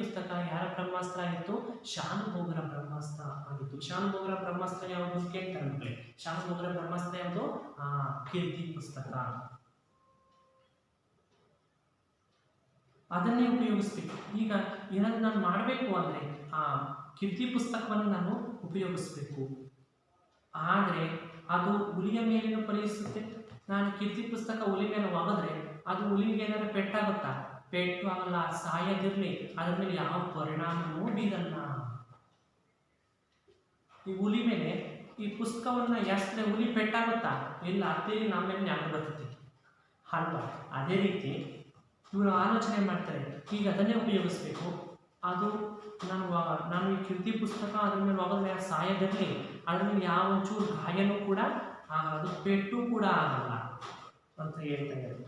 ಪುಸ್ತಕ ಯಾರ ಬ್ರಹ್ಮಾಸ್ತ್ರ ಆಗಿತ್ತು? ಶಾನುಭೋಗರ ಬ್ರಹ್ಮಾಸ್ತ್ರ ಆಗಿತ್ತು. ಶಾನುಭೋಗರ ಬ್ರಹ್ಮಾಸ್ತ್ರ ಯಾವುದು ಕೇಳ್ತಾರೆ ಮಕ್ಕಳೇ? ಶಾನುಭೋಗರ ಬ್ರಹ್ಮಾಸ್ತ್ರ ಯಾವುದು? ಕೀರ್ತಿ ಪುಸ್ತಕ. ಅದನ್ನೇ ಉಪಯೋಗಿಸ್ಬೇಕು. ಈಗ ಏನಾದರೂ ನಾನು ಮಾಡಬೇಕು ಅಂದರೆ ಆ ಕೀರ್ತಿ ಪುಸ್ತಕವನ್ನು ನಾನು ಉಪಯೋಗಿಸ್ಬೇಕು. ಆದರೆ ಅದು ಹುಲಿಯ ಮೇಲೇನು ಫಲಿಸುತ್ತೆ? ನಾನು ಕೀರ್ತಿ ಪುಸ್ತಕ ಹುಲಿ ಮೇಲೆ ಒಗೆದ್ರೆ ಅದು ಹುಲಿಗೆ ಏನಾದ್ರು ಪೆಟ್ಟಾಗುತ್ತಾ? ಪೆಟ್ಟು ಆಗಲ್ಲ, ಸಾಯದಿರಲಿ, ಅದ್ರ ಮೇಲೆ ಯಾವ ಪರಿಣಾಮವೂ ಬೀರಲ್ಲ. ಈ ಹುಲಿ ಮೇಲೆ ಈ ಪುಸ್ತಕವನ್ನು ಎಷ್ಟೇ ಹುಲಿ ಪೆಟ್ಟಾಗುತ್ತಾ? ಇಲ್ಲ, ಅದೇ ನಮ್ಮ ಮೇಲೆ ಜ್ಞಾನ ಬರ್ತೈತಿ ಅಲ್ವಾ? ಅದೇ ರೀತಿ ಇವರು ಆಲೋಚನೆ ಮಾಡ್ತಾರೆ, ಈಗ ಅದನ್ನೇ ಉಪಯೋಗಿಸ್ಬೇಕು. ಅದು ನಾನು ಈ ಕೀರ್ತಿ ಪುಸ್ತಕ ಅದ್ರ ಮೇಲೆ ಹೋಗೋದ್ರೆ ಸಾಯದಿರಲಿ, ಅದ್ರ ಮೇಲೆ ಯಾವ ಒಂಚೂರು ಗಾಯನೂ ಕೂಡ ಅದು ಪೆಟ್ಟು ಕೂಡ ಆಗಲ್ಲ ಅಂತ ಹೇಳ್ತಾ ಇದ್ದಾರೆ.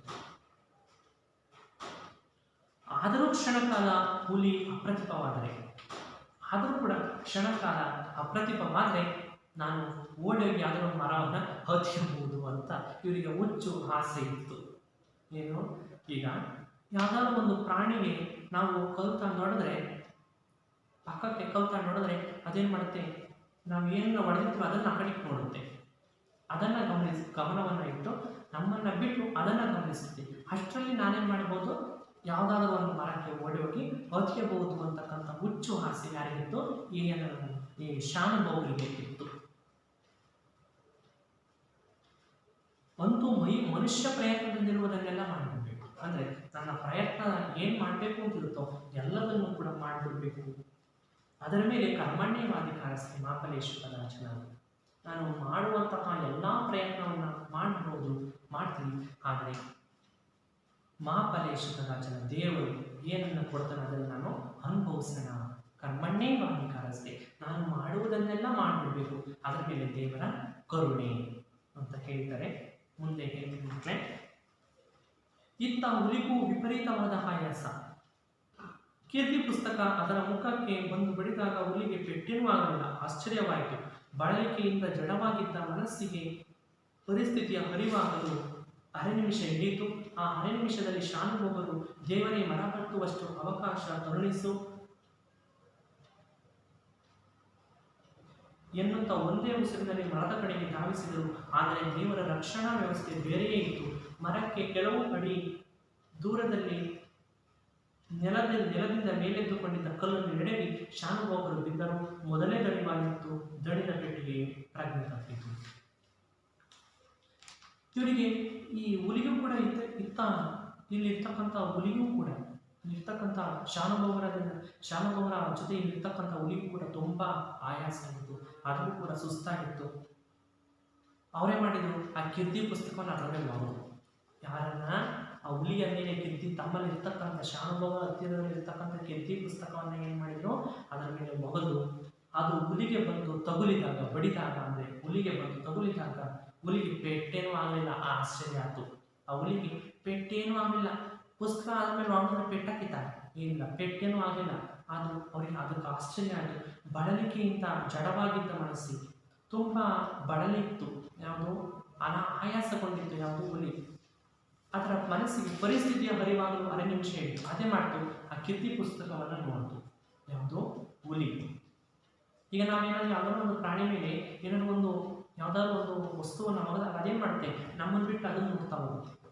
ಆದರೂ ಕ್ಷಣಕಾಲ ಹುಲಿ ಅಪ್ರತಿಭವಾದರೆ, ನಾನು ಓಡಿ ಯಾವುದೋ ಒಂದು ಮರವನ್ನು ಹತ್ತಿರಬಹುದು ಅಂತ ಇವರಿಗೆ ಹುಚ್ಚು ಆಸೆ ಇತ್ತು. ಏನು? ಈಗ ಯಾವುದಾದ್ರು ಒಂದು ಪ್ರಾಣಿಗೆ ನಾವು ಪಕ್ಕಕ್ಕೆ ಕಲ್ತಾ ನೋಡಿದ್ರೆ ಅದೇನು ಮಾಡುತ್ತೆ? ನಾವು ಏನು ಹೊಡೆದಿರ್ತೀವಿ ಅದನ್ನು ಆ ಕಡೆಗೆ ನೋಡುತ್ತೆ, ಅದನ್ನು ಗಮನವನ್ನು ಇಟ್ಟು ನಮ್ಮನ್ನು ಬಿಟ್ಟು ಅದನ್ನು ಗಮನಿಸುತ್ತೆ. ಅಷ್ಟರಲ್ಲಿ ನಾನೇನು ಮಾಡ್ಬೋದು? ಯಾವುದಾದ್ರೂ ಒಂದು ಮರಕ್ಕೆ ಓಡಿ ಹೋಗಿ ಹತ್ಯಬಹುದು ಅಂತಕ್ಕಂಥ ಹುಚ್ಚು ಆಸೆ ಯಾರಿಗಿತ್ತು? ಈ ಶಾನುಭೋಗರಿಗೆ ಇತ್ತು. ಅಂತೂ ಮನುಷ್ಯ ಪ್ರಯತ್ನದಲ್ಲಿರುವುದನ್ನೆಲ್ಲ ಮಾಡಬೇಕು. ಅಂದರೆ ನನ್ನ ಪ್ರಯತ್ನ ಏನು ಮಾಡಬೇಕು ಅಂತಿರುತ್ತೋ ಎಲ್ಲದನ್ನು ಕೂಡ ಮಾಡಿಬಿಡಬೇಕು. ಅದರ ಮೇಲೆ ಕರ್ಮಣ್ಯೇವಾಧಿಕಾರಸ್ಥೆ ಮಾಫಲೇಶು ಕದಾಚನ. ನಾನು ಮಾಡುವಂತಹ ಎಲ್ಲ ಪ್ರಯತ್ನವನ್ನು ಮಾಡ್ತೀನಿ, ಆದರೆ ಮಾಫಲೇಶು ಕದಾಚನ, ದೇವರು ಏನನ್ನು ಕೊಡ್ತಾನೆ ಅದನ್ನು ನಾನು ಅನುಭವಿಸೋಣ. ಕರ್ಮಣ್ಯೇವಾಧಿಕಾರಸ್ಥೆ, ನಾನು ಮಾಡುವುದನ್ನೆಲ್ಲ ಮಾಡಿಬಿಡಬೇಕು, ಅದರ ಮೇಲೆ ದೇವರ ಕರುಣೆ ಅಂತ ಹೇಳ್ತಾರೆ. ಮುಂದೆ ಹೇಳ್ತಿದ್ರೆ, ಇತ್ತ ಹುಲಿಗೂ ವಿಪರೀತವಾದ ಆಯಾಸ. ಕೀರ್ತಿ ಪುಸ್ತಕ ಅದರ ಮುಖಕ್ಕೆ ಬಂದು ಬಡಿದಾಗ ಹುಲಿಗೆ ಪೆಟ್ಟೇನೂ ಆಗಲಿಲ್ಲ. ಆಶ್ಚರ್ಯವಾಯಿತು. ಬಳಲಿಕೆಯಿಂದ ಜಡವಾಗಿದ್ದ ಮನಸ್ಸಿಗೆ ಪರಿಸ್ಥಿತಿಯ ಅರಿವಾಗಲು ಅರೆ ನಿಮಿಷ ಹಿಡಿಯಿತು. ಆ ಅರೆ ನಿಮಿಷದಲ್ಲಿ ಶಾನುಭೋಗರು ದೇವರೇ ಮರ ಹತ್ತುವಷ್ಟು ಅವಕಾಶ ಕರುಣಿಸು ಎನ್ನುತ್ತಾ ಒಂದೇ ಉಸಿರಿನಲ್ಲಿ ಮರದ ಕಡೆಗೆ ಧಾವಿಸಿದರು. ಆದರೆ ದೇವರ ರಕ್ಷಣಾ ವ್ಯವಸ್ಥೆ ಬೇರೆಯೇ ಇತ್ತು. ಮರಕ್ಕೆ ಕೆಲವು ಅಡಿ ದೂರದಲ್ಲಿ ನೆಲದಿಂದ ಮೇಲೆದ್ದುಕೊಂಡಿದ್ದ ಕಲ್ಲನ್ನು ಎಡವಿ ಶಾನುಭೋಗರು ಬಿದ್ದರು. ಮೊದಲೇ ದಣಿವಾಗಿತ್ತು. ದಣಿದ ಪೆಟ್ಟಿಗೆ ಪ್ರಜ್ಞೆ ತಪ್ಪಿತು. ಇವರಿಗೆ ಈ ಹುಲಿಗೂ ಕೂಡ ಇಲ್ಲಿರ್ತಕ್ಕಂಥ ಹುಲಿಗೂ ಕೂಡ ಇಲ್ಲಿರ್ತಕ್ಕಂಥ ಶಾನುಭೋಗರ ಜೊತೆ ಇಲ್ಲಿರ್ತಕ್ಕಂಥ ಹುಲಿಗೂ ಕೂಡ ತುಂಬ ಆಯಾಸ ಆಗಿತ್ತು. ಅದಕ್ಕೂ ಕೂಡ ಸುಸ್ತಾಗಿತ್ತು. ಅವರೇ ಮಾಡಿದ್ರು, ಆ ಕೀರ್ತಿ ಪುಸ್ತಕವನ್ನು ಅದರಲ್ಲೇ ಮಾಡೋದು. ಯಾರನ್ನ ಆ ಹುಲಿಯ ಮೇಲೆ ಕೀರ್ತಿ ತಮ್ಮಲ್ಲಿ ಇರ್ತಕ್ಕಂಥ ಶಾನುಭೋಗ ಹತ್ತಿರದಲ್ಲಿ ಇರ್ತಕ್ಕಂಥ ಕೀರ್ತಿ ಪುಸ್ತಕವನ್ನು ಏನು ಮಾಡಿದ್ರು, ಅದರ ಮೇಲೆ ಒಗೆದು ಅದು ಹುಲಿಗೆ ಬಂದು ತಗುಲಿದಾಗ, ಬಡಿದಾಗ ಅಂದರೆ ಹುಲಿಗೆ ಬಂದು ತಗುಲಿದಾಗ ಹುಲಿಗೆ ಪೆಟ್ಟೇನೂ ಆಗಲಿಲ್ಲ. ಆ ಆಶ್ಚರ್ಯ ಆಯಿತು. ಆ ಹುಲಿಗೆ ಪೆಟ್ಟೇನೂ ಆಗಲಿಲ್ಲ. ಪುಸ್ತಕ ಆದಮೇಲೆ ಅವನ ಪೆಟ್ಟಾಕಿತ ಇಲ್ಲ, ಪೆಟ್ಟೇನೂ ಆಗಲಿಲ್ಲ. ಅದು ಅವರಿಗೆ ಅದಕ್ಕೆ ಆಶ್ಚರ್ಯ ಆಯಿತು. ಬಳಲಿಕೆಯಿಂದ ಜಡವಾಗಿದ್ದ ಮನಸ್ಸಿಗೆ ತುಂಬ ಬಳಲಿತ್ತು. ಯಾವುದು ಆಯಾಸಗೊಂಡಿತ್ತು ಯಾವುದು ಹುಲಿ. ಅದರ ಮನಸ್ಸಿಗೆ ಪರಿಸ್ಥಿತಿಯ ಅರಿವಾಗಲು ಅರೆ ನಿಮಿಷ ಇತ್ತು. ಅದೇ ಮಾಡ್ತು, ಆ ಕೀರ್ತಿ ಪುಸ್ತಕವನ್ನು ನೋಡ್ತು. ಯಾವುದು ಹುಲಿ. ಈಗ ನಾವೇನಾದ್ರೂ ಯಾವುದಾದ್ರು ಒಂದು ಪ್ರಾಣಿ ಮೇಲೆ ಏನಾದ್ರು ಯಾವುದಾದ್ರು ಒಂದು ವಸ್ತುವನ್ನು ಹೋದಾಗ ಅದೇನು ಮಾಡುತ್ತೆ, ನಮ್ಮನ್ನು ಬಿಟ್ಟು ಅದನ್ನು ನೋಡ್ತಾ ಹೋಗುತ್ತೆ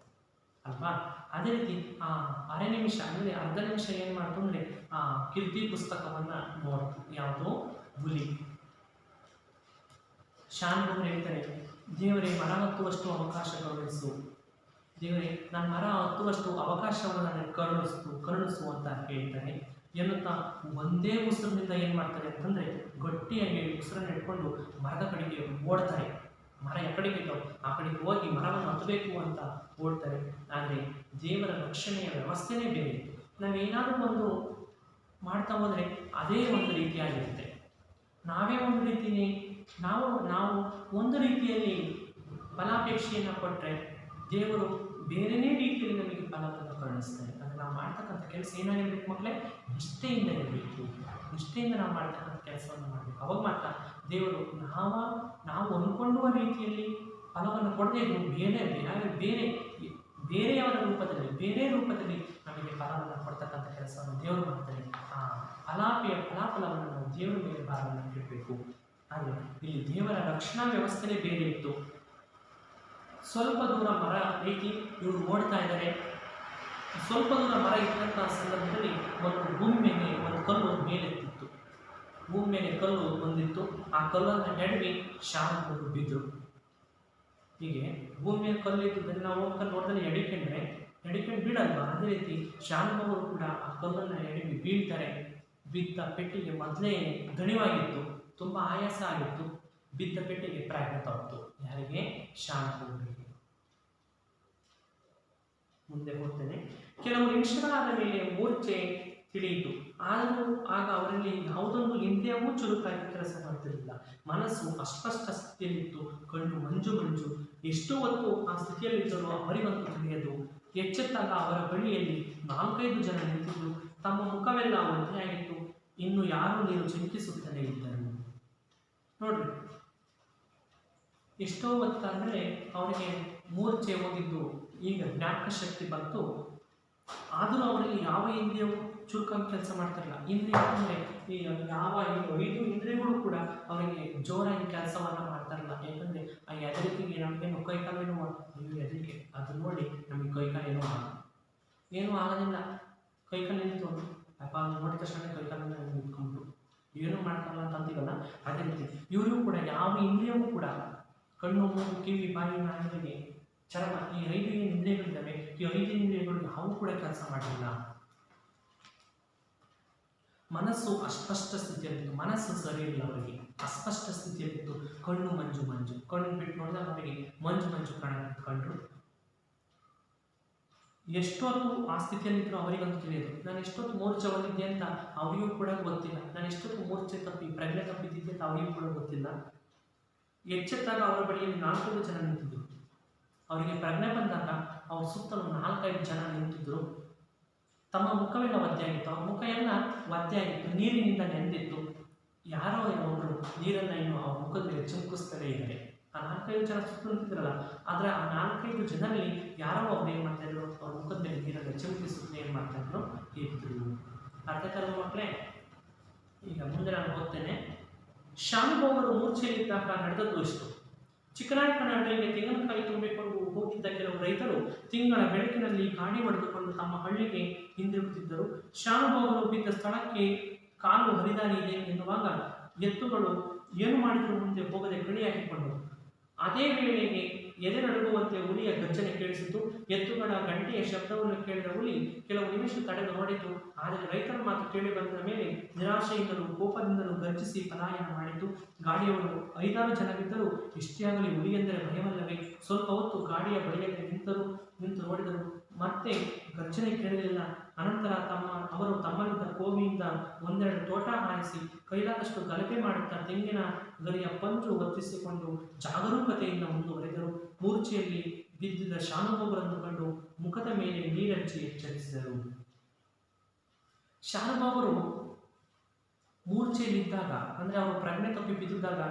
ಅಲ್ವಾ. ಅದೇ ರೀತಿ ಆ ಅರೆ ನಿಮಿಷ ಅಂದರೆ ಅರ್ಧ ನಿಮಿಷ ಏನು ಮಾಡ್ತು ಅಂದರೆ ಆ ಕೀರ್ತಿ ಪುಸ್ತಕವನ್ನು ನೋಡ್ತು. ಯಾವುದು ಹುಲಿ. ಶಾನುಭೋಗರು ಹೇಳ್ತಾರೆ, ದೇವರೇ ಮರ ಹತ್ತುವಷ್ಟು ಅವಕಾಶ ಕರುಣಿಸು, ದೇವರೇ ನನ್ನ ಮರ ಹತ್ತುವಷ್ಟು ಅವಕಾಶವನ್ನು ನನಗೆ ಕರುಣಿಸು ಅಂತ ಹೇಳ್ತಾರೆ ಎನ್ನುತ್ತಾ ಒಂದೇ ಉಸಿರಿನಿಂದ ಏನು ಮಾಡ್ತಾರೆ ಅಂತಂದರೆ ಗಟ್ಟಿಯಾಗಿ ಉಸಿರನ್ನು ಇಟ್ಕೊಂಡು ಮರದ ಕಡೆಗೆ ಓಡ್ತಾರೆ. ಮರ ಎಕಡೆಗೆ ಇದ್ದವು ಆ ಕಡೆಗೆ ಹೋಗಿ ಮರವನ್ನು ಹತ್ತಬೇಕು ಅಂತ ಓಡ್ತಾರೆ. ಆದರೆ ದೇವರ ರಕ್ಷಣೆಯ ವ್ಯವಸ್ಥೆನೇ ಬೇರೆ ಇತ್ತು. ನಾವೇನಾದರೂ ಒಂದು ಮಾಡ್ತಾ ಹೋದರೆ ಅದೇ ಒಂದು ರೀತಿಯಾಗಿರುತ್ತೆ. ನಾವೇ ಒಂದು ರೀತಿಯೇ ನಾವು ಒಂದು ರೀತಿಯಲ್ಲಿ ಫಲಾಪೇಕ್ಷೆಯನ್ನು ಕೊಟ್ಟರೆ ದೇವರು ಬೇರೆಯೇ ರೀತಿಯಲ್ಲಿ ನಮಗೆ ಫಲವನ್ನು ಕರುಣಿಸ್ತಾರೆ. ಅಂದರೆ ನಾವು ಮಾಡ್ತಕ್ಕಂಥ ಕೆಲಸ ಏನಾಗಿರ್ಬೇಕು ಮಕ್ಕಳೇ, ನಿಷ್ಠೆಯಿಂದ ಇರಬೇಕು. ನಿಷ್ಠೆಯಿಂದ ನಾವು ಮಾಡ್ತಕ್ಕಂಥ ಕೆಲಸವನ್ನು ಮಾಡಬೇಕು. ಅವಾಗ ಮಾತ್ರ ದೇವರು ನಾವು ಅಂದ್ಕೊಳ್ಳುವ ರೀತಿಯಲ್ಲಿ ಫಲವನ್ನು ಕೊಡದೇ ಇದ್ದು ಬೇರೆಯವರ ರೂಪದಲ್ಲಿ ಬೇರೆ ರೂಪದಲ್ಲಿ ನಮಗೆ ಫಲವನ್ನು ಕೊಡ್ತಕ್ಕಂಥ ಕೆಲಸವನ್ನು ದೇವರು ಮಾಡ್ತಾರೆ. ಆ ಫಲಾಫಲವನ್ನು ನಾವು ದೇವರ ಮೇಲೆ ಭಾರವನ್ನು ಇಡಬೇಕು. ಆದರೆ ಇಲ್ಲಿ ದೇವರ ರಕ್ಷಣಾ ವ್ಯವಸ್ಥೆನೇ ಬೇರೆ ಇತ್ತು. ಸ್ವಲ್ಪ ದೂರ ಮರ ರೀತಿ ಇವರು ಓಡ್ತಾ ಇದ್ದಾರೆ. ಸ್ವಲ್ಪ ದೂರ ಮರ ಇದ್ದಂಥ ಸಂದರ್ಭದಲ್ಲಿ ಒಂದು ಭೂಮಿ ಮೇಲೆ ಒಂದು ಕಲ್ಲು ಮೇಲೆತ್ತಿತ್ತು. ಭೂಮಿ ಮೇಲೆ ಕಲ್ಲು ಬಂದಿತ್ತು. ಆ ಕಲ್ಲನ್ನು ಎಡವಿ ಶಾನುಭೋಗರು ಬಿದ್ದರು. ಹೀಗೆ ಭೂಮಿ ಮೇಲೆ ಕಲ್ಲು ಇದ್ದುದನ್ನು ನಾವು ಕಲ್ಲು ನೋಡಿದ್ರೆ ಎಡಿಕೊಂಡು ಬೀಳಲ್ವಾ, ಅದೇ ರೀತಿ ಶಾನುಭೋಗರು ಕೂಡ ಆ ಕಲ್ಲನ್ನು ಎಡವಿ ಬೀಳ್ತಾರೆ. ಬಿದ್ದ ಪೆಟ್ಟಿಗೆ ಮೊದಲೇ ದಣಿವಾಗಿತ್ತು, ತುಂಬ ಆಯಾಸ ಆಗಿತ್ತು. ಬಿದ್ದ ಪೆಟ್ಟಿಗೆ ಪ್ರಜ್ಞೆ ತಪ್ಪಿತು. ಯಾರಿಗೆ? ಶಾನುಭೋಗರಿಗೆ. ಮುಂದೆ ಹೋಗ್ತೇನೆ. ಕೆಲವು ನಿಮಿಷಗಳಾದ ಮೇಲೆ ಮೂರ್ಛೆ ತಿಳಿಯಿತು. ಆದರೂ ಆಗ ಅವರಲ್ಲಿ ಯಾವುದೊಂದು ಇಂದ್ರಿಯವೂ ಚುರುಕಾಗಿ ಕೆಲಸ ಮಾಡ್ತಿರಲಿಲ್ಲ. ಮನಸ್ಸು ಅಸ್ಪಷ್ಟ ಸ್ಥಿತಿಯಲ್ಲಿತ್ತು. ಕಣ್ಣು ಮಂಜು. ಎಷ್ಟೋ ಹೊತ್ತು ಆ ಸ್ಥಿತಿಯಲ್ಲಿದ್ದರೂ ಅವರಿಗಂತೂ ತಿಳಿಯದು. ಎಚ್ಚೆತ್ತಾಗ ಅವರ ಬಳಿಯಲ್ಲಿ 4-5 ಜನ ನಿಂತಿದ್ದು ತಮ್ಮ ಮುಖವೆಲ್ಲ ಒಂದೆಯಾಗಿತ್ತು. ಇನ್ನು ಯಾರೂ ನೀರು ಚಿಂತಿಸುತ್ತಲೇ ಇದ್ದರು. ನೋಡ್ರಿ, ಎಷ್ಟೋ ಹೊತ್ತಾದರೆ ಅವರಿಗೆ ಮೂರ್ಛೆ ಹೋಗಿದ್ದು, ಈಗ ಜ್ಞಾಪಕ ಶಕ್ತಿ ಬಂತು. ಆದರೂ ಅವರಲ್ಲಿ ಯಾವ ಇಂದ್ರಿಯವು ಚುರುಕಾಗಿ ಕೆಲಸ ಮಾಡ್ತಿರಲಿಲ್ಲ. ಇಂದ್ರಿಯ ಅಂದರೆ ಈ ಯಾವ 5 ಇಂದ್ರಿಯಗಳು ಕೂಡ ಅವರಿಗೆ ಜೋರಾಗಿ ಕೆಲಸವನ್ನು ಮಾಡ್ತಾರಲ್ಲ. ಯಾಕಂದರೆ ಆ ಹೆದರಿಕೆಗೆ ನಮಗೇನು ಕೈಕಾಲೇನು ಹೆದರಿಕೆ, ಅದು ನೋಡಿ ನಮಗೆ ಕೈಕಾಲೇನೂ ಏನೂ ಆಗೋದಿಲ್ಲ. ಕೈಕಾಲು ನಿಂತು ಅಪ್ಪ ನೋಡಿದ ತಕ್ಷಣ ಕೈಕಾಲನ್ನು ನಿಂತ್ಕೊಂಡು ಏನೂ ಮಾಡ್ತಾರಲ್ಲ ಅಂತ ಅಂತೀವಲ್ಲ, ಅದೇ ರೀತಿ ಇವರಿಗೂ ಕೂಡ ಯಾವ ಇಂದ್ರಿಯವೂ ಕೂಡ ಕಣ್ಣು, ಮೂಗು, ಕಿವಿ, ಬಾಯಿ, ನಾಲಿಗೆ, ಚರ್ಮ ಈ 5 ಇಂದ್ರಿಯಗಳಿದ್ದಾವೆ. ಈ 5 ಇಂದ್ರಿಯಗಳು ಯಾವ ಕೂಡ ಕೆಲಸ ಮಾಡಲಿಲ್ಲ. ಮನಸ್ಸು ಅಸ್ಪಷ್ಟ ಸ್ಥಿತಿಯಲ್ಲಿತ್ತು. ಮನಸ್ಸು ಸರಿ ಇಲ್ಲ ಅವರಿಗೆ, ಅಸ್ಪಷ್ಟ ಸ್ಥಿತಿಯಲ್ಲಿತ್ತು. ಕಣ್ಣು ಮಂಜು. ಕಣ್ಣು ಬಿಟ್ಟು ನೋಡಿದಾಗ ಅವರಿಗೆ ಮಂಜು ಕಂಡ್ರು. ಎಷ್ಟೊತ್ತು ಆ ಸ್ಥಿತಿಯಲ್ಲಿದ್ದರೂ ಅವರಿಗಂತೂ ತಿಳಿಯೋದು. ನಾನು ಎಷ್ಟೊತ್ತು ಮೂರ್ಛೆ ಹೊಂದಿದ್ದೆ ಅಂತ ಅವರಿಗೂ ಕೂಡ ಗೊತ್ತಿಲ್ಲ. ನಾನು ಎಷ್ಟೊತ್ತು ಮೂರ್ಛೆ ಪ್ರಜ್ಞೆ ತಪ್ಪಿದ್ದೆ ಅಂತ ಅವರಿಗೂ ಕೂಡ ಗೊತ್ತಿಲ್ಲ. ಎಚ್ಚೆತ್ತಾಗ ಅವರ ಬಳಿಯಲ್ಲಿ 4-5 ಜನ ನಿಂತಿದ್ದರು. ಅವರಿಗೆ ಪ್ರಜ್ಞೆ ಬಂದಾಗ ಅವ್ರ ಸುತ್ತಲೂ 4-5 ಜನ ನಿಂತಿದ್ದರು. ತಮ್ಮ ಮುಖವೆಲ್ಲ ಒದ್ದೆಯಾಗಿತ್ತು. ಆ ಮುಖ ಎಲ್ಲ ಒದ್ದೆಯಾಗಿತ್ತು, ನೀರಿನಿಂದ ನೆಂದಿತ್ತು. ಯಾರೋ ಒಬ್ಬರು ನೀರನ್ನು ಇನ್ನು ಅವ್ರ ಮುಖದ ಮೇಲೆ ಚಿಮುಕಿಸ್ತಲೇ ಇದ್ದಾರೆ. ಆ 4-5 ಜನ ಸುತ್ತು ನಿಂತಿದ್ರಲ್ಲ, ಆದರೆ ಆ 4-5 ಜನರಲ್ಲಿ ಯಾರೋ ಒಬ್ರು ಏನು ಮಾಡ್ತಾ ಇದ್ರು, ಅವ್ರ ಮುಖದ ಮೇಲೆ ನೀರನ್ನು ಚಿಮುಕಿಸುತ್ತೆ ಏನು ಮಾಡ್ತಾ ಇದ್ರು ಇದ್ರು. ಅರ್ಥಕಲ್ವ ಮಕ್ಕಳೇ? ಈಗ ಮುಂದೆ ನಾನು ಹೋಗ್ತೇನೆ. ಶಾನುಭೋಗರು ಮೂರ್ಛೆಯಲ್ಲಿದ್ದಾಗ ನಡೆದದ್ದು ಇಷ್ಟು. ಚಿಕ್ಕನಾಯಕನಹಳ್ಳಿಗೆ ತೆಂಗಿನಕಾಯಿ ತುಂಬಿಕೊಂಡು ಹೋಗಿದ್ದ ಕೆಲವು ರೈತರು ತಿಂಗಳ ಬೆಳಕಿನಲ್ಲಿ ಗಾಡಿ ಹೊಡೆದುಕೊಂಡು ತಮ್ಮ ಹಳ್ಳಿಗೆ ಹಿಂದಿರುಗುತ್ತಿದ್ದರು. ಶಾನುಭೋಗರು ಬಿದ್ದ ಸ್ಥಳಕ್ಕೆ ಕಾಲು ಹರಿದಾರಿ ಇದೆ ಎನ್ನುವಾಗ ಎತ್ತುಗಳು ಏನು ಮಾಡಿದರೂ ಮುಂದೆ ಹೋಗದೆ ಕಣಿ ಹಾಕಿಕೊಂಡು ಅದೇ ವೇಳೆಗೆ ಎದೆ ನಡುಗುವಂತೆ ಹುಲಿಯ ಗರ್ಜನೆ ಕೇಳಿಸಿತು. ಎತ್ತುಗಳ ಗಂಟೆಯ ಶಬ್ದವನ್ನು ಕೇಳಿದ ಹುಲಿ ಕೆಲವು ನಿಮಿಷ ತಡೆದು ನೋಡಿತು. ಆದರೆ ರೈತರ ಮಾತು ಕೇಳಿ ಬಂದ ಮೇಲೆ ನಿರಾಶೆಯಿಂದಲೂ ಕೋಪದಿಂದಲೂ ಗರ್ಜಿಸಿ ಪಲಾಯನ ಮಾಡಿತು. ಗಾಡಿಯವರು 5-6 ಜನವಿದ್ದರೂ ಎಷ್ಟೇ ಆಗಲಿ ಹುಲಿ ಎಂದರೆ ಭಯವಲ್ಲವೇ? ಸ್ವಲ್ಪ ಹೊತ್ತು ಗಾಡಿಯ ಬಳಿಯಲ್ಲಿ ನಿಂತು ನೋಡಿದರು. ಮತ್ತೆ ಗರ್ಜನೆ ಕೇಳಲಿಲ್ಲ. ಅನಂತರ ಅವರು ತಮ್ಮಲ್ಲಿದ್ದ ಕೋವಿಯಿಂದ ಒಂದೆರಡು ತೋಟ ಹಾರಿಸಿ ಕೈಲಾದಷ್ಟು ಗಲಭೆ ಮಾಡುತ್ತಾ ತೆಂಗಿನ ಗರಿಯ ಪಂಜು ಒತ್ತಿಸಿಕೊಂಡು ಜಾಗರೂಕತೆಯಿಂದ ಮುಂದುವರೆದರು. ಮೂರ್ಛೆಯಲ್ಲಿ ಬಿದ್ದಿದ್ದ ಶಾನುಭೋಗರನ್ನು ಕಂಡು ಮುಖದ ಮೇಲೆ ನೀರಚ್ಚಿ ಎಚ್ಚರಿಸಿದರು. ಶಾನುಭೋಗರು ಮೂರ್ಛೆಯಲ್ಲಿದ್ದಾಗ, ಅಂದರೆ ಅವರು ಪ್ರಜ್ಞೆ ತಪ್ಪಿ ಬಿದ್ದಿದ್ದಾಗ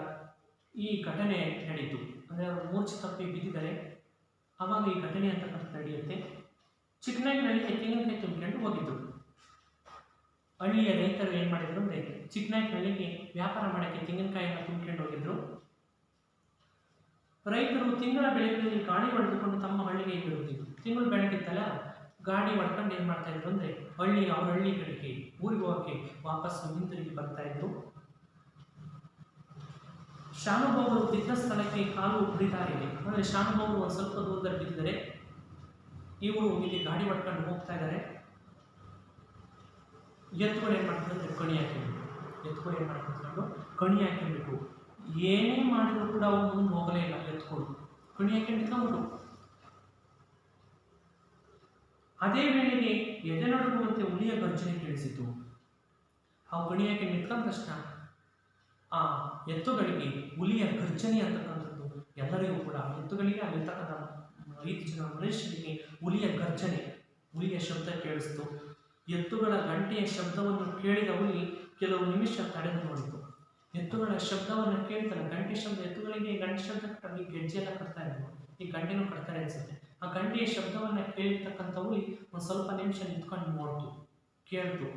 ಈ ಘಟನೆ ನಡೆಯಿತು. ಅಂದರೆ ಅವರು ಮೂರ್ಛೆ ತಪ್ಪಿ ಬಿದ್ದಿದ್ದಾರೆ, ಆವಾಗ ಈ ಘಟನೆ ಅಂತಕ್ಕಂಥ ನಡೆಯುತ್ತೆ. ಚಿಕ್ಕನಾಯಕನಹಳ್ಳಿಗೆ ತೆಂಗಿನಕಾಯಿ ತುಂಬಿಕೊಂಡು ಹೋಗಿದ್ರು. ಹಳ್ಳಿಯ ರೈತರು ಏನು ಮಾಡಿದ್ರು ಅಂದರೆ ಚಿಕ್ಕನಾಯಕನಹಳ್ಳಿಗೆ ವ್ಯಾಪಾರ ಮಾಡೋಕ್ಕೆ ತೆಂಗಿನಕಾಯಿಯನ್ನು ತುಂಬಿಕೊಂಡು ಹೋಗಿದ್ರು. ರೈತರು ತಿಂಗಳ ಬೆಳಕಿನಲ್ಲಿ ಗಾಡಿ ಹೊಡೆದುಕೊಂಡು ತಮ್ಮ ಹಳ್ಳಿಗೆ ಹಿಂದಿರುತ್ತಿದ್ರು. ತಿಂಗಳು ಬೆಳಕಿತ್ತಲ್ಲ, ಗಾಡಿ ಹೊಡ್ಕೊಂಡು ಏನು ಮಾಡ್ತಾ ಇದ್ರು ಅಂದರೆ ಅವ್ರ ಹಳ್ಳಿ ಕಡೆಗೆ ಊರಿಗೆ ಹೋಗೋಕ್ಕೆ ವಾಪಸ್ಸು ಹಿಂತಿರುಗಿ ಬರ್ತಾ ಇದ್ರು. ಶಾನುಭೋಗರು ಬಿದ್ದ ಸ್ಥಳಕ್ಕೆ ಕಾಲು ಹರಿದಾರಿದೆ. ಅಂದರೆ ಶಾನುಭೋಗರು ಒಂದು ಸ್ವಲ್ಪ ದೂರದಲ್ಲಿ ಬಿದ್ದಿದ್ದಾರೆ. ಇವರು ಇಲ್ಲಿ ಗಾಡಿ ಹೊಡ್ಕೊಂಡು ಹೋಗ್ತಾ ಇದ್ದಾರೆ. ಎತ್ತುಗಳು ಏನು ಮಾಡ್ತಾರೆ ಅಂದರೆ ಕಣಿ ಹಾಕಿಬಿಟ್ಟು ಕಣಿ ಹಾಕಿಬಿಟ್ಟು ಏನೇ ಮಾಡಿದ್ರು ಕೂಡ ಅವ್ರು ಮುಂದೆ ಹೋಗಲೇ ಇಲ್ಲ. ಎತ್ತುಗಳು ಕಣಿ ಹಾಕಿ ನಿಂತ್ಕೊಂಡ್ಬಿಟ್ಟು ಅದೇ ವೇಳೆಗೆ ಎದೆ ನಡುಗುವಂತೆ ಹುಲಿಯ ಗರ್ಜನೆ ಕೇಳಿಸಿತು. ಆ ಕಣಿ ಹಾಕಿ ನಿಂತ್ಕೊಂಡ ತಕ್ಷಣ ಆ ಎತ್ತುಗಳಿಗೆ ಹುಲಿಯ ಗರ್ಜನೆ ಅಂತಕ್ಕಂಥದ್ದು ಎಲ್ಲರಿಗೂ ಕೂಡ, ಎತ್ತುಗಳಿಗೆ ಅಲ್ಲಿರ್ತಕ್ಕಂಥ 5 ಜನ ಮನುಷ್ಯರಿಗೆ ಹುಲಿಯ ಗರ್ಜನೆ, ಹುಲಿಯ ಶಬ್ದ ಕೇಳಿಸ್ತು. ಎತ್ತುಗಳ ಗಂಟೆಯ ಶಬ್ದವನ್ನು ಕೇಳಿದ ಹುಲಿ ಕೆಲವು ನಿಮಿಷ ತಡೆದು ನೋಡಿತು. ಎತ್ತುಗಳ ಶಬ್ದವನ್ನು ಕೇಳ್ತಾರೆ, ಗಂಟೆ ಶಬ್ದ, ಎತ್ತುಗಳಿಗೆ ಗಂಟೆ ಶಬ್ದ ಕಟ್ಟಲ್ಲಿ ಗೆಜ್ಜೆ ಎಲ್ಲ ಕಟ್ತಾ ಇದ್ರು, ಈ ಗಂಟೆನೂ ಕಟ್ತಾರೆ ಅನಿಸುತ್ತೆ. ಆ ಗಂಟೆಯ ಶಬ್ದವನ್ನು ಕೇಳಿರ್ತಕ್ಕಂಥ ಹುಲಿ ಒಂದು ಸ್ವಲ್ಪ ನಿಮಿಷ ನಿಂತ್ಕೊಂಡು ನೋಡ್ತು, ಕೇಳ್ತು.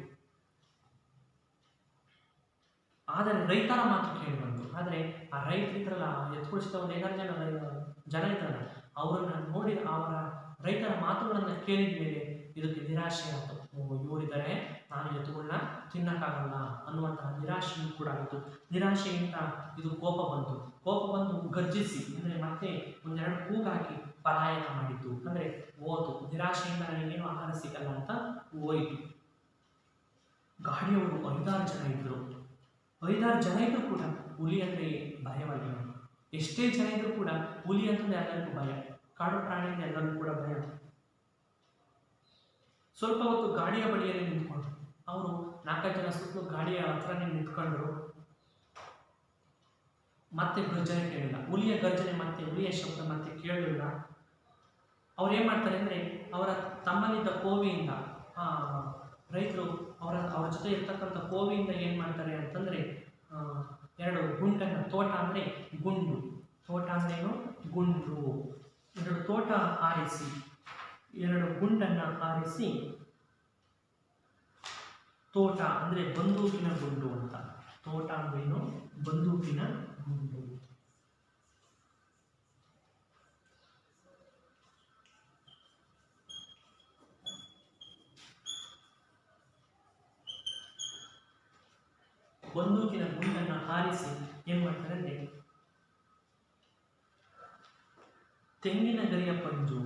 ಆದರೆ ರೈತರ ಮಾತು ಕೇಳಿ ಬಂತು. ಆದರೆ ಆ ರೈತರಿದ್ರಲ್ಲ, ಎತ್ತುಗಳಿಸಿದ ಒಂದು 5-6 ಜನ ಇದ್ರಲ್ಲ, ಅವರನ್ನು ನೋಡಿ ಅವರ ರೈತರ ಮಾತುಗಳನ್ನು ಕೇಳಿದ ಮೇಲೆ ಇದಕ್ಕೆ ನಿರಾಶೆ ಆಯಿತು. ಇವರಿದ್ದಾರೆ, ನಾನು ಎತ್ತುಗಳನ್ನ ತಿನ್ನಕ್ಕಾಗಲ್ಲ ಅನ್ನುವಂತಹ ನಿರಾಶೆಯೂ ಕೂಡ ಆಯಿತು. ನಿರಾಶೆಯಿಂದ ಇದು ಕೋಪ ಬಂದು ಗರ್ಜಿಸಿ, ಅಂದರೆ ಮತ್ತೆ ಒಂದೆರಡು ಕೂಗಾಕಿ ಪಲಾಯನ ಮಾಡಿತು. ಅಂದರೆ ಹೋತು, ನಿರಾಶೆಯಿಂದ ನನಗೇನು ಆಹಾರ ಸಿಗಲ್ಲ ಅಂತ ಹೋಯಿತು. ಗಾಡಿಯವರು 5-6 ಜನ ಇದ್ದರು. 5-6 ಜನ ಇದ್ದರೂ ಕೂಡ ಹುಲಿ ಅಂದರೆ ಭಯವಲ್ಲ. ಎಷ್ಟೇ ಜನ ಇದ್ದರೂ ಕೂಡ ಹುಲಿ ಅಂತಂದರೆ ಎಲ್ಲರಿಗೂ ಭಯ, ಕಾಡು ಪ್ರಾಣಿಯಿಂದ ಎಲ್ಲರಿಗೂ ಕೂಡ ಭಯ. ಸ್ವಲ್ಪ ಹೊತ್ತು ಗಾಡಿಯ ಬಳಿಯಲ್ಲಿ ನಿಂತ್ಕೊಂಡ್ರು. ಅವರು 4 ಜನ ಸುತ್ತಲೂ ಗಾಡಿಯ ಹತ್ರನೇ ನಿಂತ್ಕೊಂಡ್ರು. ಮತ್ತೆ ಗರ್ಜನೆ ಕೇಳಿಲ್ಲ, ಹುಲಿಯ ಗರ್ಜನೆ ಮತ್ತೆ ಹುಲಿಯ ಶಬ್ದ ಮತ್ತೆ ಕೇಳಲಿಲ್ಲ. ಅವ್ರು ಏನು ಮಾಡ್ತಾರೆ ಅಂದರೆ ಅವರ ತಮ್ಮನಿದ್ದ ಕೋವಿಯಿಂದ ರೈತರು ಅವರ ಜೊತೆ ಇರ್ತಕ್ಕಂಥ ಕೋವಿಯಿಂದ ಏನು ಮಾಡ್ತಾರೆ ಅಂತಂದರೆ 2 ಗುಂಡನ್ನು, ತೋಟ ಅಂದರೆ ಗುಂಡು, ತೋಟ ಅಂದ್ರೇನು ಗುಂಡು, 2 ತೋಟ ಆರಿಸಿ 2 ಗುಂಡನ್ನು ಆರಿಸಿ, ತೋಟ ಅಂದರೆ ಬಂದೂಕಿನ ಗುಂಡು ಅಂತ, ತೋಟ ಅಂದ್ರೇನು ಬಂದೂಕಿನ ಗುಂಡು. ಬಂದೂಕಿನ ಗುಂಡನ್ನು ಹಾರಿಸಿ ಏನು ಮಾಡ್ತಾರೆ ಅಂದರೆ ತೆಂಗಿನ ಗರಿಯ ಪಂಜು,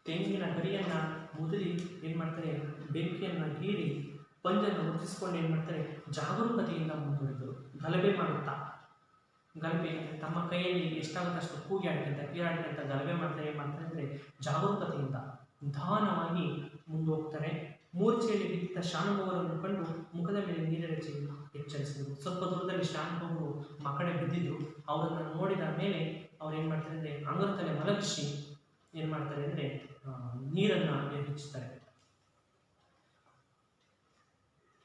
ತೆಂಗಿನ ಗರಿಯನ್ನು ಮೊದಲಿ ಏನು ಮಾಡ್ತಾರೆ, ಬೆಂಕಿಯನ್ನು ಹೀರಿ ಪಂಜನ್ನು ಮುಚ್ಚಿಸ್ಕೊಂಡು ಏನು ಮಾಡ್ತಾರೆ, ಜಾಗರೂಕತೆಯಿಂದ ಮುಂದುವರೆದರು. ಗಲಭೆ ಮಾಡುತ್ತಾ, ಗಲಭೆ ತಮ್ಮ ಕೈಯಲ್ಲಿ ಎಷ್ಟಾಗುತ್ತಷ್ಟು ಕೀರಾಡಿದಂಥ ಗಲಭೆ ಮಾಡ್ತಾರೆ. ಏನು ಮಾಡ್ತಾರೆ ಅಂದರೆ ಜಾಗರೂಕತೆಯಿಂದ ನಿಧಾನವಾಗಿ ಮುಂದೆ ಹೋಗ್ತಾರೆ. ಮೂರ್ಛೆಯಲ್ಲಿ ಬಿದ್ದ ಶಾನುಭೋಗರನ್ನು ಕಂಡು ಮುಖದ ಮೇಲೆ ನೀರೆರಚಿ ಎಚ್ಚರಿಸಿದರು. ಸ್ವಲ್ಪ ದೂರದಲ್ಲಿ ಶಾನುಭೋಗರು ಮಕ್ಕಳೇ ಬಿದ್ದಿದ್ರು. ಅವರನ್ನು ನೋಡಿದ ಮೇಲೆ ಅವ್ರು ಏನು ಮಾಡ್ತಾರೆ ಅಂದರೆ ಅಂಗರತಲೆ ಮಲಗಿಸಿ ಏನು ಮಾಡ್ತಾರೆ ಅಂದರೆ ನೀರನ್ನು ಹೆಚ್ಚುತ್ತಾರೆ.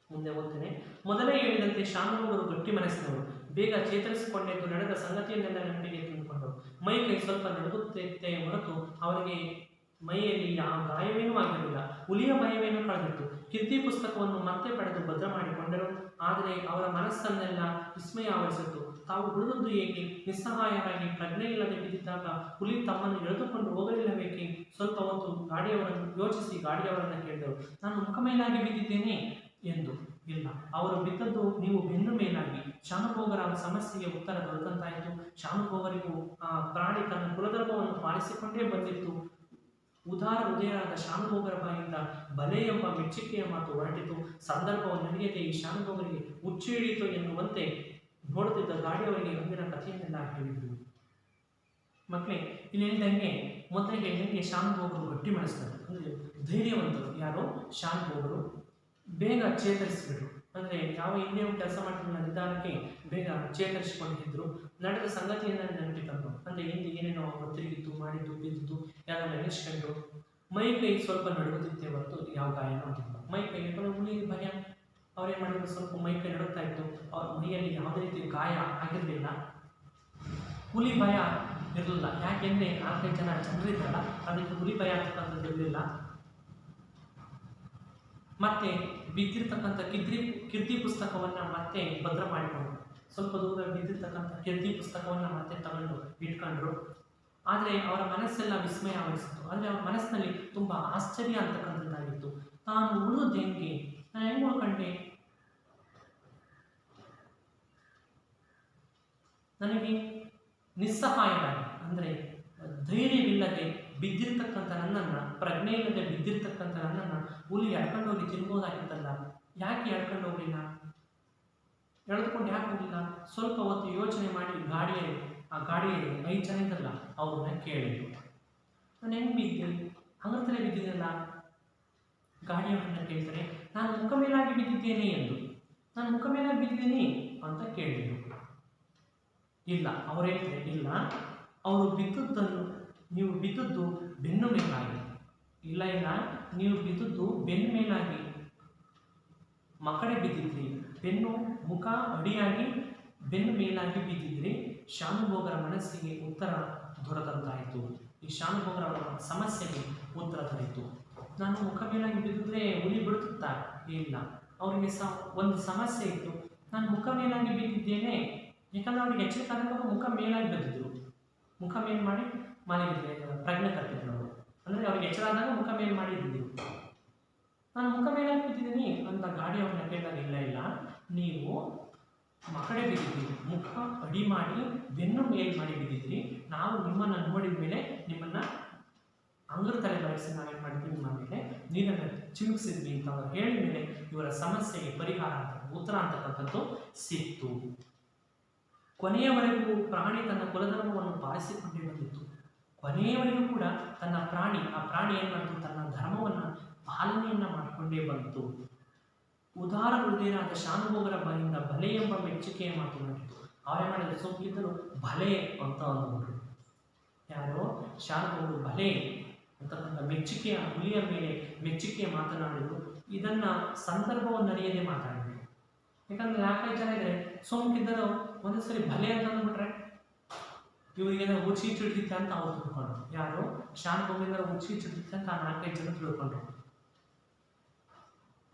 ಮುಂದೆ ಓದ್ತೇನೆ. ಮೊದಲೇ ಹೇಳಿದಂತೆ ಶಾನುಭೋಗರು ಗಟ್ಟಿ ಮನಸ್ಸಿನವರು, ಬೇಗ ಚೇತರಿಸಿಕೊಂಡೆದ್ದು ನಡೆದ ಸಂಗತಿಯನ್ನೆಲ್ಲ ನೆನಪಿಗೆ ತಂದುಕೊಂಡರು. ಮೈ ಕೈ ಸ್ವಲ್ಪ ನಡುಗುತ್ತಿತ್ತೆ ಹೊರತು ಅವರಿಗೆ ಮೈಯಲ್ಲಿ ಯಾವ ಗಾಯವೇನೂ ಆಗಿರಲಿಲ್ಲ. ಹುಲಿಯ ಭಯವೇನೂ ಕಳೆದಿತ್ತು. ಕೀರ್ತಿ ಪುಸ್ತಕವನ್ನು ಮತ್ತೆ ಪಡೆದು ಭದ್ರ ಮಾಡಿಕೊಂಡರು. ಆದರೆ ಅವರ ಮನಸ್ಸನ್ನೆಲ್ಲ ವಿಸ್ಮಯ ಆವರಿಸಿತು. ತಾವು ಉಳಿದದ್ದು ಏಕೆ? ನಿಸ್ಸಹಾಯರಾಗಿ ಪ್ರಜ್ಞೆ ಇಲ್ಲದೆ ಬಿದ್ದಿದ್ದಾಗ ಹುಲಿ ತಮ್ಮನ್ನು ಎಳೆದುಕೊಂಡು ಹೋಗಲಿಲ್ಲಬೇಕೆ? ಸ್ವಲ್ಪ ಹೊತ್ತು ಯೋಚಿಸಿ ಗಾಡಿಯವರನ್ನು ಕೇಳಿದರು, ನಾನು ಮುಖಮೇಲಾಗಿ ಬಿದ್ದಿದ್ದೇನೆ ಎಂದು. ಇಲ್ಲ, ಅವರು ಬಿದ್ದದ್ದು ನೀವು ಬೆನ್ನು ಮೇಲಾಗಿ. ಶಾನುಭೋಗರ ಸಮಸ್ಯೆಗೆ ಉತ್ತರ ದೊರೆತಂತಾಯಿತು. ಶಾನುಭೋಗರಿಗೂ ಆ ಪ್ರಾಣಿ ತನ್ನ ಕುಲಧರ್ಮವನ್ನು ಪಾಲಿಸಿಕೊಂಡೇ ಬಂದಿತ್ತು. ಉದಾರ ಹೃದಯರಾದ ಶಾನುಭೋಗರ ಬಾಯಿಂದ ಬಲೆ ಎಂಬ ಮೆಚ್ಚುಗೆಯ ಮಾತು ಹೊರಟಿತು. ಸಂದರ್ಭವು ನಡೆಯದೆ ಈ ಶಾನುಭೋಗರಿಗೆ ಹುಚ್ಚು ಹಿಡಿಯಿತು ಎನ್ನುವಂತೆ ನೋಡುತ್ತಿದ್ದ ಗಾಡಿಯವರಿಗೆ ಅಂದಿನ ಕಥೆಯನ್ನೆಲ್ಲ ಹೇಳಿದರು. ಮಕ್ಕಳೇ, ಇಲ್ಲಿ ಹೇಳಿದಂಗೆ ಮೊದಲೇ ಹೇಳಿದಂಗೆ ಶಾನುಭೋಗರು ಗಟ್ಟಿ ಮನಸ್ಸಿನರು, ಅಂದರೆ ಧೈರ್ಯವಂತರು. ಯಾರೋ ಶಾನುಭೋಗರು ಬೇಗ ಚೇತರಿಸಿಬಿಟ್ರು. ಅಂದರೆ ಯಾವ ಹಿಂದೆ ಕೆಲಸ ಮಾಡ್ತಿದ್ದ ನಿಧಾನಕ್ಕೆ ಬೇಗ ಚೇತರಿಸಿಕೊಂಡಿದ್ರು. ನಡೆದ ಸಂಗತಿಯನ್ನು ನೆನಪಿಟ್ಟರು. ಅಂದರೆ ಹಿಂದೆ ಏನೇನೋ ಅವರು ತಿರುಗಿದ್ದು ಮಾಡಿದ್ದು ಬಿದ್ದು ಯಾರು ನೆನೆಸ್ಕೊಂಡ್ರು. ಮೈ ಕೈ ಸ್ವಲ್ಪ ನಡುಗುತ್ತಿತ್ತೆ ಹೊರತು ಯಾವ ಗಾಯನೂ ಆಗಿಲ್ಲ. ಮೈ ಕೈ ಹುಲಿ ಭಯ, ಅವ್ರೇನು ಮಾಡಿದ್ರು, ಸ್ವಲ್ಪ ಮೈ ಕೈ ನಡುಗ್ತಾ ಇತ್ತು. ಅವ್ರ ಮೈಯಲ್ಲಿ ಯಾವುದೇ ರೀತಿ ಗಾಯ ಆಗಿರಲಿಲ್ಲ. ಹುಲಿ ಭಯ ಇರಲಿಲ್ಲ. ಯಾಕೆಂದರೆ 4-5 ಜನ ಜನರಿದ್ದಲ್ಲ, ಅದಕ್ಕೆ ಹುಲಿ ಭಯ ಅಂತಕ್ಕಂಥದ್ದು ಇರಲಿಲ್ಲ. ಮತ್ತೆ ಬಿದ್ದಿರ್ತಕ್ಕಂಥ ಕೀರ್ತಿ ಪುಸ್ತಕವನ್ನು ಮತ್ತೆ ಭದ್ರ ಮಾಡಿಕೊಂಡ್ರು. ಸ್ವಲ್ಪ ದೂರ ಬಿದ್ದಿರ್ತಕ್ಕಂಥ ಕೀರ್ತಿ ಪುಸ್ತಕವನ್ನು ಮತ್ತೆ ತಗೊಂಡು ಇಟ್ಕೊಂಡ್ರು. ಆದರೆ ಅವರ ಮನಸ್ಸೆಲ್ಲ ವಿಸ್ಮಯ ಆವರಿಸಿತು. ಆದರೆ ಅವರ ಮನಸ್ಸಿನಲ್ಲಿ ತುಂಬ ಆಶ್ಚರ್ಯ ಅಂತಕ್ಕಂಥದ್ದಾಗಿತ್ತು. ತಾನು ಉಳಿದದ್ದು ಹೆಂಗೆ? ನಾನು ಹೆಂಗೆ ಉಳ್ಕೊಂಡೆ? ನನಗೆ ನಿಸ್ಸಹಾಯರಾಗಿ, ಅಂದರೆ ಧೈರ್ಯವಿಲ್ಲದೆ ಬಿದ್ದಿರ್ತಕ್ಕಂಥ ನನ್ನನ್ನು, ಪ್ರಜ್ಞೆ ಇಲ್ಲದೆ ಬಿದ್ದಿರ್ತಕ್ಕಂಥ ನನ್ನನ್ನು ಹುಲಿ ಎಳ್ಕೊಂಡು ಹೋಗಿ ತಿನ್ಬೋದಾಗಿತ್ತಲ್ಲ, ಯಾಕೆ ಎಳ್ಕೊಂಡು ಹೋಗಲಿಲ್ಲ? ಎಳೆದುಕೊಂಡು ಯಾಕೆ ಹೋಗಲಿಲ್ಲ? ಸ್ವಲ್ಪ ಹೊತ್ತು ಯೋಚನೆ ಮಾಡಿ ಆ ಗಾಡಿಯಲ್ಲಿ 5 ಜನ ಇದ್ದಲ್ಲ ಅವ್ರನ್ನ ಕೇಳಿದ್ರು, ನಾನು ಹೆಂಗೆ ಬಿದ್ದೆ? ಹಂಗರ್ತಲೇ ಬಿದ್ದಿದ್ದಲ್ಲ. ಗಾಡಿಯವರನ್ನ ಕೇಳ್ತಾರೆ, ನಾನು ಮುಖ ಮೇಲಾಗಿ ಬಿದ್ದಿದ್ದೇನೆ ಎಂದು. ನಾನು ಮುಖ ಮೇಲಾಗಿ ಬಿದ್ದಿದ್ದೀನಿ ಅಂತ ಕೇಳಿದ್ರು. ಇಲ್ಲ, ಅವ್ರು ಹೇಳ್ತಾರೆ, ಇಲ್ಲ, ಅವರು ನೀವು ಬಿದ್ದದ್ದು ಬೆನ್ನು ಮೇಲಾಗಿ. ಇಲ್ಲ, ನೀವು ಬಿದ್ದದ್ದು ಬೆನ್ನು ಮೇಲಾಗಿ ಮಕಡೆ ಬಿದ್ದಿದ್ರಿ. ಮುಖ ಅಡಿಯಾಗಿ ಬೆನ್ನು ಮೇಲಾಗಿ ಬಿದ್ದಿದ್ರಿ. ಶಾನುಭೋಗರ ಮನಸ್ಸಿಗೆ ಉತ್ತರ ದೊರೆತಂತಾಯಿತು. ಈ ಶಾನುಭೋಗರ ಸಮಸ್ಯೆಗೆ ಉತ್ತರ ದೊರೆಯಿತು. ನಾನು ಮುಖ ಮೇಲಾಗಿ ಬಿದ್ದಿದ್ರೆ ಹುಲಿ ಬಿಡುತ್ತಾ? ಇಲ್ಲ, ಅವರಿಗೆ ಒಂದು ಸಮಸ್ಯೆ ಇತ್ತು. ನಾನು ಮುಖ ಮೇಲಾಗಿ ಬಿದ್ದಿದ್ದೇನೆ. ಯಾಕಂದರೆ ಅವ್ರಿಗೆ ಎಚ್ಚರಿಕೆ ಆದಾಗ ಮುಖ ಮೇಲಾಗಿ ಬಿದ್ದಿದ್ರು. ಮುಖ ಮೇಲ್ ಮಾಡಿ ಮಲಗಿದ್ರೆ ಪ್ರಜ್ಞೆ ತಪ್ಪಿದ್ರು ಅವರು. ಅಂದರೆ ಅವ್ರಿಗೆ ಎಚ್ಚರ ಆದಾಗ ಮುಖ ಮೇಲ್ ಮಾಡಿದ್ರು. ನಾನು ಮುಖ ಮೇಲಾಗಿ ಬಿದ್ದಿದ್ದೀನಿ ಅಂತ ಗಾಡಿಯವ್ರನ್ನ ಕೇಳಿದಾಗ, ಇಲ್ಲ, ನೀವು ಮಕಡೆ ಬಿದ್ದಿದ್ದೀರಿ, ಮುಖ ಅಡಿ ಮಾಡಿ ಬೆನ್ನು ಮೇಲ್ ಮಾಡಿ ಬಿದ್ದಿದ್ರಿ. ನಾವು ನಿಮ್ಮನ್ನು ನೋಡಿದ ಮೇಲೆ ನಿಮ್ಮನ್ನು ಅಂಗರ ತಲೆ ಬರೆಸಿ ನಾವೇನು ಮಾಡಿದ್ವಿ, ನಿಮ್ಮ ಮೇಲೆ ನೀರನ್ನು ಚಿಮುಕಿಸಿದ್ವಿ ಅಂತ ಅವರು ಹೇಳಿದ ಮೇಲೆ ಇವರ ಸಮಸ್ಯೆಗೆ ಪರಿಹಾರ ಉತ್ತರ ಅಂತಕ್ಕಂಥದ್ದು ಸಿಕ್ತು. ಕೊನೆಯವರೆಗೂ ಪ್ರಾಣಿ ತನ್ನ ಕುಲಧರ್ಮವನ್ನು ಪಾಲಿಸಿಕೊಂಡೇ ಬಂದಿತ್ತು. ಕೊನೆಯವರೆಗೂ ಕೂಡ ಆ ಪ್ರಾಣಿ ಏನು ಮಾಡಿತು, ತನ್ನ ಧರ್ಮವನ್ನು ಪಾಲನೆಯನ್ನು ಮಾಡಿಕೊಂಡೇ ಬಂತು. ಉದಾರ ಹೃದಯರಾದ ಶಾನುಭೋಗರ ಬಾಯಿಂದ ಬಲೆ ಎಂಬ ಮೆಚ್ಚುಗೆಯ ಮಾತು ಮಾಡಿತು. ಅವರೇ ಮಾಡಿದ್ರು, ಸೋಂಕಿದ್ದರು ಬಲೆ ಅಂತ ಅಂದ್ಬಿಟ್ರು. ಯಾರೋ ಶಾನುಭೋಗರು ಬಲೆ ಅಂತಕ್ಕಂಥ ಮೆಚ್ಚುಗೆಯ ಹುಲಿಯ ಮೇಲೆ ಮೆಚ್ಚುಗೆಯ ಮಾತನಾಡಿದ್ರು. ಇದನ್ನು ಸಂದರ್ಭವನ್ನು ಅರಿಯದೆ ಮಾತಾಡಿದ್ರು. ಯಾಕಂದರೆ 4-5 ಜನ ಇದ್ದಾರೆ, ಸೋಂಕಿದ್ದರು ಒಂದೇ ಸರಿ ಬಲೆ ಅಂತ ಅಂದ್ಬಿಟ್ರೆ ಇವರಿಗೇನೋ ಹುಚ್ಚಿ ಹಿಡಿದಿತ್ತೆ ಅಂತ ಅವ್ರು ತಿಳ್ಕೊಂಡ್ರು. ಯಾರು ಶಾನುಭೋಗರಿಂದ ಹುಚ್ಚಿ ಹಿಡಿದಿತ್ತೆ ಅಂತ 4-5 ಜನ ತಿಳ್ಕೊಂಡ್ರು.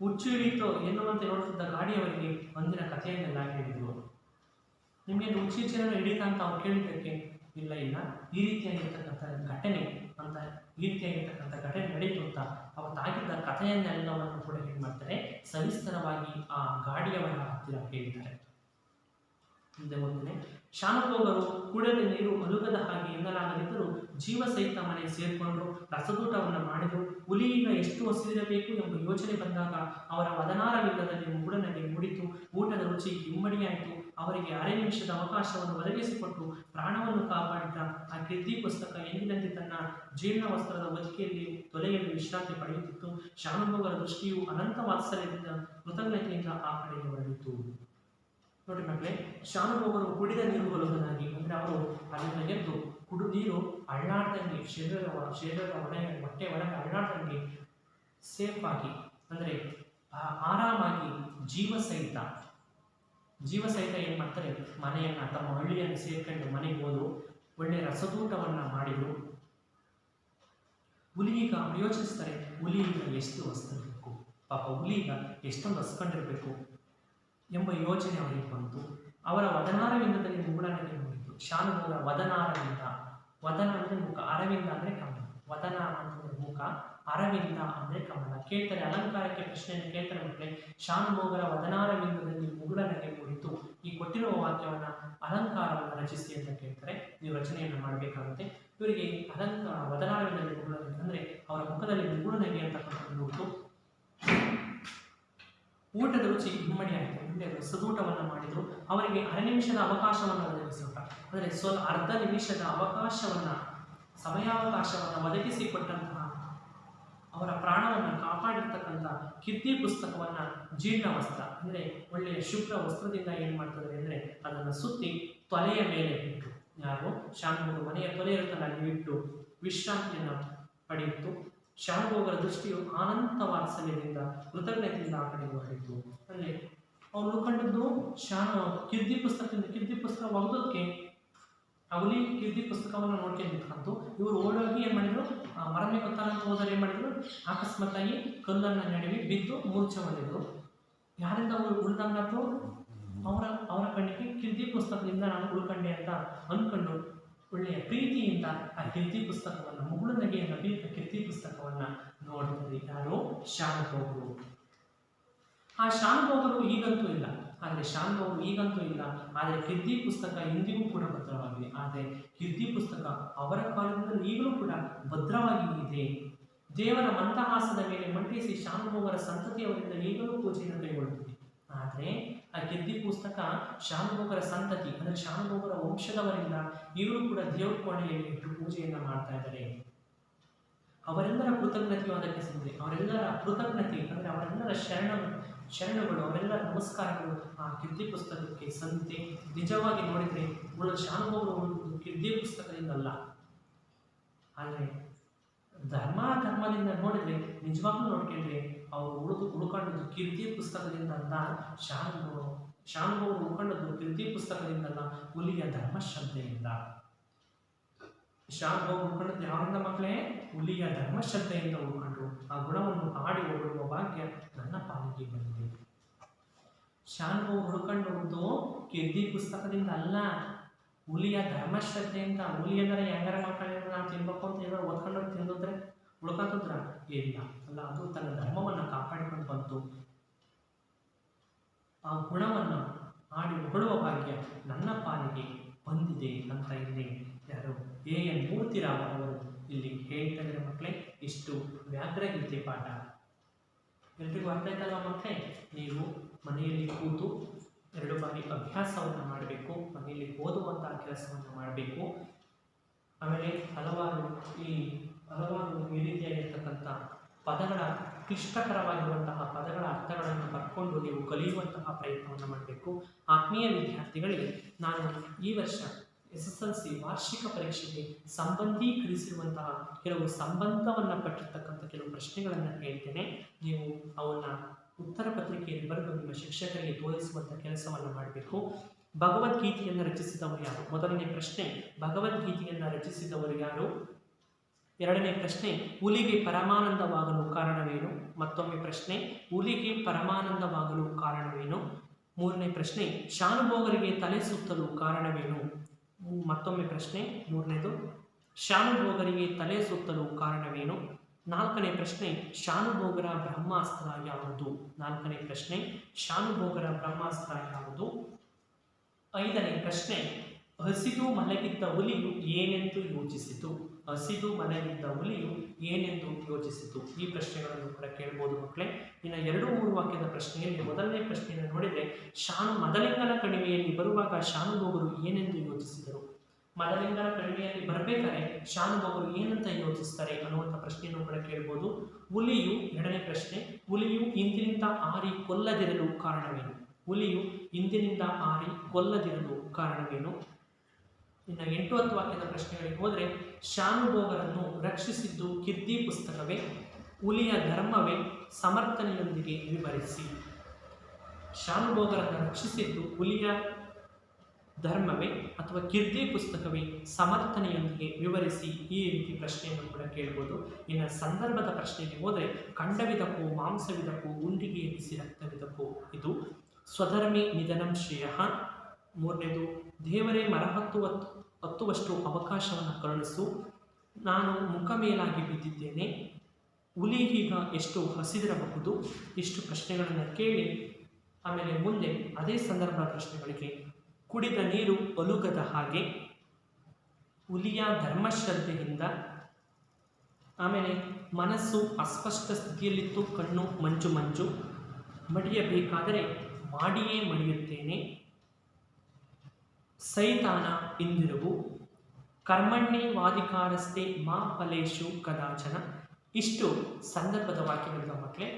ಹುಚ್ಚು ಹಿಡಿಯಿತು ಎನ್ನುವಂತೆ ನೋಡುತ್ತಿದ್ದ ಗಾಡಿಯವರಿಗೆ ಒಂದಿನ ಕಥೆಯನ್ನೆಲ್ಲ ಹೇಳಿದ್ರು. ನಿಮಗೆ ಹುಚ್ಚಿ ಜನರು ಹಿಡಿತ ಅಂತ ಅವ್ರು ಕೇಳಿದ್ದಕ್ಕೆ, ಇಲ್ಲ, ಈ ರೀತಿಯಾಗಿರ್ತಕ್ಕಂಥ ಘಟನೆ ನಡೀತು ಅಂತ ಅವತ್ತಾಗಿದ್ದ ಕಥೆಯನ್ನೆಲ್ಲವನ್ನು ಕೂಡ ಏನು ಮಾಡ್ತಾರೆ, ಸವಿಸ್ತರವಾಗಿ ಆ ಗಾಡಿಯವರ ಹತ್ತಿರ ಹೇಳಿದ್ದಾರೆ. ಮುಂದೆ ಒಂದನೇ, ಶಾನುಭೋಗರು ಕುಡಿದ ನೀರು ಅಲುಗದ ಹಾಗೆ ಎನ್ನಲಾಗದಿದ್ದರೂ ಜೀವ ಸಹಿತ ಮನೆ ಸೇರಿಕೊಂಡರು. ರಸದೂಟವನ್ನು ಮಾಡಿದರು. ಹುಲಿ ಈಗ ಎಷ್ಟು ಹಸಿದಿರಬೇಕು ಎಂಬ ಯೋಚನೆ ಬಂದಾಗ ಅವರ ವದನಾರವಿಲ್ಲದಲ್ಲಿ ಮೂಡನಗೆ ಮೂಡಿತು. ಊಟದ ರುಚಿ ಇಮ್ಮಡಿಯಾಯಿತು. ಅವರಿಗೆ 6 ನಿಮಿಷದ ಅವಕಾಶವನ್ನು ಒದಗಿಸಿಕೊಟ್ಟು ಪ್ರಾಣವನ್ನು ಕಾಪಾಡಿದ ಆ ಕೀರ್ತಿ ಪುಸ್ತಕ ಎಂದಿನಂತೆ ತನ್ನ ಜೀರ್ಣ ವಸ್ತ್ರದ ಹೊದಿಕೆಯಲ್ಲಿ ತೊಲೆಯಲ್ಲಿ ವಿಶ್ರಾಂತಿ ಪಡೆಯುತ್ತಿತ್ತು. ಶಾನುಭೋಗರ ದೃಷ್ಟಿಯು ಅನಂತ ವಾತ್ಸಲ್ಯದಿಂದ ಕೃತಜ್ಞತೆಯಿಂದ ಆ ಕಡೆಗೆ ಹೊರಡಿತು. ನೋಡಿ ಮಕ್ಕಳೇ, ಶಾನುಭೋಗರು ಕುಡಿದ ನೀರು ಹೊಲುವುದಾಗಿ, ಅಂದರೆ ಅವರು ಅಲ್ಲಿಂದ ಎದ್ದು ನೀರು ಅಳ್ಳಾಡ್ದಂಗೆ ಶರೀರದ ಒಳಗೆ ಹೊಟ್ಟೆ ಒಳಗೆ ಅಳ್ಳಾಡ್ದಂಗೆ ಸೇಫ್ ಆಗಿ, ಅಂದರೆ ಆರಾಮಾಗಿ ಜೀವಸಹಿತ ಏನು ಮಾಡ್ತಾರೆ, ಮನೆಯನ್ನು ತಮ್ಮ ಹಳ್ಳಿಯನ್ನು ಸೇರ್ಕೊಂಡು ಮನೆಗೆ ಹೋದು ಒಳ್ಳೆಯ ರಸದೂಟವನ್ನು ಮಾಡಿದರು. ಹುಲಿಗ ಯೋಚಿಸ್ತಾರೆ, ಹುಲಿಗ ಎಷ್ಟು ಹೊಸ್ತಿರಬೇಕು, ಪಾಪ ಹುಲಿಗ ಎಷ್ಟೊಂದು ಹಸ್ಕೊಂಡಿರಬೇಕು ಎಂಬ ಯೋಚನೆ ಅವರಿಗೆ ಬಂತು. ಅವರ ವದನಾರವಿಂದದಲ್ಲಿ ಮುಗುಳನಗೆ ನೋಡಿತು. ಶಾನುಭೋಗರ ವದನಾರವಿಂದ, ವದನ ಅಂದರೆ ಮುಖ, ಅರವಿಂದ ಅಂದರೆ ಕಮಲ, ವದನ ಅಂತಂದರೆ ಮುಖ, ಅರವಿಂದ ಅಂದರೆ ಕಮಲ. ಕೇಳ್ತಾರೆ, ಅಲಂಕಾರಕ್ಕೆ ಪ್ರಶ್ನೆಯನ್ನು ಕೇಳ್ತಾರೆ ಮಕ್ಕಳೇ. ಶಾನುಭೋಗರ ವದನಾರವಿಂದದಲ್ಲಿ ಮುಗುಳನಗೆ ಮೂಡಿತು. ಈ ಕೊಟ್ಟಿರುವ ವಾಕ್ಯವನ್ನು ಅಲಂಕಾರವನ್ನು ರಚಿಸಿ ಅಂತ ಕೇಳ್ತಾರೆ. ನೀವು ರಚನೆಯನ್ನು ಮಾಡಬೇಕಾಗುತ್ತೆ. ಇವರಿಗೆ ವದನಾರವಿಂದದಲ್ಲಿ ಮುಗುಳನಗೆ ಅಂದರೆ ಅವರ ಮುಖದಲ್ಲಿ ಮುಗುಳನಗೆ ಅಂತಕ್ಕಂಥದ್ದು ನೋಡಿತು. ಊಟದ ರುಚಿ ಇಮ್ಮಡಿ ಆಯಿತು. ಮುಂದೆ ರಸದೂಟವನ್ನು ಮಾಡಿದರು. ಅವರಿಗೆ ಅರೆ ನಿಮಿಷದ ಅವಕಾಶವನ್ನು ಒದಗಿಸಿಕೊಟ್ಟ, ಅಂದರೆ ಅರ್ಧ ನಿಮಿಷದ ಅವಕಾಶವನ್ನು, ಸಮಯಾವಕಾಶವನ್ನು ಒದಗಿಸಿಕೊಟ್ಟಂತಹ, ಅವರ ಪ್ರಾಣವನ್ನು ಕಾಪಾಡಿರ್ತಕ್ಕಂಥ ಕೀರ್ತಿ ಪುಸ್ತಕವನ್ನು ಜೀರ್ಣ ವಸ್ತ್ರ ಅಂದರೆ ಒಳ್ಳೆಯ ಶುಭ್ರ ವಸ್ತ್ರದಿಂದ ಏನು ಮಾಡ್ತಿದ್ದಾರೆ ಅಂದರೆ ಅದನ್ನು ಸುತ್ತಿ ತೊಲೆಯ ಮೇಲೆ ಇಟ್ಟು, ಯಾರು ಶಾನುಭೋಗರು ಮನೆಯ ತೊಲೆ ಇರುತ್ತಲ್ಲ ಅಲ್ಲಿ ಇಟ್ಟು ವಿಶ್ರಾಂತಿಯನ್ನು ಪಡೆಯಿತು. ಶಾನುಭೋಗರ ದೃಷ್ಟಿಯು ಅನಂತವಾದ ಸಮಯದಿಂದ ಕೃತಜ್ಞತೆಯಿಂದ ಆ ಕಡೆ ಹೊರಡಿತು. ಅಂದರೆ ಅವ್ರು ಕಂಡದ್ದು ಕೀರ್ತಿ ಪುಸ್ತಕ ಒಗೆದೋದಕ್ಕೆ ಅವಲಿ ಕೀರ್ತಿ ಪುಸ್ತಕವನ್ನು ನೋಡ್ಕೊಂಡು ನಿಂತ್ಕೊಂತು. ಇವರು ಓಡೋಗಿ ಏನು ಮಾಡಿದ್ರು, ಮರಮೆ ಗೊತ್ತಾನಂತ ಹೋದರೆ ಏನು ಮಾಡಿದ್ರು, ಅಕಸ್ಮಾತ್ತಾಗಿ ಕಲ್ಲನ್ನು ನಡುವೆ ಬಿದ್ದು ಮೂರ್ಛೆ ಹೊಂದಿದ್ರು. ಯಾರಿಂದ ಅವರು ಉಳ್ದಂಗಾತು, ಅವರ ಕಣ್ಣಿಗೆ ಕೀರ್ತಿ ಪುಸ್ತಕದಿಂದ ನಾನು ಉಳ್ಕೊಂಡೆ ಅಂತ ಅಂದ್ಕೊಂಡು ಒಳ್ಳೆಯ ಪ್ರೀತಿಯಿಂದ ಆ ಕೀರ್ತಿ ಪುಸ್ತಕವನ್ನು, ಮುಗುಳು ನಗೆಯನ್ನು ಬೀರ್ತ ಕೀರ್ತಿ ಪುಸ್ತಕವನ್ನು ನೋಡ್ತಾರೆ. ಯಾರು? ಶಾನುಭೋಗರು. ಆ ಶಾನುಭೋಗರು ಈಗಂತೂ ಇಲ್ಲ, ಆದರೆ ಕೀರ್ತಿ ಪುಸ್ತಕ ಇಂದಿಗೂ ಕೂಡ ಭದ್ರವಾಗಿದೆ. ಆದರೆ ಕೀರ್ತಿ ಪುಸ್ತಕ ಅವರ ಕಾಲದಲ್ಲಿ ಈಗಲೂ ಕೂಡ ಭದ್ರವಾಗಿ ಇದೆ. ದೇವರ ಮಂದಹಾಸದ ಮೇಲೆ ಮಂಡಿಸಿ ಶಾನುಭೋಗರ ಸಂತತಿಯವರಿಂದ ಈಗಲೂ ಪೂಜೆಯನ್ನು ಕೈಗೊಳ್ಳುತ್ತದೆ. ಆದರೆ ಆ ಕೀರ್ತಿ ಪುಸ್ತಕ ಶಾನುಭೋಗರ ಸಂತತಿ ಅಂದರೆ ಶಾನುಭೋಗರ ವಂಶದವರಿಂದ ಈಗಲೂ ಕೂಡ ದೇವರ ಕೋಣೆಯಲ್ಲಿ ಇಟ್ಟು ಪೂಜೆಯನ್ನು ಮಾಡ್ತಾ ಇದ್ದಾರೆ. ಅವರೆಲ್ಲರ ಕೃತಜ್ಞತೆಯು ಅದಕ್ಕೆ ಸಿಗಿದೆ. ಅವರೆಲ್ಲರ ಕೃತಜ್ಞತೆ ಅಂದರೆ ಅವರೆಲ್ಲರ ಶರಣಗಳು, ಅವರೆಲ್ಲರ ನಮಸ್ಕಾರಗಳು ಆ ಕೀರ್ತಿ ಪುಸ್ತಕಕ್ಕೆ ಸಂತೆ. ನಿಜವಾಗಿ ನೋಡಿದರೆ ಶಾನುಭೋಗರು ಕೀರ್ತಿ ಪುಸ್ತಕದಿಂದಲ್ಲ, ಆದರೆ ಧರ್ಮದಿಂದ ನೋಡಿದರೆ ನಿಜವಾಗ್ಲೂ ನೋಡ್ಕೊಂಡ್ರೆ ಅವರು ಉಳ್ಕೊಂಡದ್ದು ಕೀರ್ತಿ ಪುಸ್ತಕದಿಂದ ಅಲ್ಲ. ಶಾನುಭೋಗರು ಉಳ್ಕೊಂಡದ್ದು ಕೀರ್ತಿ ಪುಸ್ತಕದಿಂದಲ್ಲ, ಹುಲಿಯ ಧರ್ಮಶ್ರದ್ಧೆಯಿಂದ. ಶಾನುಭೋಗರು ಉಳ್ಕೊಂಡದ್ದು ಯಾರಿಂದ ಮಕ್ಕಳೇ? ಹುಲಿಯ ಧರ್ಮಶ್ರದ್ಧೆಯಿಂದ ಉಳ್ಕೊಂಡ್ರು. ಆ ಗುಣವನ್ನು ಹಾಡಿ ಹೊರಡುವ ಭಾಗ್ಯ ನನ್ನ ಪಾಲಿಗೆ ಬಂದಿದೆ. ಶಾನುಭೋಗರು ಉಳ್ಕೊಂಡದ್ದು ಕೀರ್ತಿ ಪುಸ್ತಕದಿಂದ ಅಲ್ಲ, ಹುಲಿಯ ಧರ್ಮಶ್ರದ್ಧೆಯಿಂದ. ಹುಲಿ ಅಂದರೆ ಹೆಂಗಾರ ಮಕ್ಕಳಿಂದ ನಾವು ತಿನ್ಬೇಕು ಅಂತ ಏನಾದ್ರು ಓದ್ಕೊಂಡು ತಿಂದಿದ್ರೆ ಉಳ್ಕೊಂತಿದ್ರ? ಇಲ್ಲ ಅಲ್ಲ, ಅದು ತನ್ನ ಧರ್ಮವನ್ನು ಕಾಪಾಡಿಕೊಂಡು ಬಂತು. ಆ ಗುಣವನ್ನು ಹಾಡಿ ಹೊರಡುವ ಭಾಗ್ಯ ನನ್ನ ಪಾಲಿಗೆ ಬಂದಿದೆ ಅಂತ ಇಲ್ಲಿ ಯಾರು ಎನ್ ಮೂರ್ತಿರಾವ್ ಅವರು ಇಲ್ಲಿ ಹೇಳ್ತಾರೆ ಮಕ್ಕಳೇ. ಇಷ್ಟು ವ್ಯಾಘ್ರಗೀತೆ ಪಾಠ ಎಲ್ರಿಗೂ ಅರ್ಥ ಆಯ್ತಲ್ವ ಮಕ್ಕಳೇ? ನೀವು ಮನೆಯಲ್ಲಿ ಕೂತು 2 ಬಾರಿ ಅಭ್ಯಾಸವನ್ನು ಮಾಡಬೇಕು, ಮನೆಯಲ್ಲಿ ಓದುವಂತಹ ಕೆಲಸವನ್ನು ಮಾಡಬೇಕು. ಆಮೇಲೆ ಹಲವಾರು ಈ ರೀತಿಯಾಗಿರ್ತಕ್ಕಂಥ ಪದಗಳ ಕ್ಲಿಷ್ಟಕರವಾಗಿರುವಂತಹ ಪದಗಳ ಅರ್ಥಗಳನ್ನು ಬರ್ಕೊಂಡು ನೀವು ಕಲಿಯುವಂತಹ ಪ್ರಯತ್ನವನ್ನು ಮಾಡಬೇಕು. ಆತ್ಮೀಯ ವಿದ್ಯಾರ್ಥಿಗಳಿಗೆ ನಾನು ಈ ವರ್ಷ SSLC ವಾರ್ಷಿಕ ಪರೀಕ್ಷೆಗೆ ಸಂಬಂಧೀಕರಿಸಿರುವಂತಹ ಕೆಲವು ಸಂಬಂಧವನ್ನು ಪಟ್ಟಿರ್ತಕ್ಕಂಥ ಕೆಲವು ಪ್ರಶ್ನೆಗಳನ್ನು ಹೇಳ್ತೇನೆ. ನೀವು ಅವನ್ನ ಉತ್ತರ ಪತ್ರಿಕೆಯಲ್ಲಿ ಬರೆದು ನಿಮ್ಮ ಶಿಕ್ಷಕರಿಗೆ ತೋರಿಸುವಂಥ ಕೆಲಸವನ್ನು ಮಾಡಬೇಕು. ಭಗವದ್ಗೀತೆಯನ್ನು ರಚಿಸಿದವರು ಯಾರು? ಮೊದಲನೇ ಪ್ರಶ್ನೆ, ಭಗವದ್ಗೀತೆಯನ್ನು ರಚಿಸಿದವರು ಯಾರು? ಎರಡನೇ ಪ್ರಶ್ನೆ, ಹುಲಿಗೆ ಪರಮಾನಂದವಾಗಲು ಕಾರಣವೇನು? ಮತ್ತೊಮ್ಮೆ ಪ್ರಶ್ನೆ, ಹುಲಿಗೆ ಪರಮಾನಂದವಾಗಲು ಕಾರಣವೇನು? ಮೂರನೇ ಪ್ರಶ್ನೆ, ಶಾನುಭೋಗರಿಗೆ ತಲೆ ಸುತ್ತಲು ಕಾರಣವೇನು? ಮತ್ತೊಮ್ಮೆ ಪ್ರಶ್ನೆ, ಮೂರನೇದು, ಶಾನುಭೋಗರಿಗೆ ತಲೆ ಸುತ್ತಲು ಕಾರಣವೇನು? ನಾಲ್ಕನೇ ಪ್ರಶ್ನೆ, ಶಾನುಭೋಗರ ಬ್ರಹ್ಮಾಸ್ತ್ರ ಯಾವುದು? ನಾಲ್ಕನೇ ಪ್ರಶ್ನೆ, ಶಾನುಭೋಗರ ಬ್ರಹ್ಮಾಸ್ತ್ರ ಯಾವುದು? ಐದನೇ ಪ್ರಶ್ನೆ, ಹಸಿದು ಮಲಗಿದ್ದ ಹುಲಿಯು ಏನೆಂದು ಯೋಚಿಸಿತು? ಹಸಿದು ಮಲಗಿದ್ದ ಹುಲಿಯು ಏನೆಂದು ಯೋಚಿಸಿತು? ಈ ಪ್ರಶ್ನೆಗಳನ್ನು ಕೂಡ ಕೇಳ್ಬೋದು ಮಕ್ಕಳೇ. ಇನ್ನು 2-3 ವಾಕ್ಯದ ಪ್ರಶ್ನೆಯಲ್ಲಿ ಮೊದಲನೇ ಪ್ರಶ್ನೆಯನ್ನು ನೋಡಿದರೆ, ಮದಲಿಂಗನ ಕಣಿವೆಯಲ್ಲಿ ಬರುವಾಗ ಶಾನುಭೋಗರು ಏನೆಂದು ಯೋಚಿಸಿದರು? ಮದಲಿಂಗನ ಕಣಿವೆಯಲ್ಲಿ ಬರಬೇಕಾದ್ರೆ ಶಾನುಭೋಗರು ಏನಂತ ಯೋಚಿಸ್ತಾರೆ ಅನ್ನುವಂಥ ಪ್ರಶ್ನೆಯನ್ನು ಕೂಡ ಕೇಳ್ಬೋದು. ಹುಲಿಯು, ಎರಡನೇ ಪ್ರಶ್ನೆ, ಹುಲಿಯು ಇಂದಿನಿಂದ ಆರಿ ಕೊಲ್ಲದಿರಲು ಕಾರಣವೇನು? ಹುಲಿಯು ಇಂದಿನಿಂದ ಆರಿ ಕೊಲ್ಲದಿರಲು ಕಾರಣವೇನು? ಇನ್ನು 8-10 ವಾಕ್ಯದ ಪ್ರಶ್ನೆಗಳಿಗೆ ಹೋದರೆ, ಶಾನುಭೋಗರನ್ನು ರಕ್ಷಿಸಿದ್ದು ಕೀರ್ತಿ ಪುಸ್ತಕವೇ? ಹುಲಿಯ ಧರ್ಮವೇ? ಸಮರ್ಥನೆಯೊಂದಿಗೆ ವಿವರಿಸಿ. ಶಾನುಭೋಗರನ್ನು ರಕ್ಷಿಸಿದ್ದು ಹುಲಿಯ ಧರ್ಮವೇ ಅಥವಾ ಕೀರ್ತಿ ಪುಸ್ತಕವೇ? ಸಮರ್ಥನೆಯೊಂದಿಗೆ ವಿವರಿಸಿ. ಈ ರೀತಿ ಪ್ರಶ್ನೆಯನ್ನು ಕೂಡ ಕೇಳ್ಬೋದು. ಇನ್ನು ಸಂದರ್ಭದ ಪ್ರಶ್ನೆಗೆ ಹೋದರೆ, ಖಂಡವಿದಕ್ಕೂ ಮಾಂಸವಿದಕ್ಕೂ ಉಂಡಿಗೆ ಬಿಸಿ ರಕ್ತವಿದಕ್ಕೂ. ಇದು ಸ್ವಧರ್ಮಿ ನಿಧನಂ ಶ್ರೇಯಃ. ಮೂರನೇದು, ದೇವರೇ ಮರ ಹತ್ತುವಷ್ಟು ಅವಕಾಶವನ್ನು ಕರುಣಿಸು, ನಾನು ಮುಖ ಮೇಲಾಗಿ ಬಿದ್ದಿದ್ದೇನೆ, ಹುಲಿ ಈಗ ಎಷ್ಟು ಹಸಿದಿರಬಹುದು. ಇಷ್ಟು ಪ್ರಶ್ನೆಗಳನ್ನು ಕೇಳಿ ಆಮೇಲೆ ಮುಂದೆ ಅದೇ ಸಂದರ್ಭದ ಪ್ರಶ್ನೆಗಳಿಗೆ, ಕುಡಿದ ನೀರು ಒಲುಗದ ಹಾಗೆ, ಹುಲಿಯ ಧರ್ಮಶ್ರದ್ಧೆಯಿಂದ, ಆಮೇಲೆ ಮನಸ್ಸು ಅಸ್ಪಷ್ಟ ಸ್ಥಿತಿಯಲ್ಲಿತ್ತು, ಕಣ್ಣು ಮಂಜು ಮಂಜು, ಮಡಿಯಬೇಕಾದರೆ ಮಾಡಿಯೇ ಮಡಿಯುತ್ತೇನೆ, ಸೈತಾನ ಇಂದಿರುವು, ಕರ್ಮಣ್ಯೇ ವಾಧಿಕಾರಸ್ಥೆ ಮಾ ಫಲೇಶು ಕದಾಚನ. ಇಷ್ಟು ಸಂದರ್ಭದ ವಾಕ್ಯಗಳಿಂದ ಮಕ್ಕಳೇ.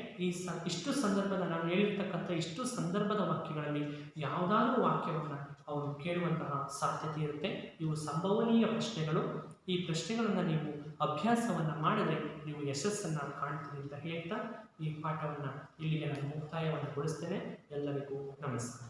ಇಷ್ಟು ಸಂದರ್ಭದ ನಾನು ಹೇಳಿರ್ತಕ್ಕಂಥ ಇಷ್ಟು ಸಂದರ್ಭದ ವಾಕ್ಯಗಳಲ್ಲಿ ಯಾವುದಾದ್ರೂ ವಾಕ್ಯವನ್ನು ಅವರು ಕೇಳುವಂತಹ ಸಾಧ್ಯತೆ ಇರುತ್ತೆ. ಇವು ಸಂಭವನೀಯ ಪ್ರಶ್ನೆಗಳು. ಈ ಪ್ರಶ್ನೆಗಳನ್ನು ನೀವು ಅಭ್ಯಾಸವನ್ನು ಮಾಡಿದರೆ ನೀವು ಯಶಸ್ಸನ್ನು ಕಾಣ್ತೀರಿ ಅಂತ ಹೇಳ್ತಾ ಈ ಪಾಠವನ್ನು ಇಲ್ಲಿಗೆ ನಾನು ಮುಕ್ತಾಯವನ್ನು ಗೊಳಿಸ್ತೇನೆ. ಎಲ್ಲರಿಗೂ ನಮಸ್ಕಾರ.